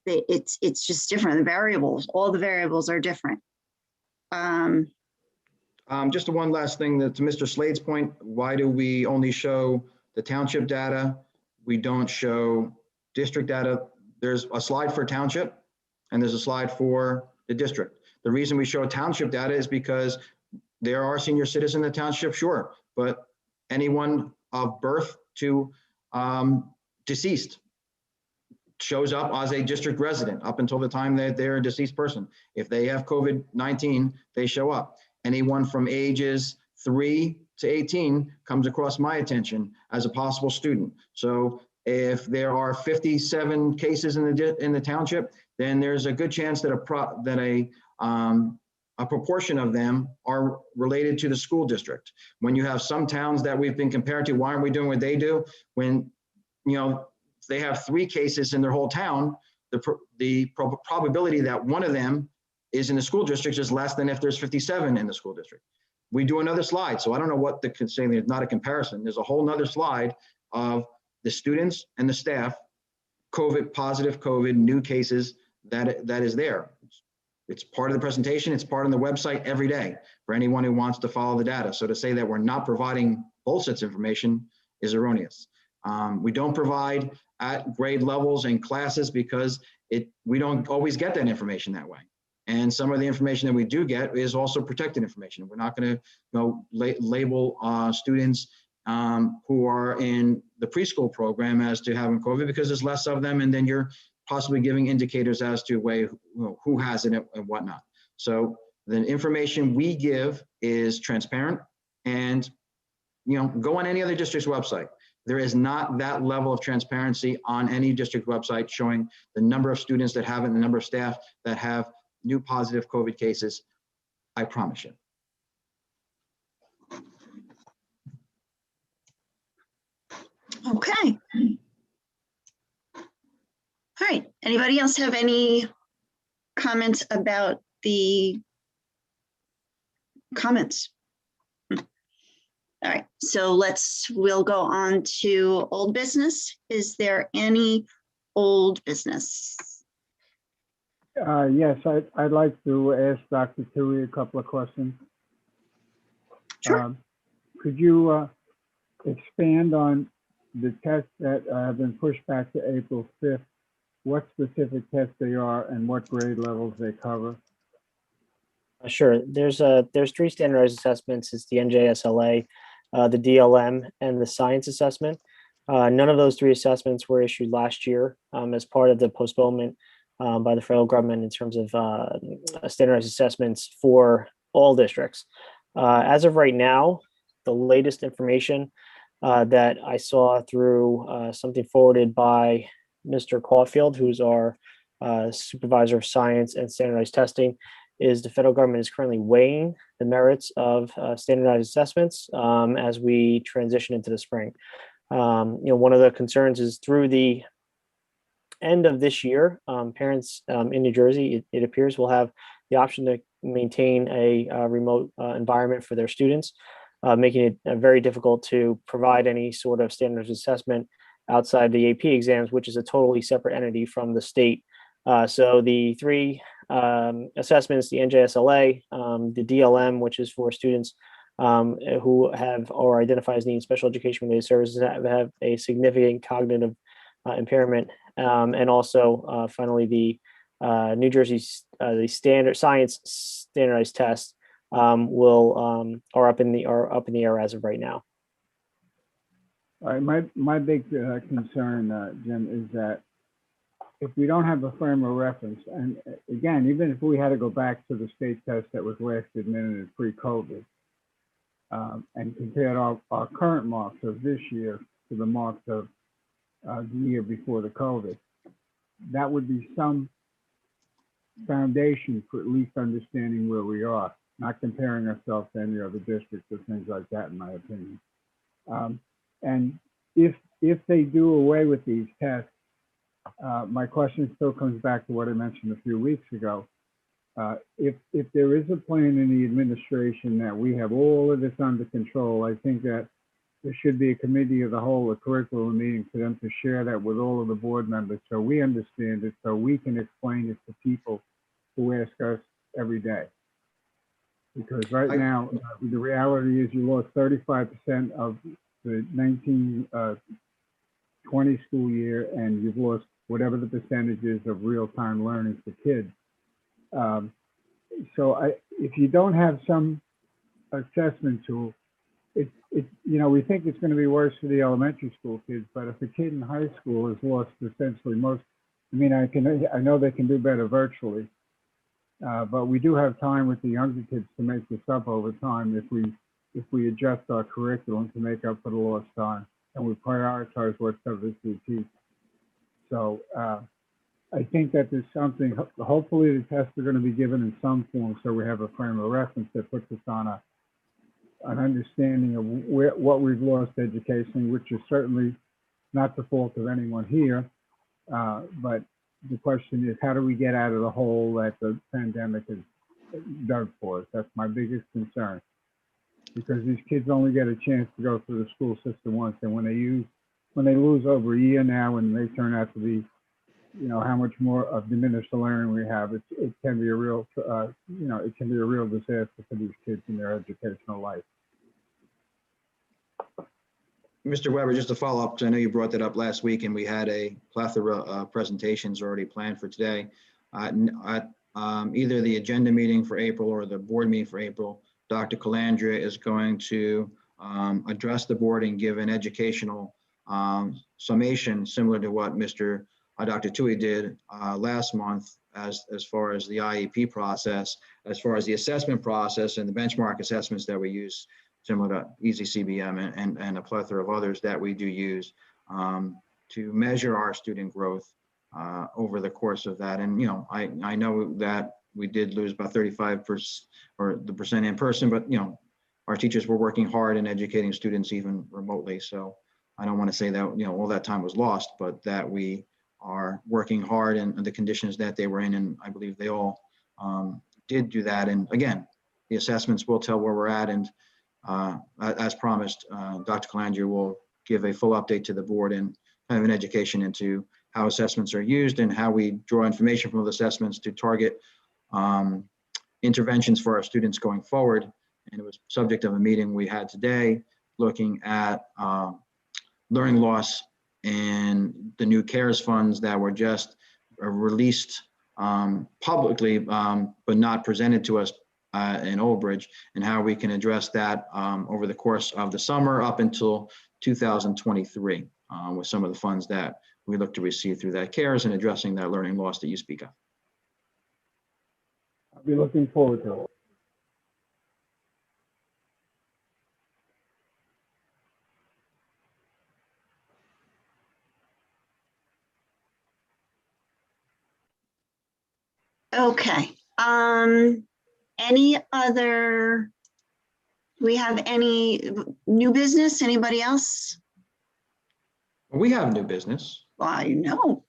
It's just different. The variables, all the variables are different. Just one last thing to Mr. Slade's point, why do we only show the township data? We don't show district data. There's a slide for township and there's a slide for the district. The reason we show township data is because there are senior citizens in the township, sure, but anyone of birth to deceased shows up as a district resident up until the time that they're a deceased person. If they have COVID-19, they show up. Anyone from ages 3 to 18 comes across my attention as a possible student. So if there are 57 cases in the township, then there's a good chance that a proportion of them are related to the school district. When you have some towns that we've been compared to, why aren't we doing what they do? When they have 3 cases in their whole town, the probability that one of them is in the school district is less than if there's 57 in the school district. We do another slide. So I don't know what saying there's not a comparison. There's a whole nother slide of the students and the staff, positive COVID, new cases that is there. It's part of the presentation. It's part of the website every day for anyone who wants to follow the data. So to say that we're not providing both sets of information is erroneous. We don't provide at grade levels and classes because we don't always get that information that way. And some of the information that we do get is also protected information. We're not going to label students who are in the preschool program as to having COVID because there's less of them, and then you're possibly giving indicators as to who has it and whatnot. So the information we give is transparent and go on any other district's website. There is not that level of transparency on any district website showing the number of students that have it and the number of staff that have new positive COVID cases. I promise you. Okay. All right. Anybody else have any comments about the comments? All right, so we'll go on to old business. Is there any old business? Yes, I'd like to ask Dr. Tui a couple of questions. Sure. Could you expand on the tests that have been pushed back to April 5th? What specific tests they are and what grade levels they cover? Sure. There's three standardized assessments. It's the NJSLA, the DLM, and the science assessment. None of those three assessments were issued last year as part of the postponement by the federal government in terms of standardized assessments for all districts. As of right now, the latest information that I saw through something forwarded by Mr. Caulfield, who's our supervisor of science and standardized testing, is the federal government is currently weighing the merits of standardized assessments as we transition into the spring. One of the concerns is through the end of this year, parents in New Jersey, it appears, will have the option to maintain a remote environment for their students, making it very difficult to provide any sort of standardized assessment outside the AP exams, which is a totally separate entity from the state. So the three assessments, the NJSLA, the DLM, which is for students who have or identify as needing special education related services that have a significant cognitive impairment, and also finally the New Jersey's the standard science standardized tests are up in the air as of right now. All right, my big concern, Jim, is that if we don't have a frame of reference, and again, even if we had to go back to the state test that was last administered pre-COVID, and compared our current marks of this year to the marks of the year before the COVID, that would be some foundation for at least understanding where we are, not comparing ourselves to any other districts or things like that, in my opinion. And if they do away with these tests, my question still comes back to what I mentioned a few weeks ago. If there is a plan in the administration that we have all of this under control, I think that there should be a committee of the whole, a curriculum meeting for them to share that with all of the board members so we understand it, so we can explain it to people who ask us every day. Because right now, the reality is you lost 35% of the 1920 school year, and you've lost whatever the percentage is of real-time learning for kids. So if you don't have some assessment tool, we think it's going to be worse for the elementary school kids, but if a kid in high school has lost essentially most, I know they can do better virtually, but we do have time with the younger kids to make this up over time if we adjust our curriculum to make up for the lost time and we prioritize what subjects we teach. So I think that there's something, hopefully the tests are going to be given in some form so we have a frame of reference that puts us on an understanding of what we've lost educationally, which is certainly not the fault of anyone here. But the question is, how do we get out of the hole that the pandemic has dug for us? That's my biggest concern, because these kids only get a chance to go through the school system once, and when they lose over a year now and they turn out to be, how much more of diminished learning we have, it can be a real, it can be a real disaster for these kids in their educational life. Mr. Weber, just to follow up, because I know you brought that up last week and we had a plethora of presentations already planned for today. Either the agenda meeting for April or the board meeting for April, Dr. Calandria is going to address the board and give an educational summation similar to what Dr. Tui did last month as far as the IEP process, as far as the assessment process and the benchmark assessments that we use similar to Easy CBM and a plethora of others that we do use to measure our student growth over the course of that. And, I know that we did lose about 35% or the percent in person, but, our teachers were working hard in educating students even remotely. So I don't want to say that, all that time was lost, but that we are working hard in the conditions that they were in. And I believe they all did do that. And again, the assessments will tell where we're at. And as promised, Dr. Calandria will give a full update to the board and kind of an education into how assessments are used and how we draw information from those assessments to target interventions for our students going forward. And it was subject of a meeting we had today looking at learning loss and the new CARES funds that were just released publicly, but not presented to us in Old Bridge, and how we can address that over the course of the summer up until 2023 with some of the funds that we look to receive through that CARES and addressing that learning loss that you speak of. I'll be looking forward to it. Okay. Any other, do we have any new business? Anybody else? We have new business. Well, know.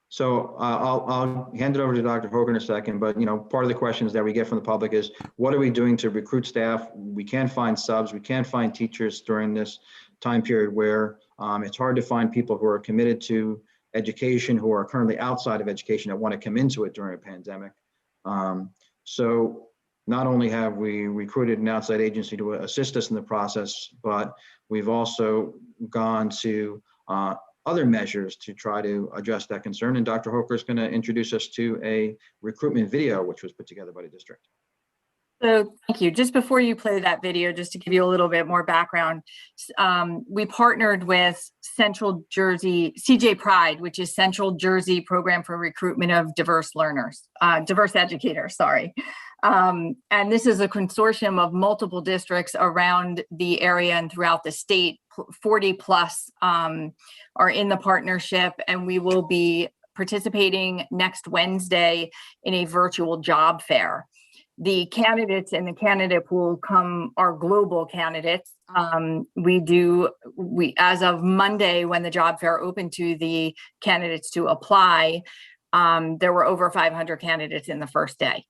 So I'll hand it over to Dr. Hogan in a second, but part of the questions that we get from the public is, what are we doing to recruit staff? We can't find subs, we can't find teachers during this time period where it's hard to find people who are committed to education, who are currently outside of education that want to come into it during a pandemic. So not only have we recruited an outside agency to assist us in the process, but we've also gone to other measures to try to address that concern. And Dr. Hoker is going to introduce us to a recruitment video, which was put together by the district. So thank you. Just before you play that video, just to give you a little bit more background, we partnered with Central Jersey, CJ Pride, which is Central Jersey Program for Recruitment of Diverse Learners, Diverse Educators, sorry. And this is a consortium of multiple districts around the area and throughout the state. 40 plus are in the partnership, and we will be participating next Wednesday in a virtual job fair. The candidates in the candidate pool are global candidates. We as of Monday, when the job fair opened to the candidates to apply, there were over 500 candidates in the first day.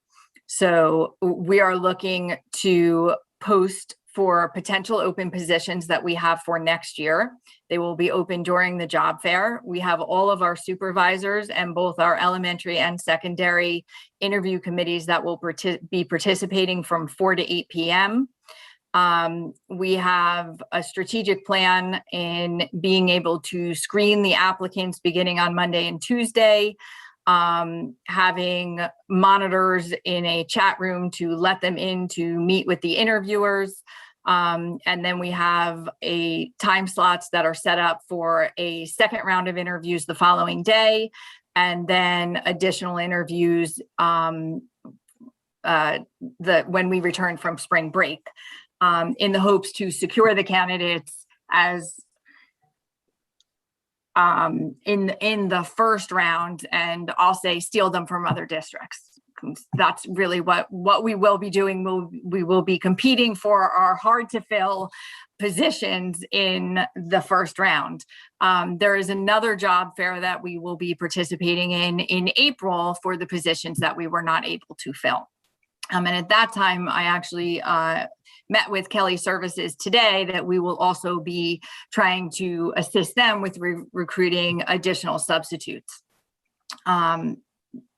So we are looking to post for potential open positions that we have for next year. They will be open during the job fair. We have all of our supervisors and both our elementary and secondary interview committees that will be participating from 4 to 8 p.m. We have a strategic plan in being able to screen the applicants beginning on Monday and Tuesday, having monitors in a chat room to let them in to meet with the interviewers. And then we have time slots that are set up for a second round of interviews the following day, and then additional interviews when we return from spring break, in the hopes to secure the candidates as in the first round, and I'll say steal them from other districts. That's really what we will be doing. We will be competing for our hard to fill positions in the first round. There is another job fair that we will be participating in April for the positions that we were not able to fill. And at that time, I actually met with Kelly Services today that we will also be trying to assist them with recruiting additional substitutes.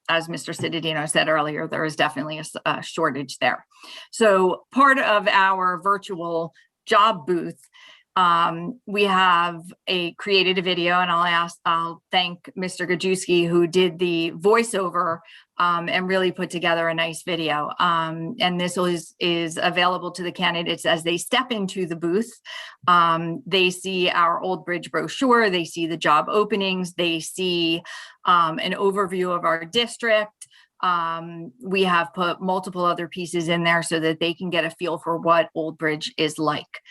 As Mr. Cittadino said earlier, there is definitely a shortage there. So part of our virtual job booth, we have created a video, and I'll thank Mr. Gajewski, who did the voiceover and really put together a nice video. And this is available to the candidates as they step into the booth. They see our Old Bridge brochure, they see the job openings, they see an overview of our district. we have put multiple other pieces in there so that they can get a feel for what Old Bridge is like.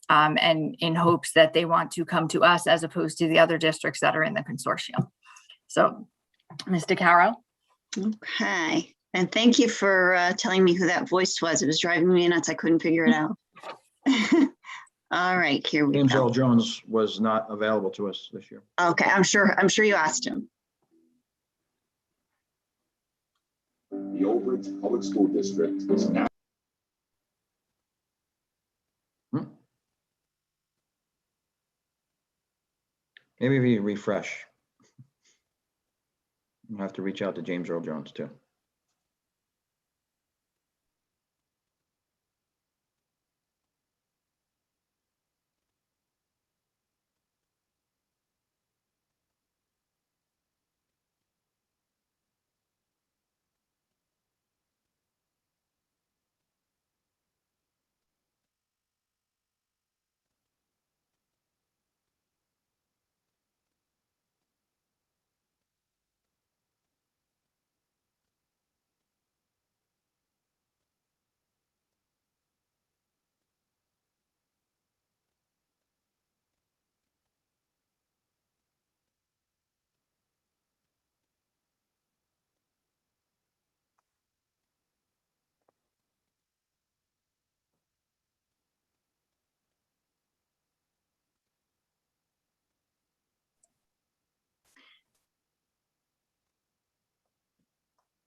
And in hopes that they want to come to us as opposed to the other districts that are in the consortium. So, Mr. Caro. Okay, and thank you for telling me who that voice was. It was driving me nuts. I couldn't figure it out. All right, here we James go. Earl Jones was not available to us this year. Okay, I'm sure you asked him. The Old Bridge Public School District is now. Maybe if you refresh. I'll have to reach out to James Earl Jones too.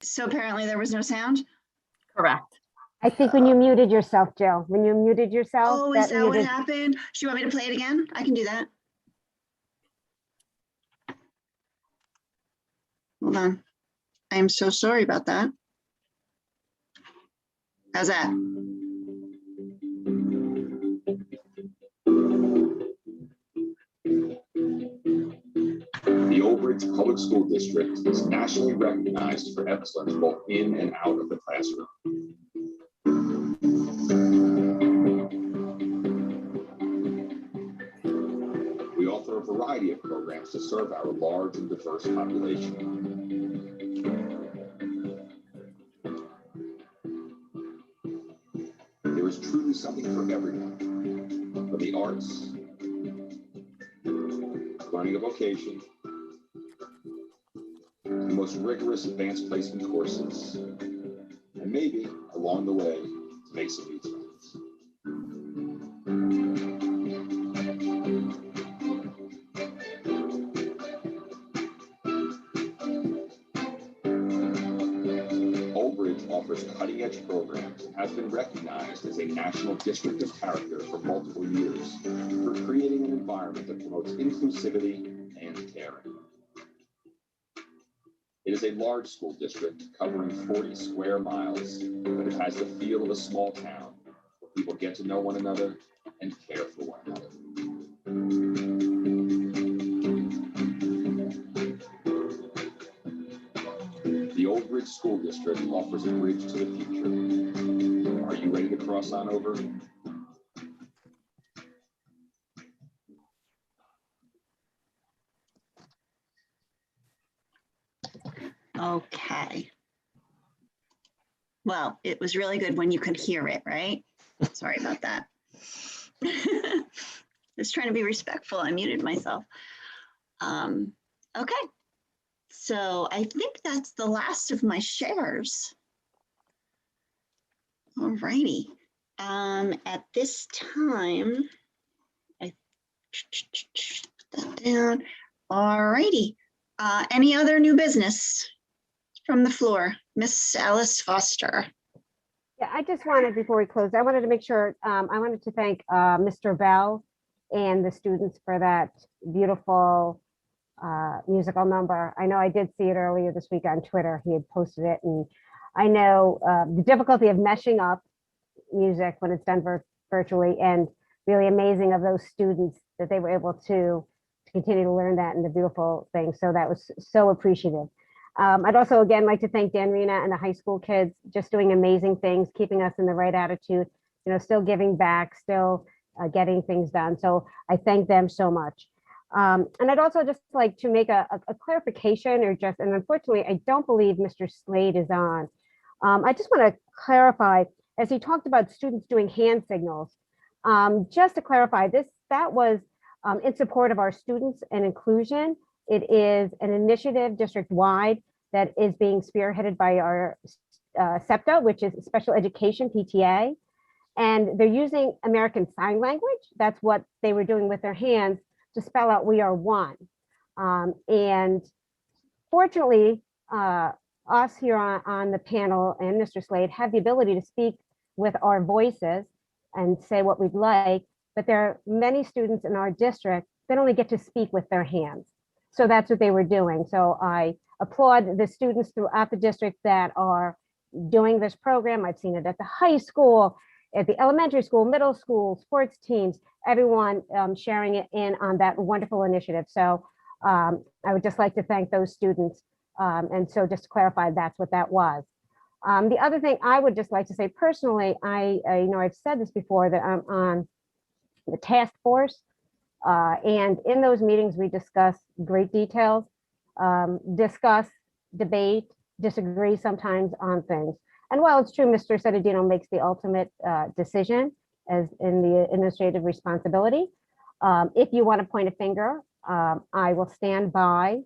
So apparently there was no sound? Correct. I think when you muted yourself, Jill, when you muted yourself. Oh, is that what muted- happened? Do you want me to play it again? I can do that. Hold on. I am so sorry about that. How's that? The Old Bridge Public School District is nationally recognized for excellence both in and out of the classroom. We offer a variety of programs to serve our large and diverse population. There is truly something for everyone, from the arts, learning a vocation, the most rigorous advanced placement courses, and maybe along the way to make some new friends. Old Bridge offers cutting-edge programs and has been recognized as a national district of character for multiple years for creating an environment that promotes inclusivity and caring. It is a large school district covering 40 square miles, but it has the feel of a small town where people get to know one another and care for one another. The Old Bridge School District offers a bridge to the future. Are you ready to cross on over? Okay. Well, it was really good when you could hear it, right? Sorry about that. Just trying to be respectful. I muted myself. Okay. So I think that's the last of my shares. All righty. At this time, I put that down. All righty. Any other new business from the floor? Miss Alice Foster. Yeah, I just wanted, before we close, I wanted to make sure, I wanted to thank Mr. Bell and the students for that beautiful musical number. I know I did see it earlier this week on Twitter. He had posted it, and I know the difficulty of meshing up music when it's done virtually, and really amazing of those students that they were able to continue to learn that and the beautiful thing. So that was so appreciative. I'd also again like to thank Dan Rena and the high school kids, just doing amazing things, keeping us in the right attitude, still giving back, still getting things done. So I thank them so much. And I'd also just like to make a clarification or just, and unfortunately, I don't believe Mr. Slade is on. I just want to clarify, as he talked about students doing hand signals, just to clarify this, that was in support of our students and inclusion. It is an initiative district-wide that is being spearheaded by our SEPTA, which is Special Education PTA. And they're using American Sign Language. That's what they were doing with their hands to spell out "we are one." And fortunately, us here on the panel and Mr. Slade have the ability to speak with our voices and say what we'd like, but there are many students in our district that only get to speak with their hands. So that's what they were doing. So I applaud the students throughout the district that are doing this program. I've seen it at the high school, at the elementary school, middle school, sports teams, everyone sharing it in on that wonderful initiative. So I would just like to thank those students. And so just to clarify, that's what that was. The other thing I would just like to say personally, I know I've said this before, that I'm on the task force. And in those meetings, we discuss great details, discuss, debate, disagree sometimes on things. And while it's true, Mr. Sedadino makes the ultimate decision as in the administrative responsibility, if you want to point a finger, I will stand by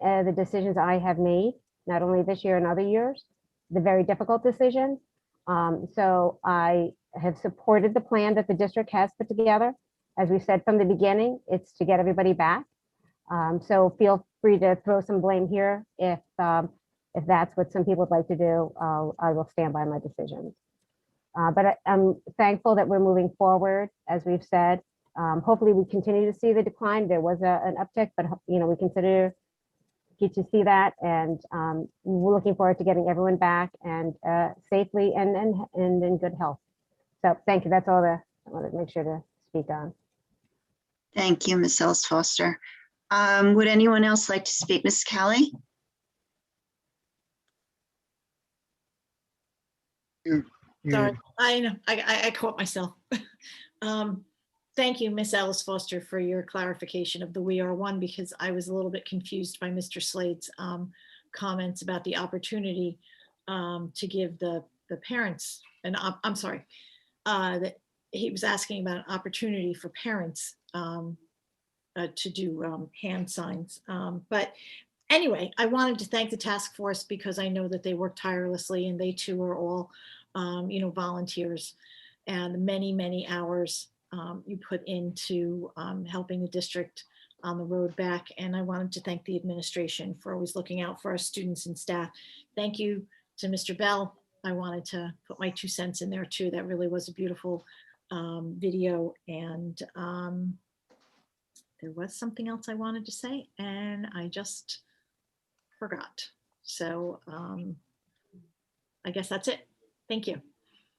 the decisions I have made, not only this year and other years, the very difficult decisions. So I have supported the plan that the district has put together. As we said from the beginning, it's to get everybody back. So feel free to throw some blame here if that's what some people would like to do. I will stand by my decisions. But I'm thankful that we're moving forward, as we've said. Hopefully we continue to see the decline. There was an uptick, but we consider get to see that, and we're looking forward to getting everyone back and safely and in good health. So thank you. That's all I want to make sure to speak on. Thank you, Ms. Ellis Foster. Would anyone else like to speak? Ms. Kelly? Sorry, I know, I caught myself. Thank you, Miss Ellis Foster, for your clarification of the "we are one," because I was a little bit confused by Mr. Slade's comments about the opportunity to give the parents, and I'm sorry, that he was asking about an opportunity for parents to do hand signs. But anyway, I wanted to thank the task force because I know that they work tirelessly, and they too are all volunteers, and many hours you put into helping the district on the road back. And I wanted to thank the administration for always looking out for our students and staff. Thank you to Mr. Bell. I wanted to put my 2 cents in there too. That really was a beautiful video. And there was something else I wanted to say and I just forgot. So I guess that's it. Thank you.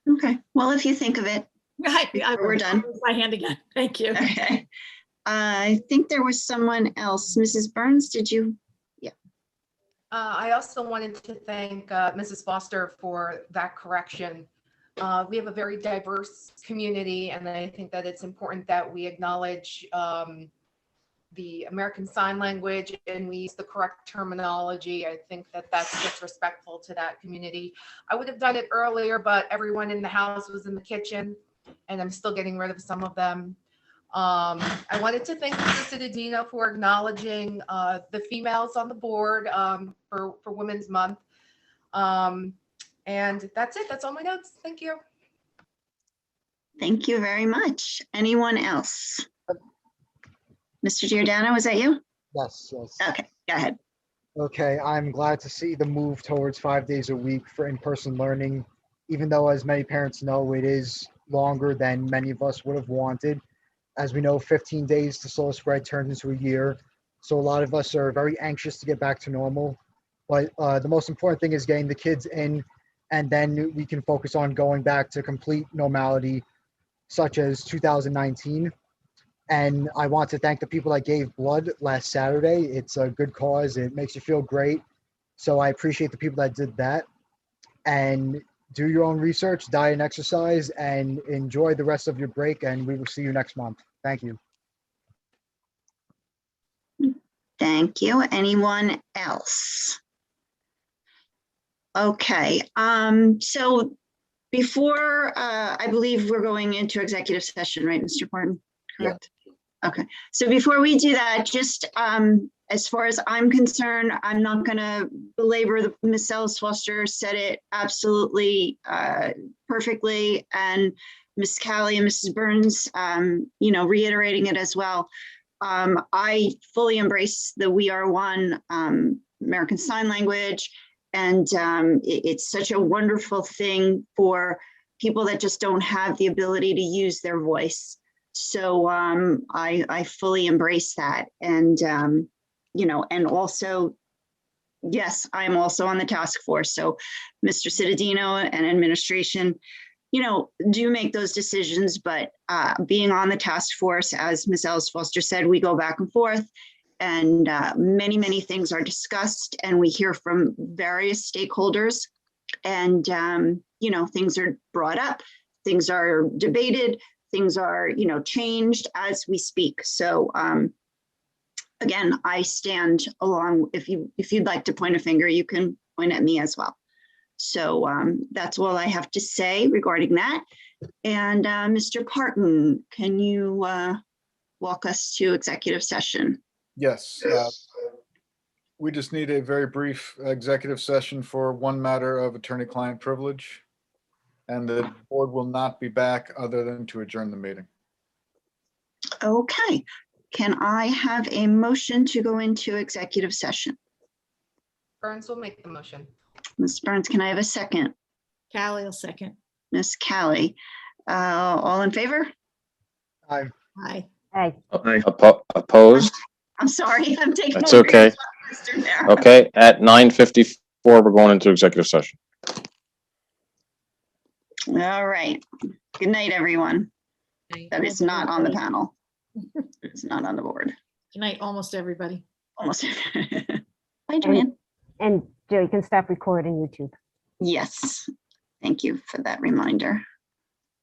Okay, well, if you think of it, we're done. My hand again. Thank you. Okay. I think there was someone else. Mrs. Burns, did you? Yeah. I also wanted to thank Mrs. Foster for that correction. We have a very diverse community, and I think that it's important that we acknowledge the American Sign Language and we use the correct terminology. I think that that's disrespectful to that community. I would have done it earlier, but everyone in the house was in the kitchen, and I'm still getting rid of some of them. I wanted to thank Mr. Citadino for acknowledging the females on the board for Women's Month. And that's it. That's all my notes. Thank you. Thank you very much. Anyone else? Mr. Giordano, was that you? Yes. Okay, go ahead. Okay, I'm glad to see the move towards 5 days a week for in-person learning, even though, as many parents know, it is longer than many of us would have wanted. As we know, 15 days to slow spread turns into a year. So a lot of us are very anxious to get back to normal. But the most important thing is getting the kids in, and then we can focus on going back to complete normality, such as 2019. And I want to thank the people that gave blood last Saturday. It's a good cause. It makes you feel great. So I appreciate the people that did that. And do your own research, diet and exercise, and enjoy the rest of your break. And we will see you next month. Thank you. Thank you. Anyone else? Okay, so before, I believe we're going into executive session, right, Mr. Martin? Correct? Okay, so before we do that, just as far as I'm concerned, I'm not gonna belabor Ms. Ellis Foster said it absolutely perfectly, and Ms. Callie and Mrs. Burns, reiterating it as well. I fully embrace the We Are One American Sign Language, and it's such a wonderful thing for people that just don't have the ability to use their voice. So I fully embrace that. And, and also, yes, I'm also on the task force. So Mr. Cittadino and administration, do make those decisions, but being on the task force, as Ms. Ellis Foster said, we go back and forth, and many, many things are discussed, and we hear from various stakeholders, and, things are brought up, things are debated, things are, changed as we speak. So again, I stand along. If you'd like to point a finger, you can point at me as well. So that's all I have to say regarding that. And Mr. Parton, can you walk us to executive session? Yes. We just need a very brief executive session for one matter of attorney-client privilege. And the board will not be back other than to adjourn the meeting. Okay. Can I have a motion to go into executive session? Burns will make the motion. Ms. Burns, can I have a second? Callie will second. Ms. Callie, all in favor? Aye. Aye. Aye. Opposed? I'm sorry, I'm taking That's over okay. your spot, Mr. Mayor. Okay, at 9:54, we're going into executive session. All right. Good night, everyone. That is not on the panel. It's not on the board. Good night, almost everybody. Almost. Bye, Joanne. And Jill, you can stop recording YouTube. Yes. Thank you for that reminder.